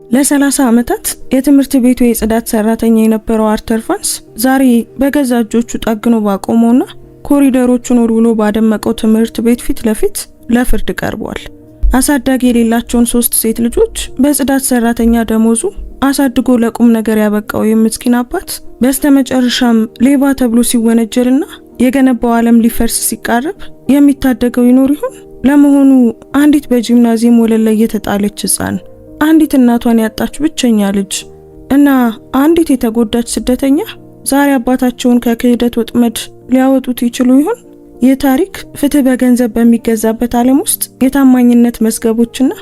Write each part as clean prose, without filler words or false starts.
ለ30 ዓመታት የትምህርት ቤቱ የጽዳት ሰራተኛ የነበረው አርተር ቫንስ ዛሬ በገዛ እጆቹ ጠግኖ ባቆመውና ኮሪደሮቹን ወልውሎ ባደመቀው ትምህርት ቤት ፊት ለፊት ለፍርድ ቀርቧል። አሳዳጊ የሌላቸውን 3 ሴት ልጆች በጽዳት ሰራተኛ ደሞዙ አሳድጎ ለቁም ነገር ያበቃው የምስኪን አባት በስተመጨረሻም ሌባ ተብሎ ሲወነጀልና የገነባው ዓለም ሊፈርስ ሲቃረብ የሚታደገው ይኖር ይሆን? ለመሆኑ አንዲት በጂምናዚየም ወለል ላይ የተጣለች ሕፃን፣ አንዲት እናቷን ያጣች ብቸኛ ልጅ እና አንዲት የተጎዳች ስደተኛ ዛሬ አባታቸውን ከክህደት ወጥመድ ሊያወጡት ይችሉ ይሆን? ይህ ታሪክ ፍትህ በገንዘብ በሚገዛበት ዓለም ውስጥ የታማኝነት መስገቦችና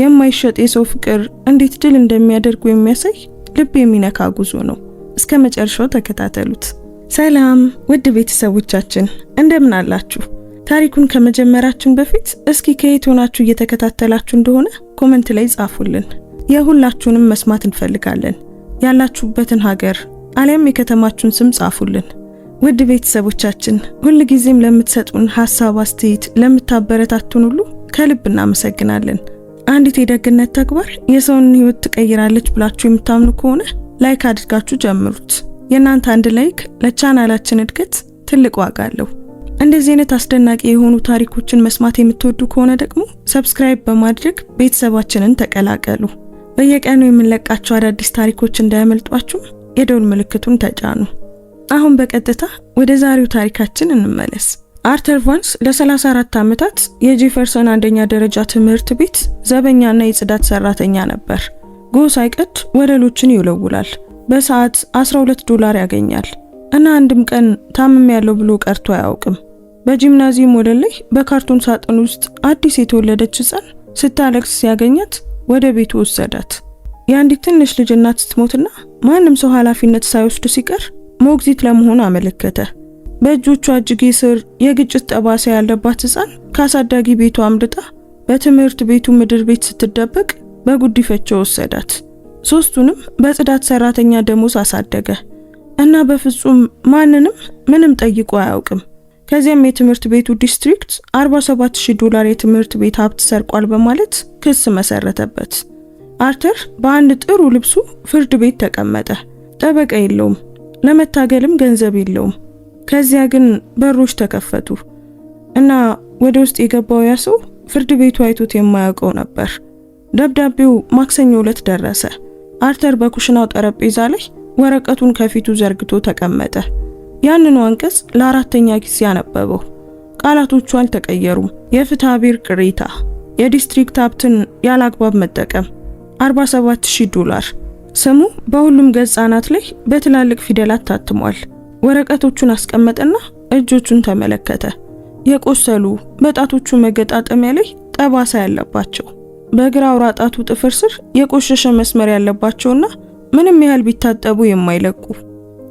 የማይሸጥ የሰው ፍቅር እንዴት ድል እንደሚያደርጉ የሚያሳይ ልብ የሚነካ ጉዞ ነው። እስከ መጨረሻው ተከታተሉት። ሰላም ውድ ቤተሰቦቻችን እንደምን አላችሁ? ታሪኩን ከመጀመራችን በፊት እስኪ ከየት ሆናችሁ እየተከታተላችሁ እንደሆነ ኮሜንት ላይ ጻፉልን። የሁላችሁንም መስማት እንፈልጋለን። ያላችሁበትን ሀገር አለም የከተማችሁን ስም ጻፉልን። ውድ ቤተሰቦቻችን ሁልጊዜም ለምትሰጡን ሐሳብ፣ አስተያየት፣ ለምታበረታቱን ሁሉ ከልብ እናመሰግናለን። አንዲት የደግነት ተግባር የሰውን ህይወት ትቀይራለች ብላችሁ የምታምኑ ከሆነ ላይክ አድርጋችሁ ጀምሩት። የእናንተ አንድ ላይክ ለቻናላችን እድገት ትልቅ ዋጋ አለው። እንደዚህ አይነት አስደናቂ የሆኑ ታሪኮችን መስማት የምትወዱ ከሆነ ደግሞ ሰብስክራይብ በማድረግ ቤተሰባችንን ተቀላቀሉ። በየቀኑ የምንለቃቸው አዳዲስ ታሪኮች እንዳያመልጧችሁ የደውል ምልክቱን ተጫኑ። አሁን በቀጥታ ወደ ዛሬው ታሪካችን እንመለስ። አርተር ቫንስ ለ34 ዓመታት የጄፈርሰን አንደኛ ደረጃ ትምህርት ቤት ዘበኛና የጽዳት ሰራተኛ ነበር። ጎህ ሳይቀድ ወለሎችን ይወለውላል። በሰዓት $12 ያገኛል እና አንድም ቀን ታምም ያለው ብሎ ቀርቶ አያውቅም። በጂምናዚየም ወለል ላይ በካርቶን ሳጥን ውስጥ አዲስ የተወለደች ሕፃን ስታለቅስ ሲያገኛት ወደ ቤቱ ወሰዳት። የአንዲት ትንሽ ልጅ እናት ስትሞትና ማንም ሰው ኃላፊነት ሳይወስድ ሲቀር ሞግዚት ለመሆን አመለከተ። በእጆቿ እጅጌ ስር የግጭት ጠባሳ ያለባት ሕፃን ካሳዳጊ ቤቱ አምልጣ በትምህርት ቤቱ ምድር ቤት ስትደበቅ በጉዲፈቻ ወሰዳት። ሶስቱንም በጽዳት ሰራተኛ ደሞዝ አሳደገ እና በፍጹም ማንንም ምንም ጠይቆ አያውቅም። ከዚያም የትምህርት ቤቱ ዲስትሪክት $47,000 የትምህርት ቤት ሀብት ሰርቋል በማለት ክስ መሰረተበት። አርተር በአንድ ጥሩ ልብሱ ፍርድ ቤት ተቀመጠ። ጠበቃ የለውም፣ ለመታገልም ገንዘብ የለውም። ከዚያ ግን በሮች ተከፈቱ እና ወደ ውስጥ የገባው ያ ሰው ፍርድ ቤቱ አይቶት የማያውቀው ነበር። ደብዳቤው ማክሰኞ ዕለት ደረሰ። አርተር በኩሽናው ጠረጴዛ ላይ ወረቀቱን ከፊቱ ዘርግቶ ተቀመጠ። ያንኑ አንቀጽ ለ4ኛ ጊዜ አነበበው። ቃላቶቹ አልተቀየሩም። የፍትሐ ብሔር ቅሬታ፣ የዲስትሪክት ሀብትን ያላግባብ መጠቀም፣ $47,000። ስሙ በሁሉም ገጽ አናት ላይ በትላልቅ ፊደላት ታትሟል። ወረቀቶቹን አስቀመጠና እጆቹን ተመለከተ። የቆሰሉ በጣቶቹ መገጣጠሚያ ላይ ጠባሳ ያለባቸው፣ በግራ አውራ ጣቱ ጥፍር ስር የቆሸሸ መስመር ያለባቸውና ምንም ያህል ቢታጠቡ የማይለቁ።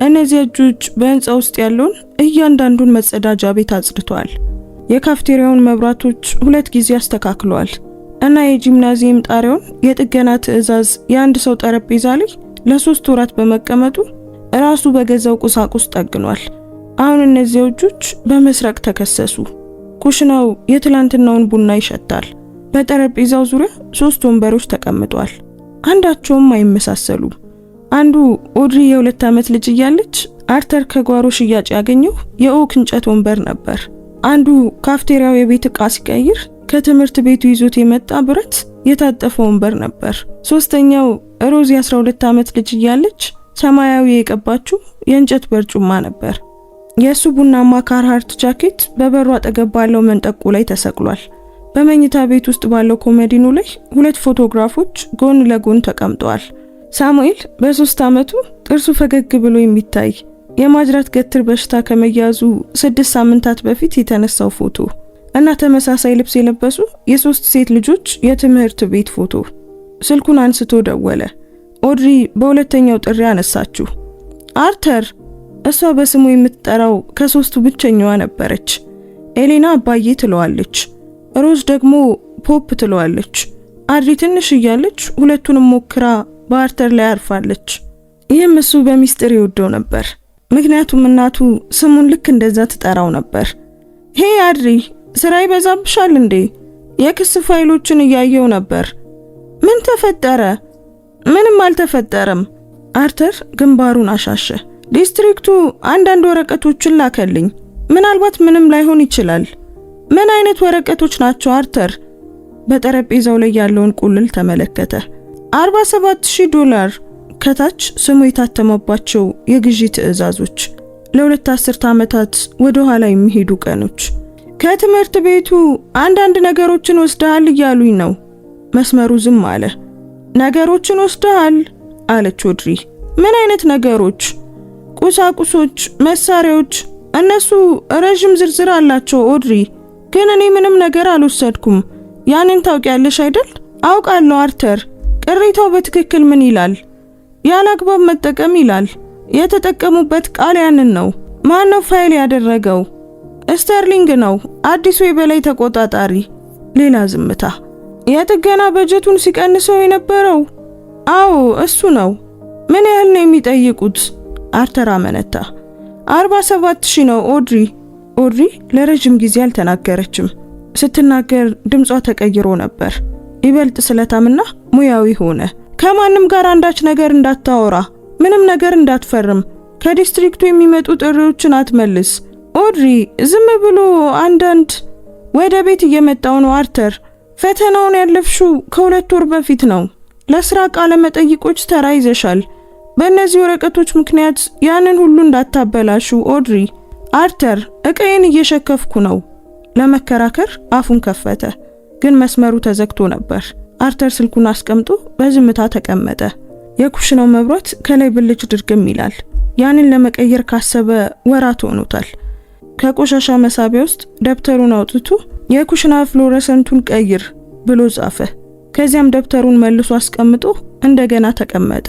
እነዚህ እጆች በህንጻ ውስጥ ያለውን እያንዳንዱን መጸዳጃ ቤት አጽድተዋል። የካፍቴሪያውን መብራቶች 2 ጊዜ አስተካክለዋል እና የጂምናዚየም ጣሪያውን የጥገና ትዕዛዝ የአንድ ሰው ጠረጴዛ ላይ ለ3 ወራት በመቀመጡ ራሱ በገዛው ቁሳቁስ ጠግኗል። አሁን እነዚህ እጆች በመስረቅ ተከሰሱ። ኩሽናው የትላንትናውን ቡና ይሸታል። በጠረጴዛው ዙሪያ 3 ወንበሮች ተቀምጠዋል። አንዳቸውም አይመሳሰሉም። አንዱ ኦድሪ የ2 ዓመት ልጅ እያለች አርተር ከጓሮ ሽያጭ ያገኘው የኦክ እንጨት ወንበር ነበር። አንዱ ካፍቴሪያው የቤት ዕቃ ሲቀይር ከትምህርት ቤቱ ይዞት የመጣ ብረት የታጠፈ ወንበር ነበር። ሶስተኛው ሮዚ 12 ዓመት ልጅ እያለች ሰማያዊ የቀባችው የእንጨት በርጩማ ነበር። የሱ ቡናማ ካርሃርት ጃኬት በበሩ አጠገብ ባለው መንጠቆ ላይ ተሰቅሏል። በመኝታ ቤት ውስጥ ባለው ኮሜዲኖ ላይ 2 ፎቶግራፎች ጎን ለጎን ተቀምጠዋል። ሳሙኤል በ3 ዓመቱ ጥርሱ ፈገግ ብሎ የሚታይ የማጅራት ገትር በሽታ ከመያዙ 6 ሳምንታት በፊት የተነሳው ፎቶ እና ተመሳሳይ ልብስ የለበሱ የ3 ሴት ልጆች የትምህርት ቤት ፎቶ። ስልኩን አንስቶ ደወለ። ኦድሪ በሁለተኛው ጥሪ አነሳችው። አርተር። እሷ በስሙ የምትጠራው ከ3ቱ ብቸኛዋ ነበረች። ኤሌና አባዬ ትለዋለች፣ ሮዝ ደግሞ ፖፕ ትለዋለች። አድሪ ትንሽ እያለች ሁለቱንም ሞክራ በአርተር ላይ አርፋለች። ይህም እሱ በሚስጥር ይወደው ነበር፣ ምክንያቱም እናቱ ስሙን ልክ እንደዛ ትጠራው ነበር። ሄ አድሪ፣ ስራ ይበዛብሻል እንዴ? የክስ ፋይሎችን እያየው ነበር። ምን ተፈጠረ? ምንም አልተፈጠረም። አርተር ግንባሩን አሻሸ። ዲስትሪክቱ አንዳንድ ወረቀቶችን ላከልኝ። ምናልባት ምንም ላይሆን ይችላል። ምን አይነት ወረቀቶች ናቸው አርተር? በጠረጴዛው ላይ ያለውን ቁልል ተመለከተ። $47,000 ከታች ስሙ የታተመባቸው የግዢ ትዕዛዞች፣ ለ2 አስርተ ዓመታት ወደ ኋላ የሚሄዱ ቀኖች። ከትምህርት ቤቱ አንዳንድ ነገሮችን ወስደሃል እያሉኝ ነው። መስመሩ ዝም አለ። ነገሮችን ወስደሃል አለች ኦድሪ። ምን አይነት ነገሮች? ቁሳቁሶች፣ መሳሪያዎች። እነሱ ረጅም ዝርዝር አላቸው ኦድሪ፣ ግን እኔ ምንም ነገር አልወሰድኩም። ያንን ታውቂያለሽ አይደል? አውቃለሁ አርተር። ቅሬታው በትክክል ምን ይላል? ያላግባብ መጠቀም ይላል። የተጠቀሙበት ቃል ያንን ነው። ማን ነው ፋይል ያደረገው? ስተርሊንግ ነው፣ አዲሱ የበላይ ተቆጣጣሪ። ሌላ ዝምታ። የጥገና በጀቱን ሲቀንሰው የነበረው? አዎ እሱ ነው። ምን ያህል ነው የሚጠይቁት? አርተር አመነታ። 47,000 ነው ኦድሪ። ኦድሪ ለረጅም ጊዜ አልተናገረችም። ስትናገር ድምጿ ተቀይሮ ነበር። ይበልጥ ስለታምና ሙያዊ ሆነ። ከማንም ጋር አንዳች ነገር እንዳታወራ፣ ምንም ነገር እንዳትፈርም፣ ከዲስትሪክቱ የሚመጡ ጥሪዎችን አትመልስ። ኦድሪ ዝም ብሎ አንዳንድ ወደ ቤት እየመጣው ነው አርተር። ፈተናውን ያለፍሽው ከ2 ወር በፊት ነው። ለስራ ቃለ መጠይቆች ተራ ይዘሻል። በእነዚህ ወረቀቶች ምክንያት ያንን ሁሉ እንዳታበላሹ ኦድሪ። አርተር እቀይን እየሸከፍኩ ነው። ለመከራከር አፉን ከፈተ፣ ግን መስመሩ ተዘግቶ ነበር። አርተር ስልኩን አስቀምጦ በዝምታ ተቀመጠ። የኩሽናው መብራት ከላይ ብልጭ ድርግም ይላል። ያንን ለመቀየር ካሰበ ወራት ሆኖታል። ከቆሻሻ መሳቢያ ውስጥ ደብተሩን አውጥቶ የኩሽና ፍሎረሰንቱን ቀይር ብሎ ጻፈ። ከዚያም ደብተሩን መልሶ አስቀምጦ እንደገና ተቀመጠ።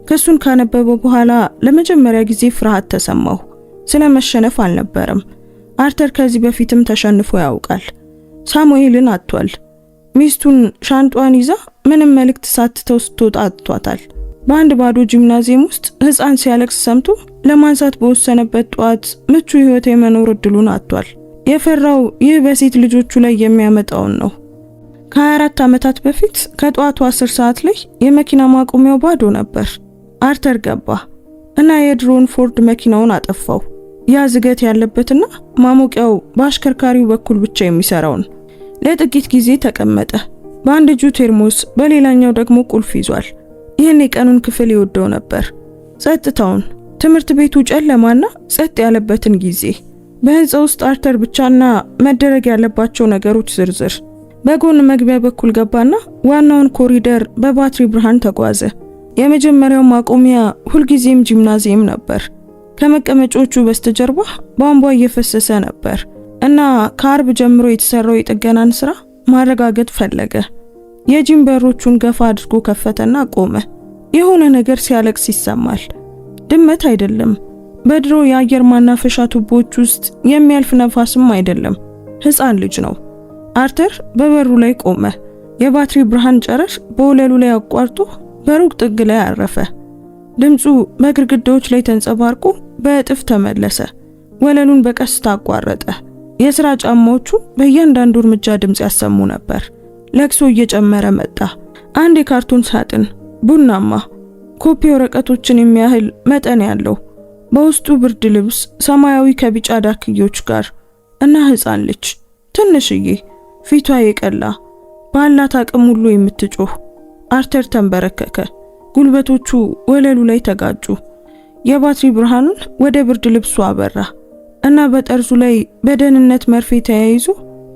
ክሱን ካነበበ በኋላ ለመጀመሪያ ጊዜ ፍርሃት ተሰማው። ስለ መሸነፍ አልነበረም። አርተር ከዚህ በፊትም ተሸንፎ ያውቃል። ሳሙኤልን አጥቷል። ሚስቱን ሻንጧን ይዛ ምንም መልእክት ሳትተው ስትወጣ አጥቷታል። በአንድ ባዶ ጂምናዚየም ውስጥ ሕፃን ሲያለቅስ ሰምቶ ለማንሳት በወሰነበት ጧት ምቹ ሕይወት የመኖር እድሉን አጥቷል። የፈራው ይህ በሴት ልጆቹ ላይ የሚያመጣውን ነው። ከ24 ዓመታት በፊት ከጧቱ 10 ሰዓት ላይ የመኪና ማቆሚያው ባዶ ነበር። አርተር ገባ እና የድሮን ፎርድ መኪናውን አጠፋው። ያ ዝገት ያለበትና ማሞቂያው በአሽከርካሪው በኩል ብቻ የሚሰራውን። ለጥቂት ጊዜ ተቀመጠ። በአንድ እጁ ቴርሞስ፣ በሌላኛው ደግሞ ቁልፍ ይዟል። ይህን የቀኑን ክፍል ይወደው ነበር። ጸጥታውን፣ ትምህርት ቤቱ ጨለማና ጸጥ ያለበትን ጊዜ፣ በህንጻ ውስጥ አርተር ብቻና መደረግ ያለባቸው ነገሮች ዝርዝር። በጎን መግቢያ በኩል ገባና ዋናውን ኮሪደር በባትሪ ብርሃን ተጓዘ። የመጀመሪያው ማቆሚያ ሁልጊዜም ጂምናዚየም ነበር። ከመቀመጫዎቹ በስተጀርባ ቧንቧ እየፈሰሰ ነበር እና ከአርብ ጀምሮ የተሰራው የጥገናን ስራ ማረጋገጥ ፈለገ። የጂም በሮቹን ገፋ አድርጎ ከፈተና ቆመ። የሆነ ነገር ሲያለቅስ ይሰማል። ድመት አይደለም። በድሮ የአየር ማናፈሻ ቱቦዎች ውስጥ የሚያልፍ ነፋስም አይደለም። ሕፃን ልጅ ነው። አርተር በበሩ ላይ ቆመ። የባትሪ ብርሃን ጨረር በወለሉ ላይ አቋርጦ በሩቅ ጥግ ላይ አረፈ። ድምፁ በግድግዳዎች ላይ ተንጸባርቆ በእጥፍ ተመለሰ። ወለሉን በቀስታ አቋረጠ። የሥራ ጫማዎቹ በእያንዳንዱ እርምጃ ድምፅ ያሰሙ ነበር። ለቅሶ እየጨመረ መጣ። አንድ የካርቶን ሳጥን፣ ቡናማ ኮፒ ወረቀቶችን የሚያህል መጠን ያለው፣ በውስጡ ብርድ ልብስ ሰማያዊ ከቢጫ ዳክዮች ጋር እና ሕፃን ልጅ ትንሽዬ፣ ፊቷ የቀላ ባላት አቅም ሁሉ የምትጮህ። አርተር ተንበረከከ። ጉልበቶቹ ወለሉ ላይ ተጋጩ። የባትሪ ብርሃኑን ወደ ብርድ ልብሱ አበራ እና በጠርዙ ላይ በደህንነት መርፌ ተያይዞ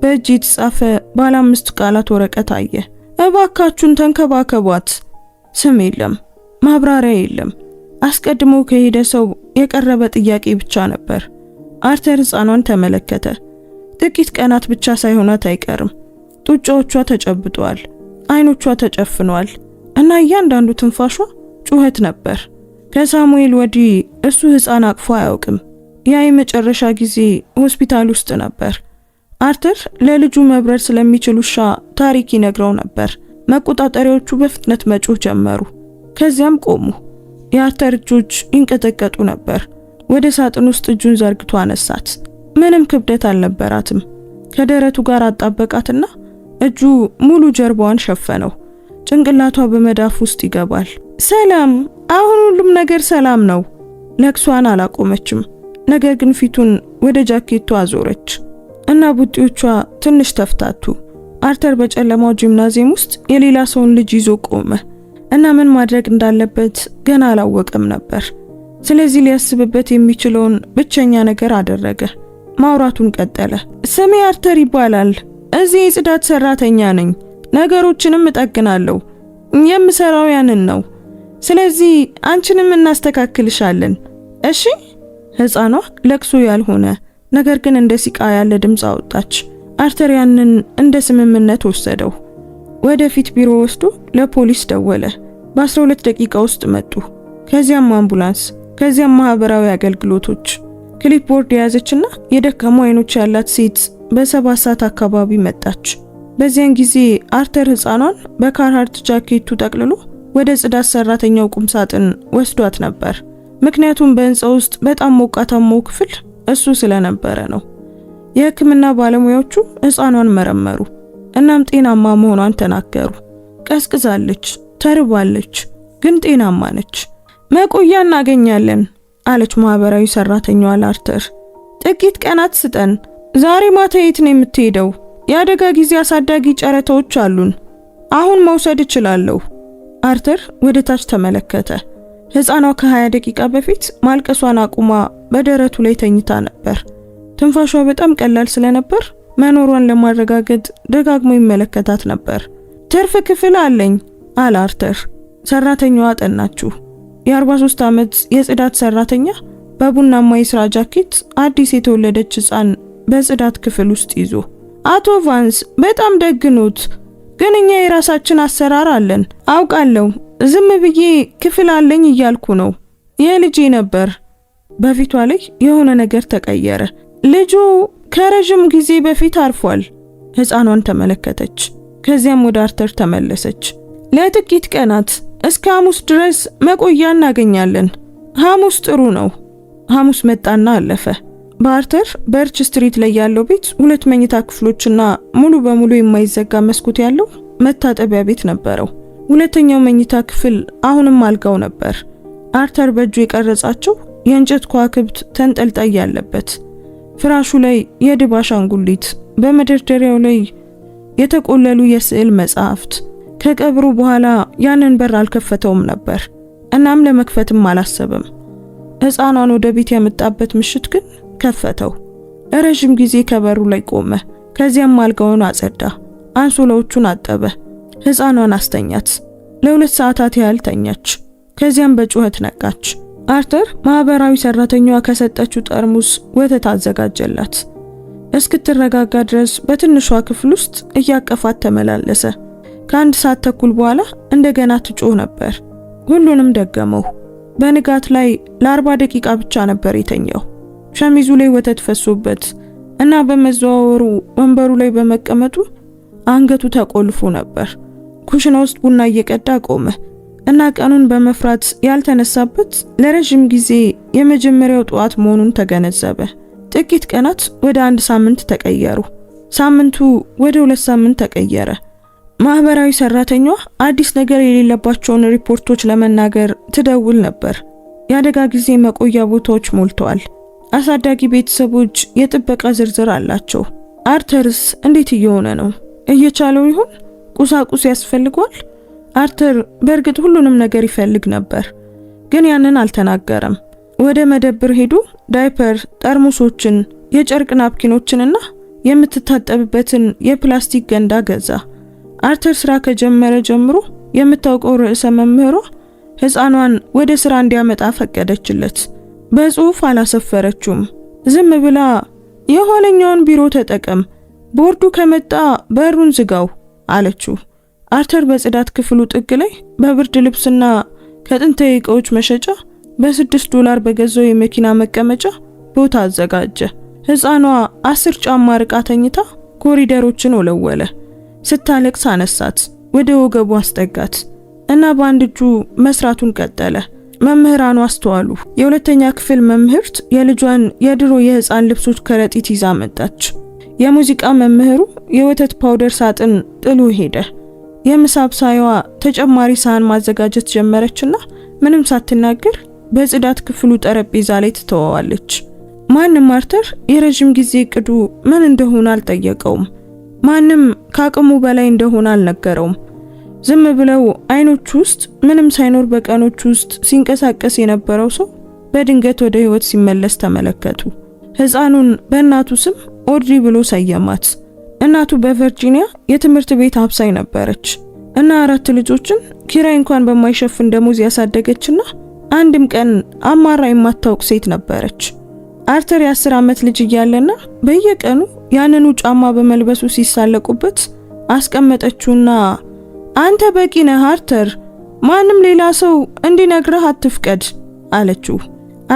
በእጅ የተጻፈ ባለ 5 ቃላት ወረቀት አየ። እባካችሁን ተንከባከቧት። ስም የለም፣ ማብራሪያ የለም። አስቀድሞ ከሄደ ሰው የቀረበ ጥያቄ ብቻ ነበር። አርተር ሕፃኗን ተመለከተ። ጥቂት ቀናት ብቻ ሳይሆናት አይቀርም። ጡጫዎቿ ተጨብጠዋል፣ አይኖቿ ተጨፍነዋል እና እያንዳንዱ ትንፋሿ ጩኸት ነበር። ከሳሙኤል ወዲህ እሱ ሕፃን አቅፎ አያውቅም። ያ የመጨረሻ ጊዜ ሆስፒታል ውስጥ ነበር። አርተር ለልጁ መብረር ስለሚችል ውሻ ታሪክ ይነግረው ነበር። መቆጣጠሪያዎቹ በፍጥነት መጮህ ጀመሩ። ከዚያም ቆሙ። የአርተር እጆች ይንቀጠቀጡ ነበር። ወደ ሳጥን ውስጥ እጁን ዘርግቶ አነሳት። ምንም ክብደት አልነበራትም። ከደረቱ ጋር አጣበቃትና እጁ ሙሉ ጀርባዋን ሸፈነው። ጭንቅላቷ በመዳፍ ውስጥ ይገባል። ሰላም፣ አሁን ሁሉም ነገር ሰላም ነው። ለቅሷን አላቆመችም። ነገር ግን ፊቱን ወደ ጃኬቷ አዞረች እና ቡጢዎቿ ትንሽ ተፍታቱ። አርተር በጨለማው ጂምናዚየም ውስጥ የሌላ ሰውን ልጅ ይዞ ቆመ እና ምን ማድረግ እንዳለበት ገና አላወቀም ነበር። ስለዚህ ሊያስብበት የሚችለውን ብቸኛ ነገር አደረገ። ማውራቱን ቀጠለ። ስሜ አርተር ይባላል። እዚህ የጽዳት ሰራተኛ ነኝ። ነገሮችንም እጠግናለሁ። የምሰራው ያንን ነው። ስለዚህ አንቺንም እናስተካክልሻለን። እሺ? ሕፃኗ ለቅሶ ያልሆነ ነገር ግን እንደ ሲቃ ያለ ድምፅ አወጣች። አርተር ያንን እንደ ስምምነት ወሰደው። ወደፊት ቢሮ ወስዶ ለፖሊስ ደወለ። በ12 ደቂቃ ውስጥ መጡ። ከዚያም አምቡላንስ፣ ከዚያም ማህበራዊ አገልግሎቶች። ክሊፕቦርድ የያዘችና የደከሙ አይኖች ያላት ሴት በ7 ሰዓት አካባቢ መጣች። በዚያን ጊዜ አርተር ሕፃኗን በካርሃርት ጃኬቱ ጠቅልሎ ወደ ጽዳት ሰራተኛው ቁም ሳጥን ወስዷት ነበር። ምክንያቱም በህንጻው ውስጥ በጣም ሞቃታማው ክፍል እሱ ስለነበረ ነው። የሕክምና ባለሙያዎቹ ሕፃኗን መረመሩ። እናም ጤናማ መሆኗን ተናገሩ። ቀዝቅዛለች፣ ተርባለች፣ ግን ጤናማ ነች። መቆያ እናገኛለን አለች ማህበራዊ ሰራተኛዋ ለአርተር። ጥቂት ቀናት ስጠን። ዛሬ ማታ የት ነው የምትሄደው? የአደጋ ጊዜ አሳዳጊ ጨረታዎች አሉን። አሁን መውሰድ እችላለሁ። አርተር ወደ ታች ተመለከተ። ሕፃኗ ከ20 ደቂቃ በፊት ማልቀሷን አቁማ በደረቱ ላይ ተኝታ ነበር። ትንፋሿ በጣም ቀላል ስለነበር መኖሯን ለማረጋገጥ ደጋግሞ ይመለከታት ነበር። ትርፍ ክፍል አለኝ አለ አርተር። ሰራተኛዋ አጠናችው። የ43 ዓመት የጽዳት ሰራተኛ በቡናማ የሥራ ጃኬት አዲስ የተወለደች ሕፃን በጽዳት ክፍል ውስጥ ይዞ። አቶ ቫንስ በጣም ደግኖት፣ ግን እኛ የራሳችን አሰራር አለን። አውቃለሁ፣ ዝም ብዬ ክፍል አለኝ እያልኩ ነው። የልጄ ነበር። በፊቷ ላይ የሆነ ነገር ተቀየረ። ልጁ ከረጅም ጊዜ በፊት አርፏል። ሕፃኗን ተመለከተች። ከዚያም ወደ አርተር ተመለሰች። ለጥቂት ቀናት እስከ ሐሙስ ድረስ መቆያ እናገኛለን። ሐሙስ ጥሩ ነው። ሐሙስ መጣና አለፈ። በአርተር በርች ስትሪት ላይ ያለው ቤት 2 መኝታ ክፍሎችና ሙሉ በሙሉ የማይዘጋ መስኮት ያለው መታጠቢያ ቤት ነበረው። ሁለተኛው መኝታ ክፍል አሁንም አልጋው ነበር። አርተር በእጁ የቀረጻቸው የእንጨት ከዋክብት ተንጠልጣይ ያለበት፣ ፍራሹ ላይ የድብ አሻንጉሊት፣ በመደርደሪያው ላይ የተቆለሉ የስዕል መጻሕፍት። ከቀብሩ በኋላ ያንን በር አልከፈተውም ነበር። እናም ለመክፈትም አላሰበም። ሕፃኗን ወደ ቤት ያመጣበት ምሽት ግን ከፈተው። ለረጅም ጊዜ ከበሩ ላይ ቆመ። ከዚያም አልጋውን አጸዳ፣ አንሶላዎቹን አጠበ። ሕፃኗን አስተኛት። ለ2 ሰዓታት ያህል ተኛች። ከዚያም በጩኸት ነቃች። አርተር ማህበራዊ ሰራተኛዋ ከሰጠችው ጠርሙስ ወተት አዘጋጀላት። እስክትረጋጋ ድረስ በትንሿ ክፍል ውስጥ እያቀፋት ተመላለሰ። ከ1 ሰዓት ተኩል በኋላ እንደገና ትጮህ ነበር። ሁሉንም ደገመው። በንጋት ላይ ለ40 ደቂቃ ብቻ ነበር የተኛው። ሸሚዙ ላይ ወተት ፈሶበት እና በመዘዋወሩ ወንበሩ ላይ በመቀመጡ አንገቱ ተቆልፎ ነበር። ኩሽና ውስጥ ቡና እየቀዳ ቆመ እና ቀኑን በመፍራት ያልተነሳበት ለረጅም ጊዜ የመጀመሪያው ጠዋት መሆኑን ተገነዘበ። ጥቂት ቀናት ወደ 1 ሳምንት ተቀየሩ። ሳምንቱ ወደ 2 ሳምንት ተቀየረ። ማህበራዊ ሰራተኛዋ አዲስ ነገር የሌለባቸውን ሪፖርቶች ለመናገር ትደውል ነበር። የአደጋ ጊዜ መቆያ ቦታዎች ሞልተዋል። አሳዳጊ ቤተሰቦች የጥበቃ ዝርዝር አላቸው። አርተርስ እንዴት እየሆነ ነው? እየቻለው ይሆን? ቁሳቁስ ያስፈልጓል? አርተር በእርግጥ ሁሉንም ነገር ይፈልግ ነበር፣ ግን ያንን አልተናገረም። ወደ መደብር ሄዶ ዳይፐር፣ ጠርሙሶችን፣ የጨርቅ ናፕኪኖችንና የምትታጠብበትን የፕላስቲክ ገንዳ ገዛ። አርተር ስራ ከጀመረ ጀምሮ የምታውቀው ርዕሰ መምህሯ ሕፃኗን ወደ ስራ እንዲያመጣ ፈቀደችለት። በጽሑፍ አላሰፈረችውም። ዝም ብላ የኋለኛውን ቢሮ ተጠቀም፣ ቦርዱ ከመጣ በሩን ዝጋው አለችው። አርተር በጽዳት ክፍሉ ጥግ ላይ በብርድ ልብስና ከጥንታዊ ዕቃዎች መሸጫ $6 በገዛው የመኪና መቀመጫ ቦታ አዘጋጀ። ሕፃኗ 10 ጫማ ርቃ ተኝታ ኮሪደሮችን ወለወለ። ስታለቅስ አነሳት፣ ወደ ወገቡ አስጠጋት እና በአንድ እጁ መስራቱን ቀጠለ። መምህራኑ አስተዋሉ። የሁለተኛ ክፍል መምህርት የልጇን የድሮ የሕፃን ልብሶች ከረጢት ይዛ መጣች። የሙዚቃ መምህሩ የወተት ፓውደር ሳጥን ጥሎ ሄደ። የምሳ አብሳይዋ ተጨማሪ ሳህን ማዘጋጀት ጀመረችና ምንም ሳትናገር በጽዳት ክፍሉ ጠረጴዛ ላይ ትተዋዋለች። ማንም አርተር የረጅም ጊዜ እቅዱ ምን እንደሆነ አልጠየቀውም። ማንም ከአቅሙ በላይ እንደሆነ አልነገረውም። ዝም ብለው አይኖቹ ውስጥ ምንም ሳይኖር በቀኖቹ ውስጥ ሲንቀሳቀስ የነበረው ሰው በድንገት ወደ ህይወት ሲመለስ ተመለከቱ። ህፃኑን በእናቱ ስም ኦድሪ ብሎ ሰየማት። እናቱ በቨርጂኒያ የትምህርት ቤት አብሳይ ነበረች እና 4 ልጆችን ኪራይ እንኳን በማይሸፍን ደሞዝ ያሳደገችና አንድም ቀን አማራ የማታውቅ ሴት ነበረች። አርተር የ10 ዓመት ልጅ እያለና በየቀኑ ያንኑ ጫማ በመልበሱ ሲሳለቁበት አስቀመጠችውና አንተ በቂ ነህ አርተር፣ ማንም ሌላ ሰው እንዲነግርህ አትፍቀድ አለችው።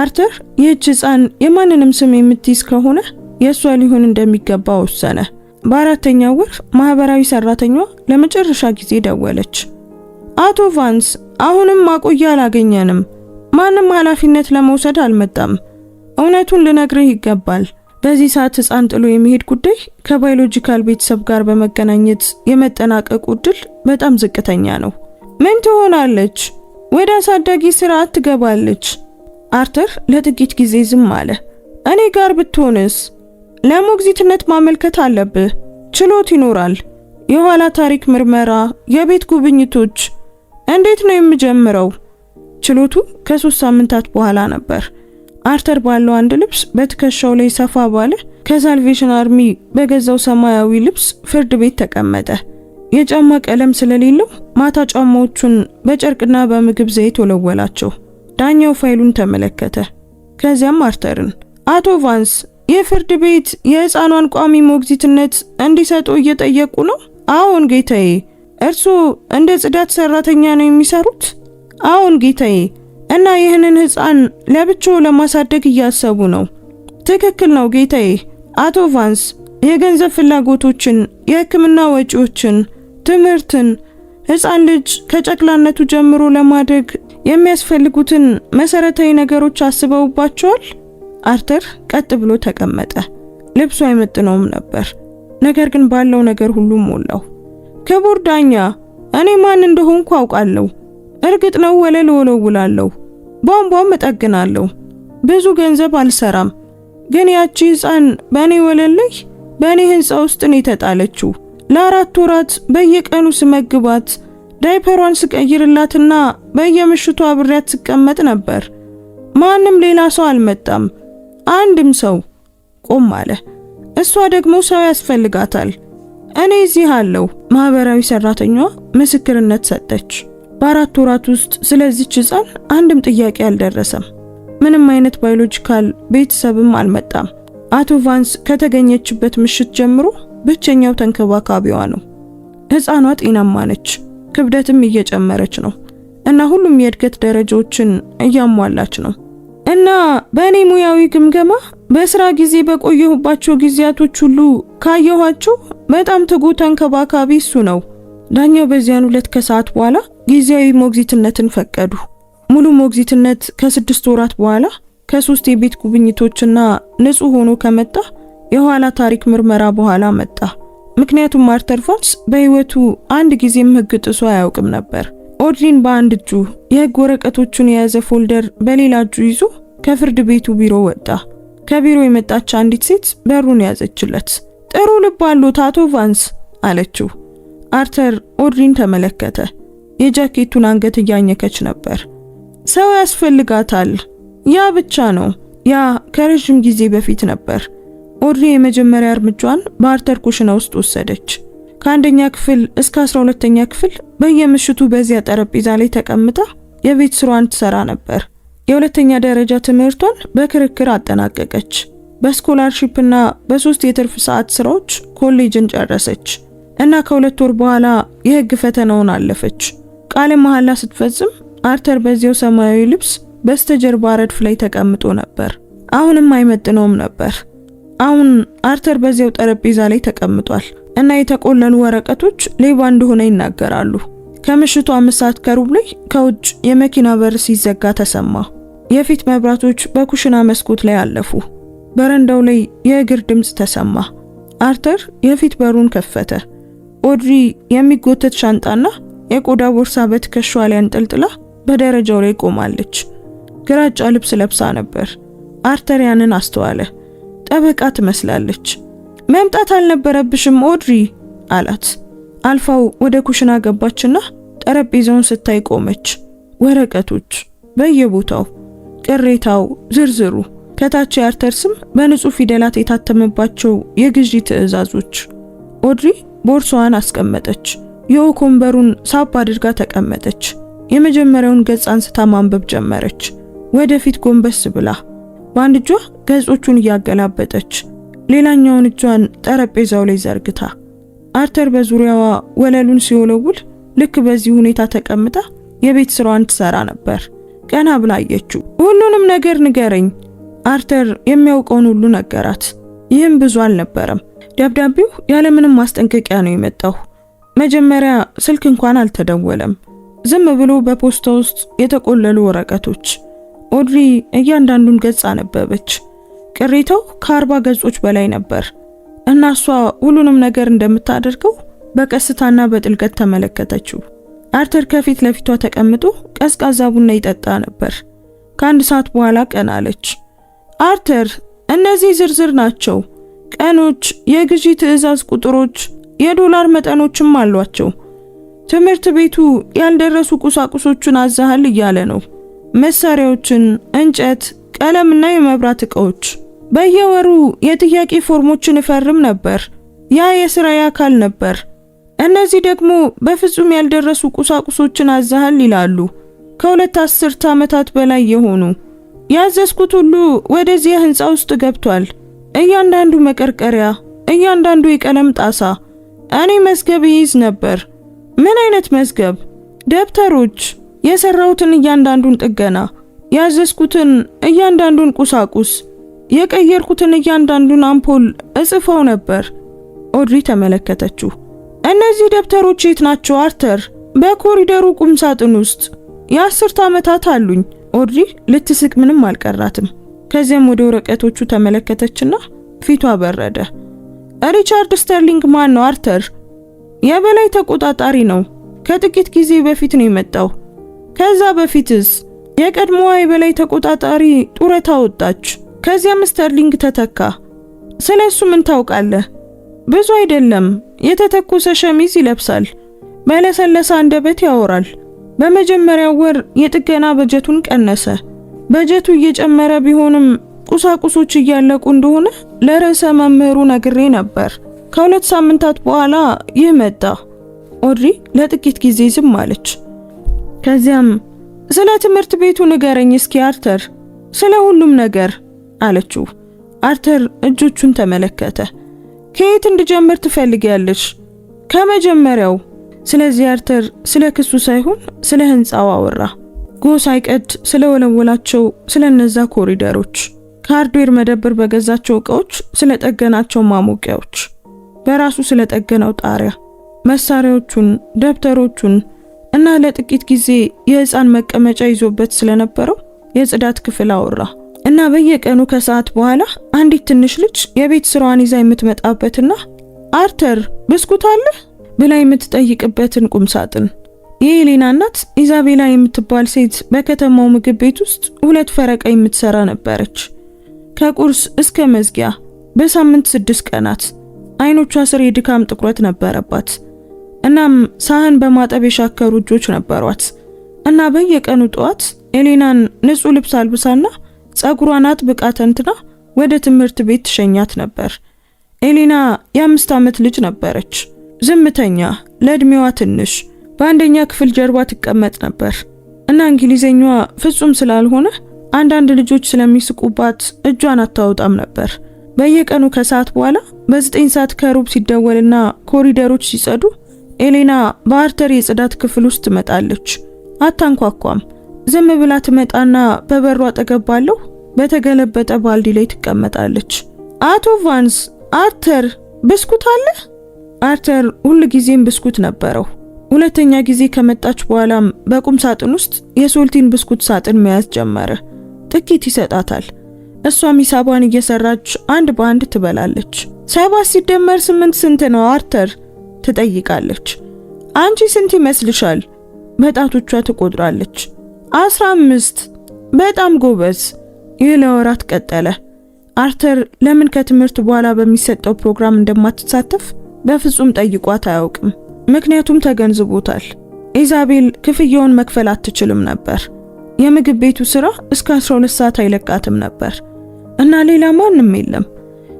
አርተር ይህች ህፃን የማንንም ስም የምትይዝ ከሆነ የሷ ሊሆን እንደሚገባ ወሰነ። በ4ኛው ወር ማህበራዊ ሰራተኛዋ ለመጨረሻ ጊዜ ደወለች። አቶ ቫንስ አሁንም ማቆያ አላገኘንም። ማንም ኃላፊነት ለመውሰድ አልመጣም። እውነቱን ልነግርህ ይገባል። በዚህ ሰዓት ህፃን ጥሎ የሚሄድ ጉዳይ ከባዮሎጂካል ቤተሰብ ጋር በመገናኘት የመጠናቀቁ ዕድል በጣም ዝቅተኛ ነው። ምን ትሆናለች? ወደ አሳዳጊ ስርዓት ትገባለች። አርተር ለጥቂት ጊዜ ዝም አለ። እኔ ጋር ብትሆንስ? ለሞግዚትነት ማመልከት አለብህ። ችሎት ይኖራል፣ የኋላ ታሪክ ምርመራ፣ የቤት ጉብኝቶች። እንዴት ነው የምጀምረው? ችሎቱ ከ3 ሳምንታት በኋላ ነበር። አርተር ባለው አንድ ልብስ በትከሻው ላይ ሰፋ ባለ ከሳልቬሽን አርሚ በገዛው ሰማያዊ ልብስ ፍርድ ቤት ተቀመጠ። የጫማ ቀለም ስለሌለው ማታ ጫማዎቹን በጨርቅና በምግብ ዘይት ወለወላቸው። ዳኛው ፋይሉን ተመለከተ። ከዚያም አርተርን አቶ ቫንስ የፍርድ ቤት የህፃኗን ቋሚ ሞግዚትነት እንዲሰጡ እየጠየቁ ነው? አዎን ጌታዬ። እርስዎ እንደ ጽዳት ሰራተኛ ነው የሚሰሩት? አዎን ጌታዬ። እና ይህንን ህፃን ለብቻው ለማሳደግ እያሰቡ ነው? ትክክል ነው ጌታዬ። አቶ ቫንስ የገንዘብ ፍላጎቶችን፣ የህክምና ወጪዎችን፣ ትምህርትን፣ ህፃን ልጅ ከጨቅላነቱ ጀምሮ ለማደግ የሚያስፈልጉትን መሰረታዊ ነገሮች አስበውባቸዋል? አርተር ቀጥ ብሎ ተቀመጠ። ልብሱ አይመጥነውም ነበር፣ ነገር ግን ባለው ነገር ሁሉ ሞላው። ክቡር ዳኛ፣ እኔ ማን እንደሆንኩ አውቃለሁ። እርግጥ ነው ወለል ወለውላለሁ፣ ቧንቧም እጠግናለሁ። ብዙ ገንዘብ አልሰራም፣ ግን ያቺ ህፃን በእኔ ወለል ላይ በእኔ ህንፃ ውስጥ ነው የተጣለችው። ለ4 ወራት በየቀኑ ስመግባት፣ ዳይፐሯን ስቀይርላትና በየምሽቱ አብሬያት ስቀመጥ ነበር። ማንም ሌላ ሰው አልመጣም። አንድም ሰው። ቆም አለ። እሷ ደግሞ ሰው ያስፈልጋታል። እኔ እዚህ አለው። ማህበራዊ ሰራተኛዋ ምስክርነት ሰጠች። በ4 ወራት ውስጥ ስለዚህች ህፃን አንድም ጥያቄ አልደረሰም። ምንም አይነት ባዮሎጂካል ቤተሰብም አልመጣም። አቶ ቫንስ ከተገኘችበት ምሽት ጀምሮ ብቸኛው ተንከባካቢዋ ነው። ህፃኗ ጤናማ ነች፣ ክብደትም እየጨመረች ነው እና ሁሉም የእድገት ደረጃዎችን እያሟላች ነው። እና በእኔ ሙያዊ ግምገማ በስራ ጊዜ በቆየሁባቸው ጊዜያቶች ሁሉ ካየኋቸው በጣም ትጉ ተንከባካቢ እሱ ነው። ዳኛው በዚያን 2 ከሰዓት በኋላ ጊዜያዊ ሞግዚትነትን ፈቀዱ። ሙሉ ሞግዚትነት ከ6 ወራት በኋላ ከ3 የቤት ጉብኝቶችና ንጹህ ሆኖ ከመጣ የኋላ ታሪክ ምርመራ በኋላ መጣ። ምክንያቱም አርተር ቫንስ በህይወቱ አንድ ጊዜም ህግ ጥሶ አያውቅም ነበር። ኦድሪን በአንድ እጁ የህግ ወረቀቶቹን የያዘ ፎልደር በሌላ እጁ ይዞ ከፍርድ ቤቱ ቢሮ ወጣ። ከቢሮ የመጣች አንዲት ሴት በሩን ያዘችለት። ጥሩ ልብ አሉት አቶ ቫንስ አለችው። አርተር ኦድሪን ተመለከተ። የጃኬቱን አንገት እያኘከች ነበር። ሰው ያስፈልጋታል። ያ ብቻ ነው። ያ ከረጅም ጊዜ በፊት ነበር። ኦድሪ የመጀመሪያ እርምጃዋን በአርተር ኩሽና ውስጥ ወሰደች። ከአንደኛ ክፍል እስከ 12ኛ ክፍል በየምሽቱ በዚያ ጠረጴዛ ላይ ተቀምጣ የቤት ስራዋን ትሰራ ነበር። የሁለተኛ ደረጃ ትምህርቷን በክርክር አጠናቀቀች። በስኮላርሺፕና በ3 የትርፍ ሰዓት ስራዎች ኮሌጅን ጨረሰች እና ከ2 ወር በኋላ የህግ ፈተናውን አለፈች። ቃለ መሐላ ስትፈጽም አርተር በዚያው ሰማያዊ ልብስ በስተጀርባ ረድፍ ላይ ተቀምጦ ነበር። አሁንም አይመጥነውም ነበር። አሁን አርተር በዚያው ጠረጴዛ ላይ ተቀምጧል እና የተቆለሉ ወረቀቶች ሌባ እንደሆነ ይናገራሉ። ከምሽቱ 5 ሰዓት ከሩብ ላይ ከውጭ የመኪና በር ሲዘጋ ተሰማ። የፊት መብራቶች በኩሽና መስኮት ላይ አለፉ። በረንዳው ላይ የእግር ድምጽ ተሰማ። አርተር የፊት በሩን ከፈተ። ኦድሪ የሚጎተት ሻንጣና የቆዳ ቦርሳ በትከሻዋ ላይ አንጠልጥላ በደረጃው ላይ ቆማለች። ግራጫ ልብስ ለብሳ ነበር። አርተር ያንን አስተዋለ። ጠበቃ ትመስላለች። መምጣት አልነበረብሽም ኦድሪ አላት። አልፋው ወደ ኩሽና ገባችና ጠረጴዛውን ስታይ ቆመች። ወረቀቶች በየቦታው፣ ቅሬታው፣ ዝርዝሩ፣ ከታች የአርተር ስም በንጹህ ፊደላት የታተመባቸው የግዢ ትዕዛዞች። ኦድሪ ቦርሳዋን አስቀመጠች። የኦክ ወንበሩን ሳብ አድርጋ ተቀመጠች። የመጀመሪያውን ገጽ አንስታ ማንበብ ጀመረች። ወደፊት ጎንበስ ብላ በአንድ እጇ ገጾቹን እያገላበጠች ሌላኛውን እጇን ጠረጴዛው ላይ ዘርግታ። አርተር በዙሪያዋ ወለሉን ሲወለውል ልክ በዚህ ሁኔታ ተቀምጣ የቤት ስራዋን ትሰራ ነበር። ቀና ብላ አየችው። ሁሉንም ነገር ንገረኝ። አርተር የሚያውቀውን ሁሉ ነገራት። ይህም ብዙ አልነበረም። ደብዳቤው ያለምንም ማስጠንቀቂያ ነው የመጣው። መጀመሪያ ስልክ እንኳን አልተደወለም። ዝም ብሎ በፖስታ ውስጥ የተቆለሉ ወረቀቶች። ኦድሪ እያንዳንዱን ገጽ አነበበች። ቅሬታው ከ40 ገጾች በላይ ነበር እና እሷ ሁሉንም ነገር እንደምታደርገው በቀስታና በጥልቀት ተመለከተችው። አርተር ከፊት ለፊቷ ተቀምጦ ቀዝቃዛ ቡና ይጠጣ ነበር። ከአንድ ሰዓት በኋላ ቀና አለች። አርተር፣ እነዚህ ዝርዝር ናቸው። ቀኖች፣ የግዢ ትዕዛዝ ቁጥሮች፣ የዶላር መጠኖችም አሏቸው። ትምህርት ቤቱ ያልደረሱ ቁሳቁሶችን አዛሃል እያለ ነው። መሳሪያዎችን፣ እንጨት፣ ቀለምና የመብራት ዕቃዎች። በየወሩ የጥያቄ ፎርሞችን እፈርም ነበር። ያ የሥራዬ አካል ነበር። እነዚህ ደግሞ በፍጹም ያልደረሱ ቁሳቁሶችን አዛሃል ይላሉ። ከ2 አስርት ዓመታት በላይ የሆኑ ያዘዝኩት ሁሉ ወደዚህ ህንጻ ውስጥ ገብቷል። እያንዳንዱ መቀርቀሪያ፣ እያንዳንዱ የቀለም ጣሳ። እኔ መዝገብ ይይዝ ነበር። ምን አይነት መዝገብ? ደብተሮች፣ የሰራሁትን እያንዳንዱን ጥገና፣ ያዘዝኩትን እያንዳንዱን ቁሳቁስ፣ የቀየርኩትን እያንዳንዱን አምፖል እጽፈው ነበር። ኦድሪ ተመለከተችው። እነዚህ ደብተሮች የት ናቸው አርተር? በኮሪደሩ ቁም ሳጥን ውስጥ። የ10 ዓመታት አሉኝ። ኦድሪ ልትስቅ ምንም አልቀራትም። ከዚያም ወደ ወረቀቶቹ ተመለከተችና ፊቷ በረደ። ሪቻርድ ስተርሊንግ ማን ነው አርተር? የበላይ ተቆጣጣሪ ነው። ከጥቂት ጊዜ በፊት ነው የመጣው። ከዛ በፊትስ? የቀድሞዋ የበላይ ተቆጣጣሪ ጡረታ ወጣች። ከዚያም ስተርሊንግ ተተካ። ስለሱ ምን ታውቃለህ? ብዙ አይደለም። የተተኮሰ ሸሚዝ ይለብሳል። በለሰለሰ አንደበት ያወራል። በመጀመሪያው ወር የጥገና በጀቱን ቀነሰ። በጀቱ እየጨመረ ቢሆንም ቁሳቁሶች እያለቁ እንደሆነ ለርዕሰ መምህሩ ነግሬ ነበር። ከ2 ሳምንታት በኋላ ይህ መጣ። ኦድሪ ለጥቂት ጊዜ ዝም አለች። ከዚያም ስለ ትምህርት ቤቱ ንገረኝ እስኪ አርተር፣ ስለ ሁሉም ነገር አለችው። አርተር እጆቹን ተመለከተ። ከየት እንድጀምር ትፈልጊያለሽ? ከመጀመሪያው። ስለዚህ አርተር ስለ ክሱ ሳይሆን ስለ ህንጻው አወራ። ጎህ ሳይቀድ ስለ ወለወላቸው ስለ እነዛ ኮሪደሮች፣ ከሃርድዌር መደብር በገዛቸው ዕቃዎች ስለ ጠገናቸው ማሞቂያዎች፣ በራሱ ስለ ጠገነው ጣሪያ፣ መሳሪያዎቹን፣ ደብተሮቹን እና ለጥቂት ጊዜ የህፃን መቀመጫ ይዞበት ስለነበረው የጽዳት ክፍል አወራ። እና በየቀኑ ከሰዓት በኋላ አንዲት ትንሽ ልጅ የቤት ስራዋን ይዛ የምትመጣበትና አርተር ብስኩት አለ ብላ የምትጠይቅበትን ቁም ሳጥን። የኤሌና እናት ኢዛቤላ የምትባል ሴት በከተማው ምግብ ቤት ውስጥ 2 ፈረቃ የምትሰራ ነበረች። ከቁርስ እስከ መዝጊያ በሳምንት 6 ቀናት። አይኖቿ ስር የድካም ጥቁረት ነበረባት። እናም ሳህን በማጠብ የሻከሩ እጆች ነበሯት። እና በየቀኑ ጠዋት ኤሌናን ንጹህ ልብስ አልብሳና ጸጉሯን አጥብቃ ተንትና ወደ ትምህርት ቤት ትሸኛት ነበር። ኤሌና የ5 ዓመት ልጅ ነበረች። ዝምተኛ፣ ለእድሜዋ ትንሽ፣ በአንደኛ ክፍል ጀርባ ትቀመጥ ነበር እና እንግሊዘኛዋ ፍጹም ስላልሆነ አንዳንድ ልጆች ስለሚስቁባት እጇን አታወጣም ነበር። በየቀኑ ከሰዓት በኋላ በ9 ሰዓት ከሩብ ሲደወልና ኮሪደሮች ሲጸዱ ኤሌና በአርተር የጽዳት ክፍል ውስጥ ትመጣለች። አታንኳኳም። ዝም ብላ ትመጣና በበሩ አጠገብ ባለው በተገለበጠ ባልዲ ላይ ትቀመጣለች። አቶ ቫንስ፣ አርተር ብስኩት አለ? አርተር ሁሉ ጊዜም ብስኩት ነበረው። ሁለተኛ ጊዜ ከመጣች በኋላም በቁም ሳጥን ውስጥ የሶልቲን ብስኩት ሳጥን መያዝ ጀመረ። ጥቂት ይሰጣታል። እሷም ሂሳቧን እየሰራች አንድ በአንድ ትበላለች። 7 ሲደመር 8 ስንት ነው አርተር? ትጠይቃለች። አንቺ ስንት ይመስልሻል? በጣቶቿ ትቆጥራለች። 15። በጣም ጎበዝ። ይህ ለወራት ቀጠለ። አርተር ለምን ከትምህርት በኋላ በሚሰጠው ፕሮግራም እንደማትሳተፍ በፍጹም ጠይቋት አያውቅም። ምክንያቱም ተገንዝቦታል። ኢዛቤል ክፍያውን መክፈል አትችልም ነበር። የምግብ ቤቱ ስራ እስከ 12 ሰዓት አይለቃትም ነበር እና ሌላ ማንም የለም።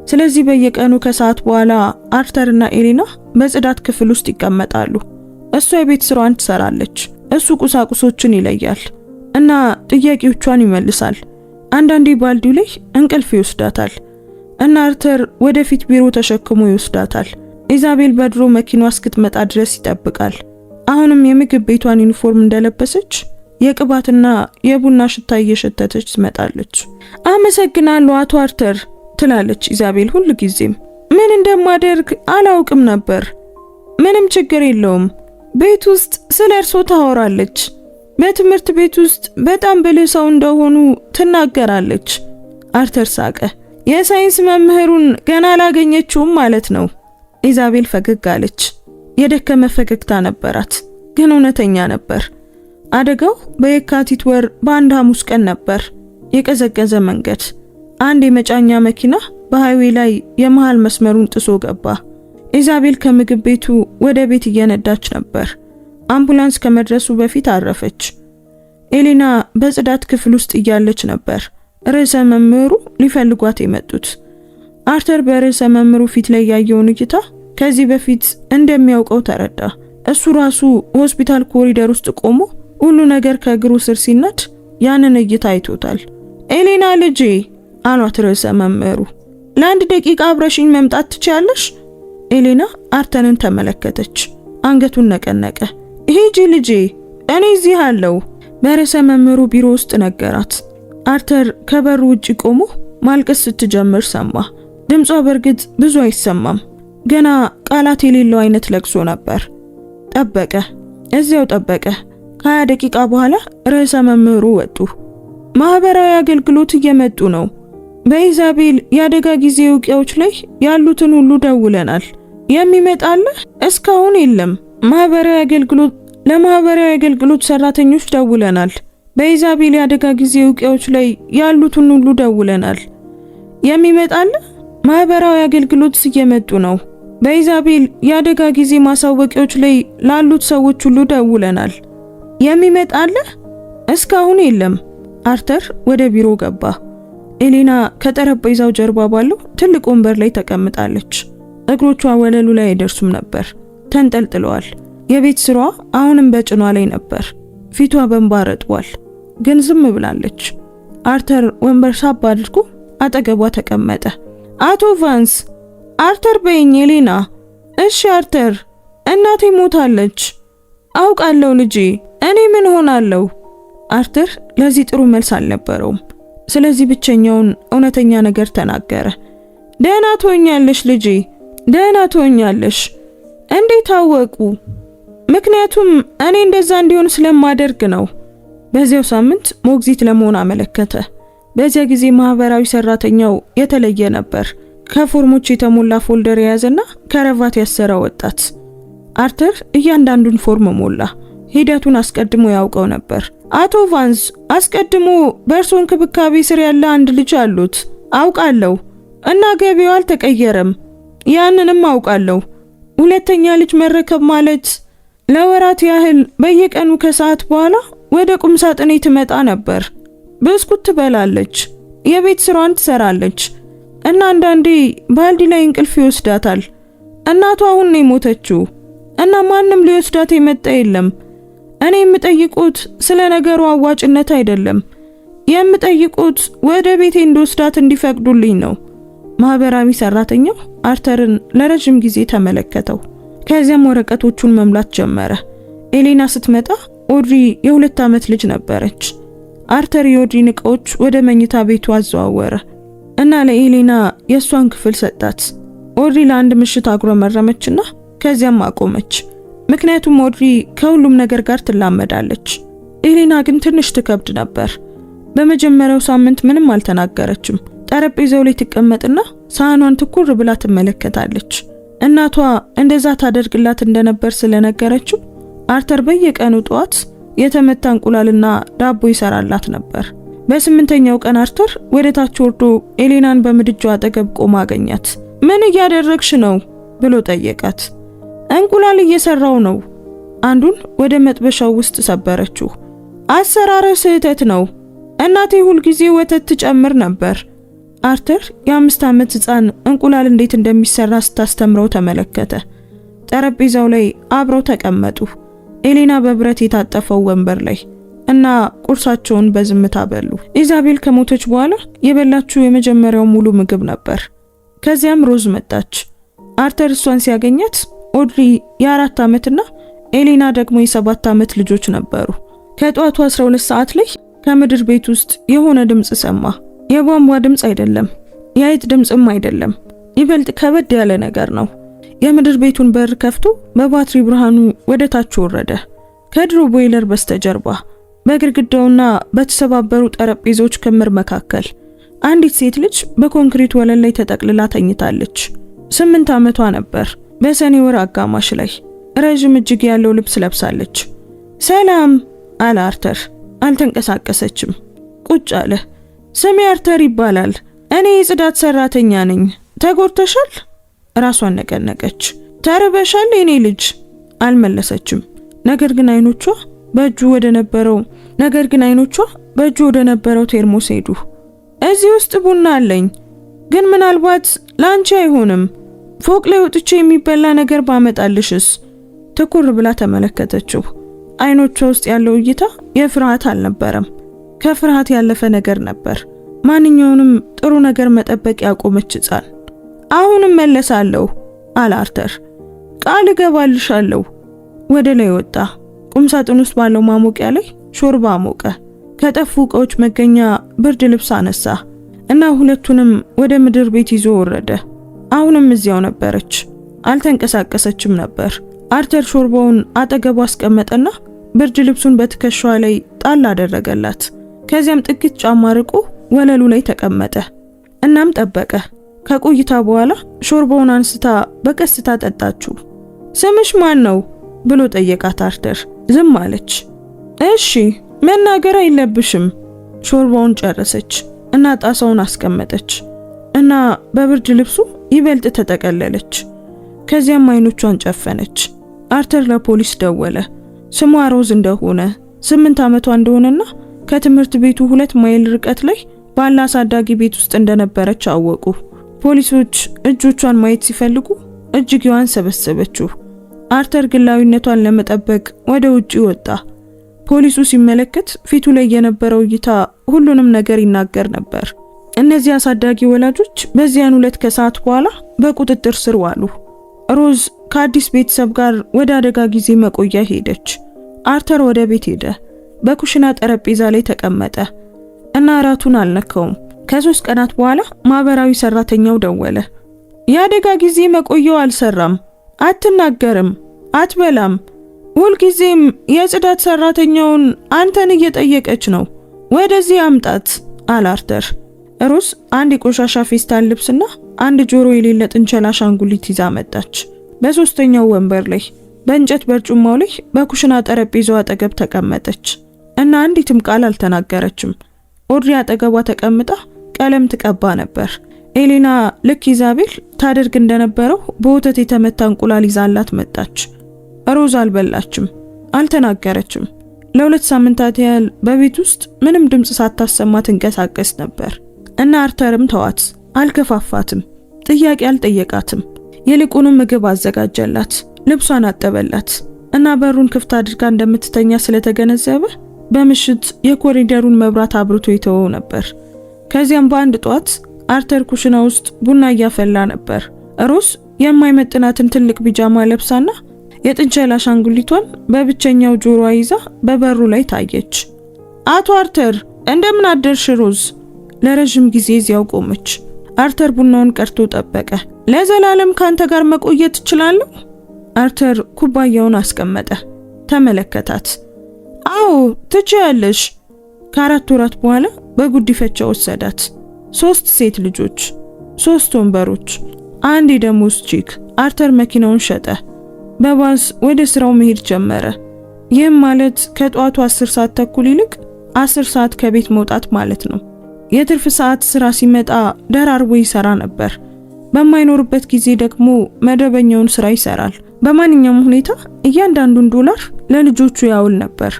ስለዚህ በየቀኑ ከሰዓት በኋላ አርተርና ኤሊና በጽዳት ክፍል ውስጥ ይቀመጣሉ። እሷ የቤት ስራዋን ትሰራለች፣ እሱ ቁሳቁሶችን ይለያል እና ጥያቄዎቿን ይመልሳል። አንዳንዴ ባልዲው ላይ እንቅልፍ ይወስዳታል እና አርተር ወደፊት ቢሮ ተሸክሞ ይወስዳታል። ኢዛቤል በድሮ መኪናዋ እስክትመጣ ድረስ ይጠብቃል። አሁንም የምግብ ቤቷን ዩኒፎርም እንደለበሰች የቅባትና የቡና ሽታ እየሸተተች ትመጣለች። አመሰግናለሁ አቶ አርተር ትላለች ኢዛቤል ሁሉ ጊዜም። ምን እንደማደርግ አላውቅም ነበር። ምንም ችግር የለውም። ቤት ውስጥ ስለ እርሶ ታወራለች። በትምህርት ቤት ውስጥ በጣም ብልህ ሰው እንደሆኑ ትናገራለች። አርተር ሳቀ። የሳይንስ መምህሩን ገና አላገኘችውም ማለት ነው። ኢዛቤል ፈገግ አለች። የደከመ ፈገግታ ነበራት፣ ግን እውነተኛ ነበር። አደጋው በየካቲት ወር በአንድ ሐሙስ ቀን ነበር። የቀዘቀዘ መንገድ። አንድ የመጫኛ መኪና በሃይዌይ ላይ የመሃል መስመሩን ጥሶ ገባ። ኢዛቤል ከምግብ ቤቱ ወደ ቤት እየነዳች ነበር። አምቡላንስ ከመድረሱ በፊት አረፈች። ኤሊና በጽዳት ክፍል ውስጥ እያለች ነበር ርዕሰ መምህሩ ሊፈልጓት የመጡት። አርተር በርዕሰ መምህሩ ፊት ላይ ያየውን እይታ ከዚህ በፊት እንደሚያውቀው ተረዳ። እሱ ራሱ ሆስፒታል ኮሪደር ውስጥ ቆሞ ሁሉ ነገር ከእግሩ ስር ሲናድ ያንን እይታ አይቶታል። ኤሊና ልጄ አሏት ርዕሰ መምህሩ። ለአንድ ደቂቃ አብረሽኝ መምጣት ትችያለሽ? ኤሊና አርተርን ተመለከተች። አንገቱን ነቀነቀ። ሂጂ ልጄ፣ እኔ እዚህ አለው። በርዕሰ መምህሩ ቢሮ ውስጥ ነገራት። አርተር ከበሩ ውጪ ቆሞ ማልቀስ ስትጀምር ሰማ። ድምጿ በእርግጥ ብዙ አይሰማም፣ ገና ቃላት የሌለው አይነት ለቅሶ ነበር። ጠበቀ፣ እዚያው ጠበቀ። ከ20 ደቂቃ በኋላ ርዕሰ መምህሩ ወጡ። ማህበራዊ አገልግሎት እየመጡ ነው። በኢዛቤል የአደጋ ጊዜ ውቂያዎች ላይ ያሉትን ሁሉ ደውለናል። የሚመጣለ እስካሁን የለም። ለማህበራዊ አገልግሎት ሰራተኞች ደውለናል። በኢዛቤል የአደጋ ጊዜ ውቂያዎች ላይ ያሉትን ሁሉ ደውለናል። የሚመጣለ ማህበራዊ አገልግሎት እየመጡ ነው። በኢዛቤል የአደጋ ጊዜ ማሳወቂያዎች ላይ ላሉት ሰዎች ሁሉ ደውለናል። የሚመጣለ እስካሁን የለም። አርተር ወደ ቢሮ ገባ። ኤሊና ከጠረጴዛው ጀርባ ባለው ትልቅ ወንበር ላይ ተቀምጣለች። እግሮቿ ወለሉ ላይ አይደርሱም ነበር፣ ተንጠልጥለዋል። የቤት ስራዋ አሁንም በጭኗ ላይ ነበር። ፊቷ በእንባ ረጥቧል፣ ግን ዝም ብላለች። አርተር ወንበር ሳብ አድርጎ አጠገቧ ተቀመጠ። አቶ ቫንስ። አርተር በይኝ ኤሊና። እሺ አርተር። እናቴ ሞታለች። አውቃለሁ ልጄ፣ እኔ ምን ሆናለሁ? አርተር ለዚህ ጥሩ መልስ አልነበረውም። ስለዚህ ብቸኛውን እውነተኛ ነገር ተናገረ። ደህና ትሆኛለሽ ልጄ፣ ደህና ትሆኛለሽ። እንዴት አወቁ? ምክንያቱም እኔ እንደዛ እንዲሆን ስለማደርግ ነው። በዚያው ሳምንት ሞግዚት ለመሆን አመለከተ። በዚያ ጊዜ ማህበራዊ ሰራተኛው የተለየ ነበር። ከፎርሞች የተሞላ ፎልደር የያዘና ከረቫት ያሰረ ወጣት። አርተር እያንዳንዱን ፎርም ሞላ። ሂደቱን አስቀድሞ ያውቀው ነበር። አቶ ቫንስ አስቀድሞ በእርሶ እንክብካቤ ስር ያለ አንድ ልጅ አሉት። አውቃለሁ እና ገቢው አልተቀየረም። ያንንም አውቃለሁ። ሁለተኛ ልጅ መረከብ ማለት ለወራት ያህል በየቀኑ ከሰዓት በኋላ ወደ ቁም ሳጥኔ ትመጣ ነበር። ብስኩት ትበላለች፣ የቤት ስራዋን ትሰራለች እና አንዳንዴ ባልዲ ላይ እንቅልፍ ይወስዳታል። እናቷ አሁን ነው የሞተችው እና ማንም ሊወስዳት የመጣ የለም። እኔ የምጠይቁት ስለ ነገሩ አዋጭነት አይደለም። የምጠይቁት ወደ ቤቴ እንድወስዳት እንዲፈቅዱልኝ ነው። ማህበራዊ ሰራተኛው አርተርን ለረጅም ጊዜ ተመለከተው። ከዚያም ወረቀቶቹን መምላት ጀመረ። ኤሊና ስትመጣ ኦድሪ የ2 ዓመት ልጅ ነበረች። አርተር የኦድሪን ዕቃዎች ወደ መኝታ ቤቱ አዘዋወረ እና ለኤሊና የሷን ክፍል ሰጣት። ኦድሪ ለአንድ ምሽት አጉረመረመችና ከዚያም አቆመች። ምክንያቱም ኦድሪ ከሁሉም ነገር ጋር ትላመዳለች። ኤሊና ግን ትንሽ ትከብድ ነበር። በመጀመሪያው ሳምንት ምንም አልተናገረችም። ጠረጴዛው ላይ ትቀመጥና ሳህኗን ትኩር ብላ ትመለከታለች። እናቷ እንደዛ ታደርግላት እንደነበር ስለነገረችው አርተር በየቀኑ ጧት የተመታ እንቁላልና ዳቦ ይሰራላት ነበር። በ8ኛው ቀን አርተር ወደ ታች ወርዶ ኤሌናን በምድጃው አጠገብ ቆማ አገኛት። ምን እያደረግሽ ነው ብሎ ጠየቃት። እንቁላል እየሰራው ነው። አንዱን ወደ መጥበሻው ውስጥ ሰበረችው። አሰራረ ስህተት ነው። እናቴ ሁል ጊዜ ወተት ትጨምር ነበር። አርተር የ5 ዓመት ሕፃን እንቁላል እንዴት እንደሚሰራ ስታስተምረው ተመለከተ። ጠረጴዛው ላይ አብረው ተቀመጡ። ኤሌና በብረት የታጠፈው ወንበር ላይ እና ቁርሳቸውን በዝምታ በሉ። ኢዛቤል ከሞተች በኋላ የበላችው የመጀመሪያው ሙሉ ምግብ ነበር። ከዚያም ሮዝ መጣች። አርተር እሷን ሲያገኛት ኦድሪ የ4 ዓመትና ኤሌና ደግሞ የ7 ዓመት ልጆች ነበሩ። ከጧቱ 12 ሰዓት ላይ ከምድር ቤት ውስጥ የሆነ ድምጽ ሰማ። የቧንቧ ድምጽ አይደለም፣ የአይጥ ድምጽም አይደለም። ይበልጥ ከበድ ያለ ነገር ነው። የምድር ቤቱን በር ከፍቶ በባትሪ ብርሃኑ ወደ ታች ወረደ። ከድሮ ቦይለር በስተጀርባ በግድግዳውና በተሰባበሩ ጠረጴዛዎች ክምር መካከል አንዲት ሴት ልጅ በኮንክሪት ወለል ላይ ተጠቅልላ ተኝታለች። 8 ዓመቷ ነበር። በሰኔ ወር አጋማሽ ላይ ረጅም እጅግ ያለው ልብስ ለብሳለች። ሰላም አለ አርተር። አልተንቀሳቀሰችም። ቁጭ አለ። ስሜ አርተር ይባላል። እኔ የጽዳት ሰራተኛ ነኝ። ተጎድተሻል? ራሷን ነቀነቀች። ተርበሻል የኔ ልጅ? አልመለሰችም። ነገር ግን አይኖቿ በእጁ ወደ ነበረው ቴርሞስ ሄዱ። እዚህ ውስጥ ቡና አለኝ፣ ግን ምናልባት ላንቺ አይሆንም። ፎቅ ላይ ወጥቼ የሚበላ ነገር ባመጣልሽስ? ትኩር ብላ ተመለከተችው። አይኖቿ ውስጥ ያለው እይታ የፍርሃት አልነበረም። ከፍርሃት ያለፈ ነገር ነበር። ማንኛውንም ጥሩ ነገር መጠበቅ ያቆመች ሕፃን። አሁንም መለሳለሁ አለ አርተር። ቃል እገባልሻለሁ። ወደ ላይ ወጣ። ቁም ሳጥን ውስጥ ባለው ማሞቂያ ላይ ሾርባ አሞቀ። ከጠፉ ዕቃዎች መገኛ ብርድ ልብስ አነሳ እና ሁለቱንም ወደ ምድር ቤት ይዞ ወረደ። አሁንም እዚያው ነበረች። አልተንቀሳቀሰችም ነበር። አርተር ሾርባውን አጠገቡ አስቀመጠና ብርድ ልብሱን በትከሻዋ ላይ ጣል አደረገላት። ከዚያም ጥቂት ጫማ ርቆ ወለሉ ላይ ተቀመጠ። እናም ጠበቀ። ከቆይታ በኋላ ሾርባውን አንስታ በቀስታ ጠጣችው። ስምሽ ማን ነው ብሎ ጠየቃት አርተር። ዝም አለች። እሺ መናገር አይለብሽም። ሾርባውን ጨረሰች እና ጣሳውን አስቀመጠች እና በብርድ ልብሱ ይበልጥ ተጠቀለለች። ከዚያም አይኖቿን ጨፈነች። አርተር ለፖሊስ ደወለ። ስሟ ሮዝ እንደሆነ 8 ዓመቷ እንደሆነና ከትምህርት ቤቱ 2 ማይል ርቀት ላይ ባለ አሳዳጊ ቤት ውስጥ እንደነበረች አወቁ። ፖሊሶች እጆቿን ማየት ሲፈልጉ እጅጌዋን ሰበሰበችው። አርተር ግላዊነቷን ለመጠበቅ ወደ ውጪ ወጣ። ፖሊሱ ሲመለከት ፊቱ ላይ የነበረው እይታ ሁሉንም ነገር ይናገር ነበር። እነዚህ አሳዳጊ ወላጆች በዚያን 2 ከሰዓት በኋላ በቁጥጥር ስር ዋሉ። ሮዝ ከአዲስ ቤተሰብ ጋር ወደ አደጋ ጊዜ መቆያ ሄደች። አርተር ወደ ቤት ሄደ። በኩሽና ጠረጴዛ ላይ ተቀመጠ እና እራቱን አልነካውም። ከ3 ቀናት በኋላ ማህበራዊ ሰራተኛው ደወለ። የአደጋ ጊዜ መቆያው አልሰራም፣ አትናገርም፣ አትበላም፣ ሁልጊዜም የጽዳት ሰራተኛውን አንተን እየጠየቀች ነው፣ ወደዚህ አምጣት አለ አርተር። ሮዝ አንድ የቆሻሻ ፌስታል ልብስና አንድ ጆሮ የሌለ ጥንቸል አሻንጉሊት ይዛ መጣች። በ3ኛው ወንበር ላይ በእንጨት በርጩማው ላይ በኩሽና ጠረጴዛው አጠገብ ተቀመጠች እና አንዲትም ቃል አልተናገረችም። ኦድሪ አጠገቧ ተቀምጣ ቀለም ትቀባ ነበር። ኤሌና ልክ ኢዛቤል ታደርግ እንደነበረው በወተት የተመታ እንቁላል ይዛላት መጣች። ሮዝ አልበላችም፣ አልተናገረችም። ለ2 ሳምንታት ያህል በቤት ውስጥ ምንም ድምጽ ሳታሰማ ትንቀሳቀስ ነበር እና አርተርም ተዋት፣ አልከፋፋትም፣ ጥያቄ አልጠየቃትም። ይልቁንም ምግብ አዘጋጀላት፣ ልብሷን አጠበላት እና በሩን ክፍት አድርጋ እንደምትተኛ ስለተገነዘበ በምሽት የኮሪደሩን መብራት አብርቶ ይተወው ነበር። ከዚያም በአንድ ጧት አርተር ኩሽና ውስጥ ቡና እያፈላ ነበር። ሮዝ የማይመጥናትን ትልቅ ቢጃማ ለብሳና የጥንቸል አሻንጉሊቷን በብቸኛው ጆሮዋ ይዛ በበሩ ላይ ታየች። አቶ አርተር እንደምን አደርሽ ሮዝ? ለረጅም ጊዜ እዚያው ቆመች። አርተር ቡናውን ቀርቶ ጠበቀ። ለዘላለም ካንተ ጋር መቆየት እችላለሁ? አርተር ኩባያውን አስቀመጠ። ተመለከታት። አዎ ትችያለሽ። ከ4 ወራት በኋላ በጉዲፈቻ ወሰዳት። 3 ሴት ልጆች፣ 3 ወንበሮች፣ አንድ የደሞዝ ቼክ። አርተር መኪናውን ሸጠ። በባስ ወደ ስራው መሄድ ጀመረ። ይህም ማለት ከጧቱ 10 ሰዓት ተኩል ይልቅ 10 ሰዓት ከቤት መውጣት ማለት ነው። የትርፍ ሰዓት ስራ ሲመጣ ደራርቦ ይሰራ ነበር። በማይኖርበት ጊዜ ደግሞ መደበኛውን ስራ ይሰራል። በማንኛውም ሁኔታ እያንዳንዱን ዶላር ለልጆቹ ያውል ነበር።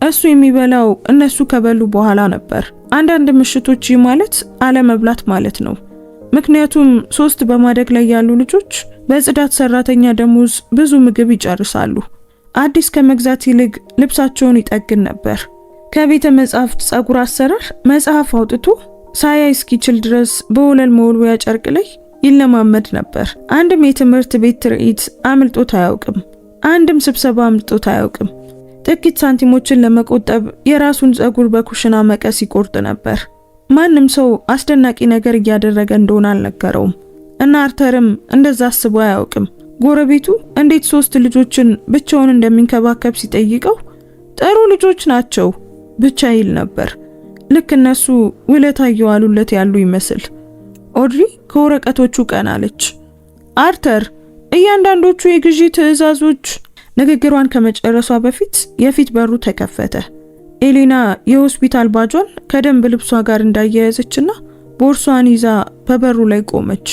እሱ የሚበላው እነሱ ከበሉ በኋላ ነበር። አንዳንድ ምሽቶች ማለት አለመብላት ማለት ነው። ምክንያቱም 3 በማደግ ላይ ያሉ ልጆች በጽዳት ሰራተኛ ደሞዝ ብዙ ምግብ ይጨርሳሉ። አዲስ ከመግዛት ይልቅ ልብሳቸውን ይጠግን ነበር። ከቤተ መጻሕፍት ጸጉር አሰራር መጽሐፍ አውጥቶ ሳያይ እስኪችል ድረስ በወለል መወልወያ ጨርቅ ላይ ይለማመድ ነበር። አንድም የትምህርት ቤት ትርኢት አምልጦት አያውቅም። አንድም ስብሰባ አምልጦት አያውቅም። ጥቂት ሳንቲሞችን ለመቆጠብ የራሱን ጸጉር በኩሽና መቀስ ይቆርጥ ነበር። ማንም ሰው አስደናቂ ነገር እያደረገ እንደሆነ አልነገረውም እና አርተርም እንደዛ አስቦ አያውቅም። ጎረቤቱ እንዴት 3 ልጆችን ብቻውን እንደሚንከባከብ ሲጠይቀው ጥሩ ልጆች ናቸው ብቻ ይል ነበር። ልክ እነሱ ውለታ እየዋሉለት ያሉ ይመስል። ኦድሪ ከወረቀቶቹ ቀን አለች። አርተር፣ እያንዳንዶቹ የግዢ ትዕዛዞች። ንግግሯን ከመጨረሷ በፊት የፊት በሩ ተከፈተ። ኤሌና የሆስፒታል ባጇን ከደንብ ልብሷ ጋር እንዳያያዘችና ቦርሷን ይዛ በበሩ ላይ ቆመች።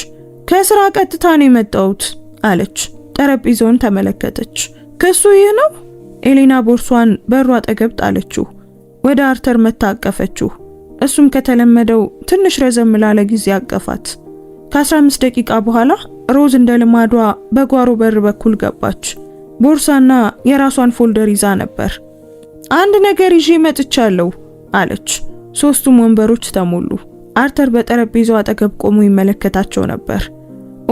ከስራ ቀጥታ ነው የመጣሁት አለች። ጠረጴዛውን ተመለከተች። ክሱ ይህ ነው? ኤሌና ቦርሷን በሩ አጠገብ ጣለችው። ወደ አርተር መታቀፈችው። እሱም ከተለመደው ትንሽ ረዘም ላለ ጊዜ አቀፋት። ከ15 ደቂቃ በኋላ ሮዝ እንደ ልማዷ በጓሮ በር በኩል ገባች። ቦርሳና የራሷን ፎልደር ይዛ ነበር። አንድ ነገር ይዤ መጥቻለሁ አለች። 3ቱም ወንበሮች ተሞሉ። አርተር በጠረጴዛው አጠገብ ቆሞ ይመለከታቸው ነበር።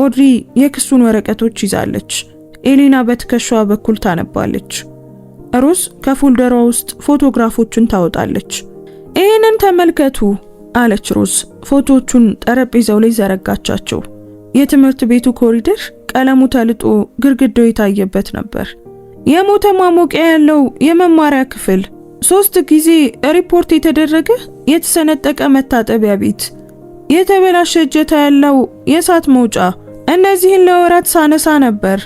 ኦድሪ የክሱን ወረቀቶች ይዛለች። ኤሌና በትከሻዋ በኩል ታነባለች። ሮዝ ከፎልደሯ ውስጥ ፎቶግራፎችን ታወጣለች። ይህንን ተመልከቱ አለች ሮዝ። ፎቶዎቹን ጠረጴዛው ላይ ዘረጋቻቸው። የትምህርት ቤቱ ኮሪደር ቀለሙ ተልጦ ግድግዳው የታየበት ነበር። የሞተ ማሞቂያ ያለው የመማሪያ ክፍል፣ 3 ጊዜ ሪፖርት የተደረገ የተሰነጠቀ መታጠቢያ ቤት፣ የተበላሸ እጀታ ያለው የእሳት መውጫ። እነዚህን ለወራት ሳነሳ ነበር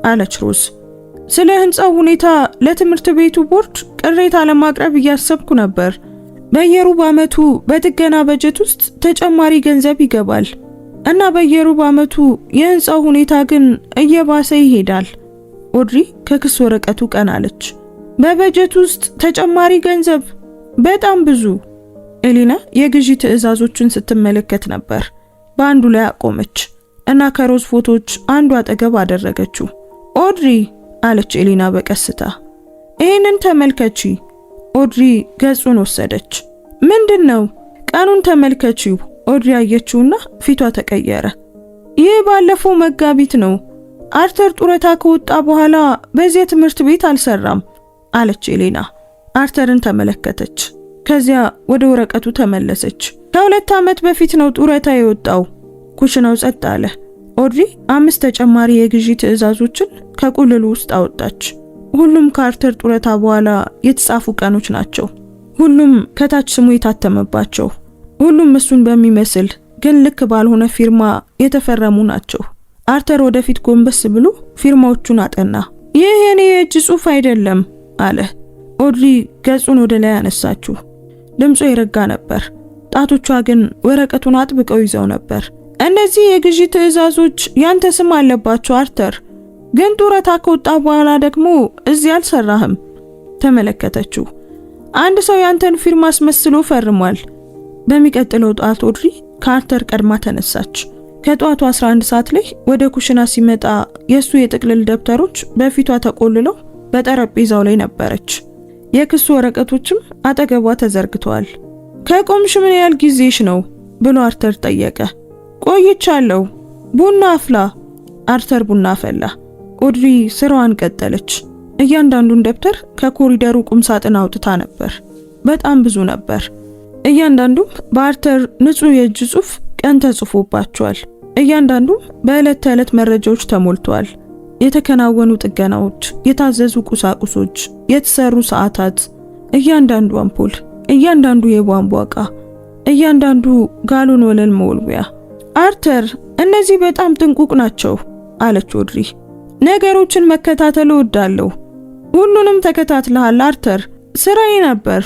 አለች ሮዝ። ስለ ህንጻው ሁኔታ ለትምህርት ቤቱ ቦርድ ቅሬታ ለማቅረብ እያሰብኩ ነበር። በየሩብ ዓመቱ በጥገና በጀት ውስጥ ተጨማሪ ገንዘብ ይገባል እና በየሩብ ዓመቱ የህንጻው ሁኔታ ግን እየባሰ ይሄዳል። ኦድሪ ከክስ ወረቀቱ ቀን አለች። በበጀት ውስጥ ተጨማሪ ገንዘብ? በጣም ብዙ። ኤሌና የግዢ ትዕዛዞችን ስትመለከት ነበር። በአንዱ ላይ አቆመች እና ከሮዝ ፎቶዎች አንዱ አጠገብ አደረገችው። ኦድሪ አለች ኤሌና በቀስታ። ይህንን ተመልከቺ። ኦድሪ ገጹን ወሰደች። ምንድነው? ቀኑን ተመልከቺው። ኦድሪ አየችውና ፊቷ ተቀየረ። ይህ ባለፈው መጋቢት ነው። አርተር ጡረታ ከወጣ በኋላ በዚያ ትምህርት ቤት አልሰራም አለች ኤሌና። አርተርን ተመለከተች። ከዚያ ወደ ወረቀቱ ተመለሰች። ከ2 ዓመት በፊት ነው ጡረታ የወጣው። ኩሽናው ጸጥ አለ። ኦድሪ 5 ተጨማሪ የግዢ ትዕዛዞችን ከቁልሉ ውስጥ አወጣች። ሁሉም ከአርተር ጡረታ በኋላ የተጻፉ ቀኖች ናቸው። ሁሉም ከታች ስሙ የታተመባቸው። ሁሉም እሱን በሚመስል ግን ልክ ባልሆነ ፊርማ የተፈረሙ ናቸው። አርተር ወደፊት ጎንበስ ብሎ ፊርማዎቹን አጠና። ይህ የኔ የእጅ ጽሑፍ አይደለም አለ። ኦድሪ ገጹን ወደ ላይ አነሳችው። ድምፁ የረጋ ነበር። ጣቶቿ ግን ወረቀቱን አጥብቀው ይዘው ነበር። እነዚህ የግዢ ትዕዛዞች ያንተ ስም አለባቸው አርተር፣ ግን ጡረታ ከወጣ በኋላ ደግሞ እዚህ አልሰራህም። ተመለከተችው። አንድ ሰው ያንተን ፊርማ አስመስሎ ፈርሟል። በሚቀጥለው ጧት ኦድሪ ከአርተር ቀድማ ተነሳች። ከጧቱ 11 ሰዓት ላይ ወደ ኩሽና ሲመጣ የሱ የጥቅልል ደብተሮች በፊቷ ተቆልለው በጠረጴዛው ላይ ነበረች። የክሱ ወረቀቶችም አጠገቧ ተዘርግተዋል። ከቆምሽ ምን ያህል ጊዜሽ ነው ብሎ አርተር ጠየቀ። ቆይቻለሁ። ቡና አፍላ። አርተር ቡና አፈላ። ኦድሪ ስራዋን ቀጠለች። እያንዳንዱን ደብተር ከኮሪደሩ ቁም ሳጥን አውጥታ ነበር። በጣም ብዙ ነበር። እያንዳንዱም በአርተር ንጹህ የእጅ ጽሑፍ ቀን ተጽፎባቸዋል። እያንዳንዱም በዕለት ተዕለት መረጃዎች ተሞልቷል። የተከናወኑ ጥገናዎች፣ የታዘዙ ቁሳቁሶች፣ የተሰሩ ሰዓታት፣ እያንዳንዱ አምፖል፣ እያንዳንዱ የቧንቧ ዕቃ፣ እያንዳንዱ ጋሎን ወለል መወልወያ። አርተር እነዚህ በጣም ጥንቁቅ ናቸው አለች ኦድሪ። ነገሮችን መከታተል እወዳለሁ። ሁሉንም ተከታትለሃል አርተር፣ ስራዬ ነበር።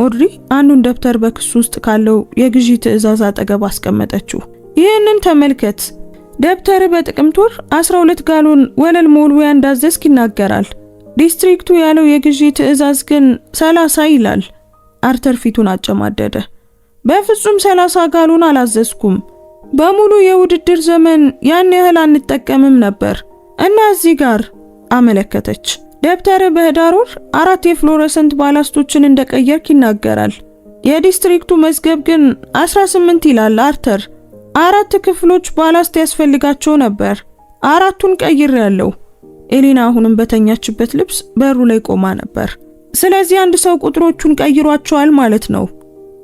ኦድሪ አንዱን ደብተር በክሱ ውስጥ ካለው የግዢ ትዕዛዝ አጠገብ አስቀመጠችው። ይህንን ተመልከት። ደብተር በጥቅምት ወር 12 ጋሎን ወለል መወልወያ እንዳዘዝክ ይናገራል። ዲስትሪክቱ ያለው የግዢ ትዕዛዝ ግን 30 ይላል። አርተር ፊቱን አጨማደደ። በፍጹም 30 ጋሎን አላዘዝኩም። በሙሉ የውድድር ዘመን ያን ያህል አንጠቀምም ነበር እና እዚህ ጋር አመለከተች። ደብተር በህዳር ወር 4 የፍሎረሰንት ባላስቶችን እንደቀየርክ ይናገራል። የዲስትሪክቱ መዝገብ ግን 18 ይላል አርተር። 4 ክፍሎች ባላስት ያስፈልጋቸው ነበር። 4ቱን ቀይሬያለሁ። ኤሌና አሁንም በተኛችበት ልብስ በሩ ላይ ቆማ ነበር። ስለዚህ አንድ ሰው ቁጥሮቹን ቀይሯቸዋል ማለት ነው።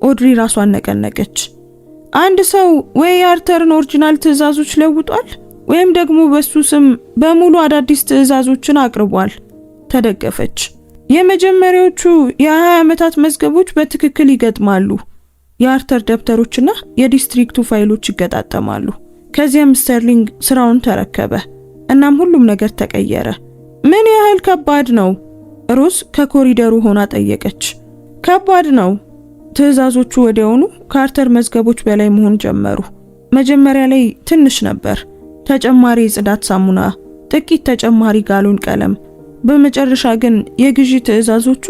ኦድሪ ራሷን ነቀነቀች። አንድ ሰው ወይ የአርተርን ኦሪጂናል ትዕዛዞች ለውጧል ወይም ደግሞ በሱ ስም በሙሉ አዳዲስ ትዕዛዞችን አቅርቧል። ተደገፈች። የመጀመሪያዎቹ የ20 ዓመታት መዝገቦች በትክክል ይገጥማሉ። የአርተር ደብተሮችና የዲስትሪክቱ ፋይሎች ይገጣጠማሉ። ከዚያም ስተርሊንግ ስራውን ተረከበ። እናም ሁሉም ነገር ተቀየረ። ምን ያህል ከባድ ነው? ሮዝ ከኮሪደሩ ሆና ጠየቀች። ከባድ ነው። ትዕዛዞቹ ወዲያውኑ ከአርተር መዝገቦች በላይ መሆን ጀመሩ። መጀመሪያ ላይ ትንሽ ነበር። ተጨማሪ የጽዳት ሳሙና፣ ጥቂት ተጨማሪ ጋሎን ቀለም። በመጨረሻ ግን የግዢ ትዕዛዞቹ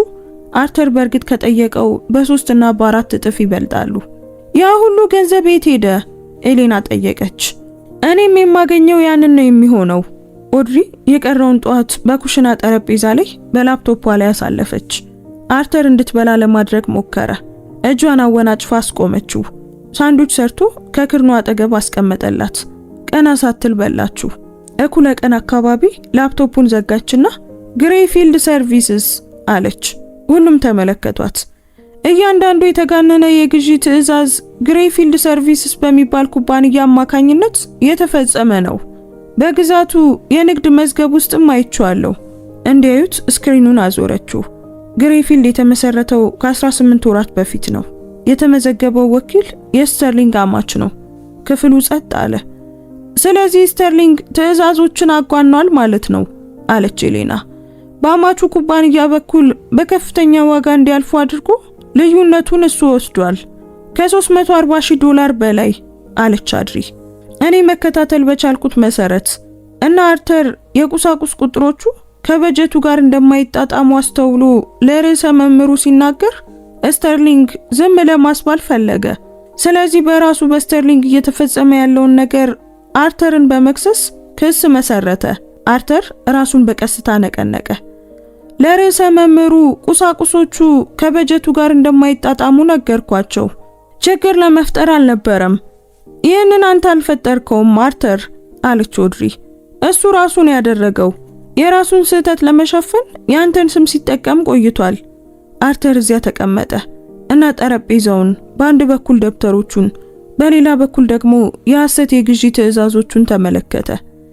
አርተር በእርግጥ ከጠየቀው በ3 እና በ4 እጥፍ ይበልጣሉ። ያ ሁሉ ገንዘብ የት ሄደ? ኤሌና ጠየቀች። እኔም የማገኘው ያንን ነው የሚሆነው። ኦድሪ የቀረውን ጧት በኩሽና ጠረጴዛ ላይ በላፕቶፑ ላይ አሳለፈች። አርተር እንድትበላ ለማድረግ ሞከረ። እጇን አወናጭፋ አስቆመችው። ሳንዱች ሰርቶ ከክርኗ አጠገብ አስቀመጠላት። ቀና ሳትል በላችሁ። እኩለ ቀን አካባቢ ላፕቶፑን ዘጋችና ግሬይፊልድ ሰርቪስስ አለች። ሁሉም ተመለከቷት። እያንዳንዱ የተጋነነ የግዢ ትዕዛዝ ግሬይፊልድ ሰርቪስስ በሚባል ኩባንያ አማካኝነት የተፈጸመ ነው። በግዛቱ የንግድ መዝገብ ውስጥም አይቼዋለሁ። እንዲያዩት ስክሪኑን አዞረችው። ግሬይፊልድ የተመሰረተው ከ18 ወራት በፊት ነው። የተመዘገበው ወኪል የስተርሊንግ አማች ነው። ክፍሉ ጸጥ አለ። ስለዚህ ስተርሊንግ ትዕዛዞችን አጓኗል ማለት ነው አለች ኤሌና። በአማቹ ኩባንያ በኩል በከፍተኛ ዋጋ እንዲያልፉ አድርጎ ልዩነቱን እሱ ወስዷል። $340,000 በላይ አለች አድሪ። እኔ መከታተል በቻልኩት መሰረት እና አርተር የቁሳቁስ ቁጥሮቹ ከበጀቱ ጋር እንደማይጣጣሙ አስተውሎ ለርዕሰ መምህሩ ሲናገር ስተርሊንግ ዝም ለማስባል ፈለገ። ስለዚህ በራሱ በስተርሊንግ እየተፈጸመ ያለውን ነገር አርተርን በመክሰስ ክስ መሰረተ። አርተር ራሱን በቀስታ ነቀነቀ። ለርዕሰ መምህሩ ቁሳቁሶቹ ከበጀቱ ጋር እንደማይጣጣሙ ነገርኳቸው። ችግር ለመፍጠር አልነበረም። ይህንን አንተ አልፈጠርከውም አርተር አለች ኦድሪ። እሱ ራሱን ያደረገው የራሱን ስህተት ለመሸፈን ያንተን ስም ሲጠቀም ቆይቷል። አርተር እዚያ ተቀመጠ እና ጠረጴዛውን፣ በአንድ በኩል ደብተሮቹን፣ በሌላ በኩል ደግሞ የሐሰት የግዢ ትዕዛዞቹን ተመለከተ።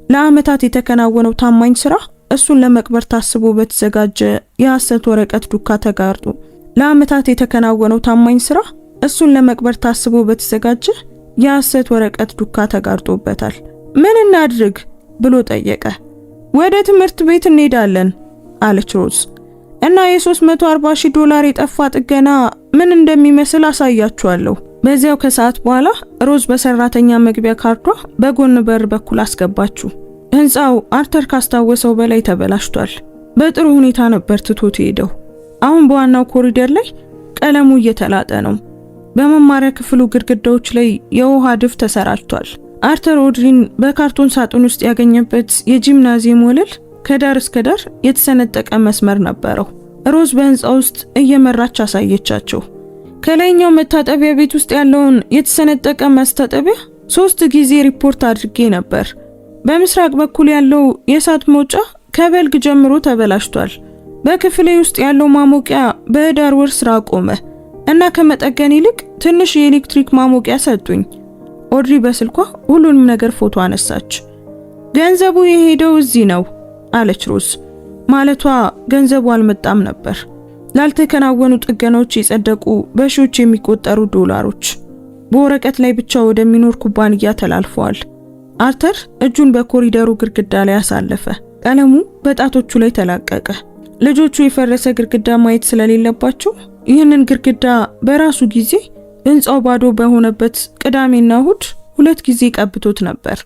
ለዓመታት የተከናወነው ታማኝ ስራ እሱን ለመቅበር ታስቦ በተዘጋጀ የሐሰት ወረቀት ዱካ ተጋርጦ ለዓመታት የተከናወነው ታማኝ ስራ እሱን ለመቅበር ታስቦ በተዘጋጀ የሐሰት ወረቀት ዱካ ተጋርጦበታል። ምን እናድርግ ብሎ ጠየቀ። ወደ ትምህርት ቤት እንሄዳለን አለች ሮዝ እና $340,000 የጠፋ ጥገና ምን እንደሚመስል አሳያችኋለሁ። በዚያው ከሰዓት በኋላ ሮዝ በሰራተኛ መግቢያ ካርዷ በጎን በር በኩል አስገባችሁ። ህንጻው አርተር ካስታወሰው በላይ ተበላሽቷል። በጥሩ ሁኔታ ነበር ትቶት ሄደው። አሁን በዋናው ኮሪደር ላይ ቀለሙ እየተላጠ ነው። በመማሪያ ክፍሉ ግድግዳዎች ላይ የውሃ ድፍ ተሰራጭቷል። አርተር ኦድሪን በካርቶን ሳጥን ውስጥ ያገኘበት የጂምናዚየም ወለል ከዳር እስከ ዳር የተሰነጠቀ መስመር ነበረው። ሮዝ በህንጻ ውስጥ እየመራች አሳየቻቸው። ከላይኛው መታጠቢያ ቤት ውስጥ ያለውን የተሰነጠቀ ማስታጠቢያ 3 ጊዜ ሪፖርት አድርጌ ነበር። በምስራቅ በኩል ያለው የእሳት መውጫ ከበልግ ጀምሮ ተበላሽቷል። በክፍሌ ውስጥ ያለው ማሞቂያ በህዳር ወር ስራ ቆመ እና ከመጠገን ይልቅ ትንሽ የኤሌክትሪክ ማሞቂያ ሰጡኝ። ኦድሪ በስልኳ ሁሉንም ነገር ፎቶ አነሳች። ገንዘቡ የሄደው እዚህ ነው አለች ሮዝ። ማለቷ ገንዘቡ አልመጣም ነበር። ላልተከናወኑ ጥገናዎች የጸደቁ በሺዎች የሚቆጠሩ ዶላሮች በወረቀት ላይ ብቻ ወደሚኖር ኩባንያ ተላልፈዋል። አርተር እጁን በኮሪደሩ ግድግዳ ላይ አሳለፈ። ቀለሙ በጣቶቹ ላይ ተላቀቀ። ልጆቹ የፈረሰ ግድግዳ ማየት ስለሌለባቸው ይህንን ግድግዳ በራሱ ጊዜ ህንጻው ባዶ በሆነበት ቅዳሜና እሁድ 2 ጊዜ ቀብቶት ነበር።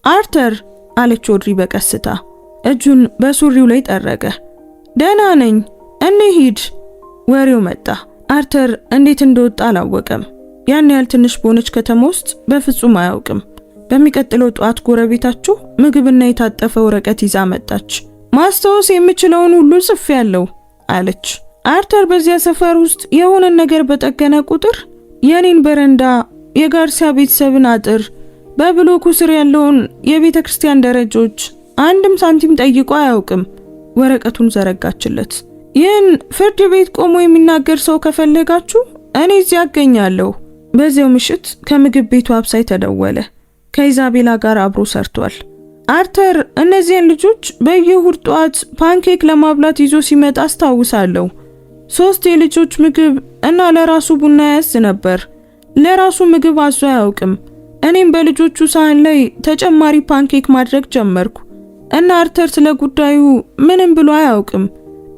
አርተር አለች ኦድሪ በቀስታ። እጁን በሱሪው ላይ ጠረገ። ደህና ነኝ፣ እንሂድ። ወሬው መጣ። አርተር እንዴት እንደወጣ አላወቀም። ያን ያህል ትንሽ በሆነች ከተማ ውስጥ በፍጹም አያውቅም። በሚቀጥለው ጧት ጎረቤታቸው ምግብና የታጠፈ ወረቀት ይዛ መጣች። ማስታወስ የምችለውን ሁሉ ጽፌያለሁ አለች። አርተር በዚያ ሰፈር ውስጥ የሆነ ነገር በጠገነ ቁጥር የኔን በረንዳ፣ የጋርሲያ ቤተሰብን አጥር፣ በብሎኩ ስር ያለውን የቤተ ክርስቲያን ደረጃዎች አንድም ሳንቲም ጠይቆ አያውቅም። ወረቀቱን ዘረጋችለት። ይህን ፍርድ ቤት ቆሞ የሚናገር ሰው ከፈለጋችሁ እኔ እዚያ አገኛለሁ። በዚያው ምሽት ከምግብ ቤቱ አብሳይ ተደወለ። ከኢዛቤላ ጋር አብሮ ሰርቷል። አርተር እነዚህን ልጆች በየእሁድ ጠዋት ፓንኬክ ለማብላት ይዞ ሲመጣ አስታውሳለሁ። 3 የልጆች ምግብ እና ለራሱ ቡና ያዝ ነበር። ለራሱ ምግብ አዞ አያውቅም። እኔም በልጆቹ ሳህን ላይ ተጨማሪ ፓንኬክ ማድረግ ጀመርኩ እና አርተር ስለ ጉዳዩ ምንም ብሎ አያውቅም፣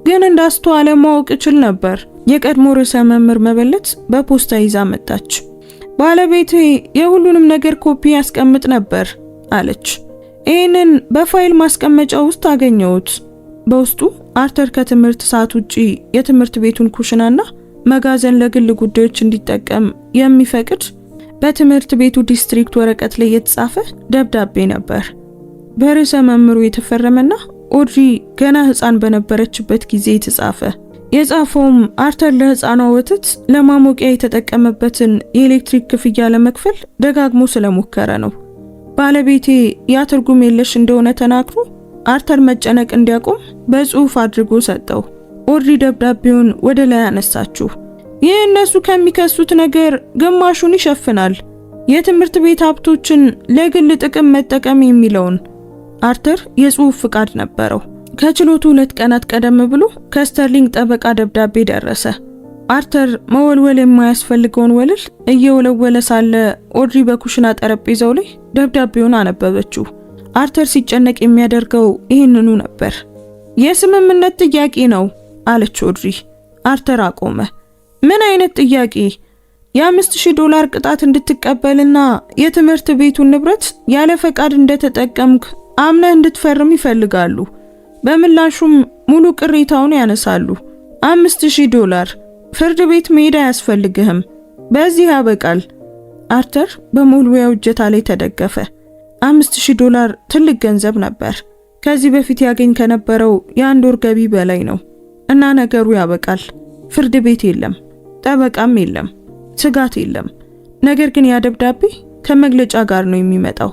ግን እንዳስተዋለ ማወቅ እችል ነበር። የቀድሞ ርዕሰ መምህር መበለት በፖስታ ይዛ መጣች። ባለቤቴ የሁሉንም ነገር ኮፒ ያስቀምጥ ነበር አለች። ይህንን በፋይል ማስቀመጫ ውስጥ አገኘሁት። በውስጡ አርተር ከትምህርት ሰዓት ውጪ የትምህርት ቤቱን ኩሽናና መጋዘን ለግል ጉዳዮች እንዲጠቀም የሚፈቅድ በትምህርት ቤቱ ዲስትሪክት ወረቀት ላይ የተጻፈ ደብዳቤ ነበር። በርዕሰ መምህሩ የተፈረመና ኦድሪ ገና ሕፃን በነበረችበት ጊዜ የተጻፈ። የጻፈውም አርተር ለሕፃኗ ወተት ለማሞቂያ የተጠቀመበትን የኤሌክትሪክ ክፍያ ለመክፈል ደጋግሞ ስለሞከረ ነው። ባለቤቴ ያ ትርጉም የለሽ እንደሆነ ተናግሮ አርተር መጨነቅ እንዲያቆም በጽሑፍ አድርጎ ሰጠው። ኦድሪ ደብዳቤውን ወደ ላይ አነሳችው። ይህ እነሱ ከሚከሱት ነገር ግማሹን ይሸፍናል፣ የትምህርት ቤት ሀብቶችን ለግል ጥቅም መጠቀም የሚለውን። አርተር የጽሑፍ ፍቃድ ነበረው። ከችሎቱ 2 ቀናት ቀደም ብሎ ከስተርሊንግ ጠበቃ ደብዳቤ ደረሰ። አርተር መወልወል የማያስፈልገውን ወለል እየወለወለ ሳለ ኦድሪ በኩሽና ጠረጴዛው ላይ ደብዳቤውን አነበበችው። አርተር ሲጨነቅ የሚያደርገው ይህንኑ ነበር። የስምምነት ጥያቄ ነው አለች ኦድሪ። አርተር አቆመ። ምን አይነት ጥያቄ? $5000 ቅጣት እንድትቀበልና የትምህርት ቤቱን ንብረት ያለ ፈቃድ እንደተጠቀምክ አምነህ እንድትፈርም ይፈልጋሉ። በምላሹም ሙሉ ቅሬታውን ያነሳሉ። $5000 ፍርድ ቤት መሄድ አያስፈልግህም። በዚህ ያበቃል። አርተር በመወልወያው እጀታ ላይ ተደገፈ። $5000 ትልቅ ገንዘብ ነበር። ከዚህ በፊት ያገኝ ከነበረው የ1 ወር ገቢ በላይ ነው። እና ነገሩ ያበቃል። ፍርድ ቤት የለም፣ ጠበቃም የለም፣ ስጋት የለም። ነገር ግን ያ ደብዳቤ ከመግለጫ ጋር ነው የሚመጣው።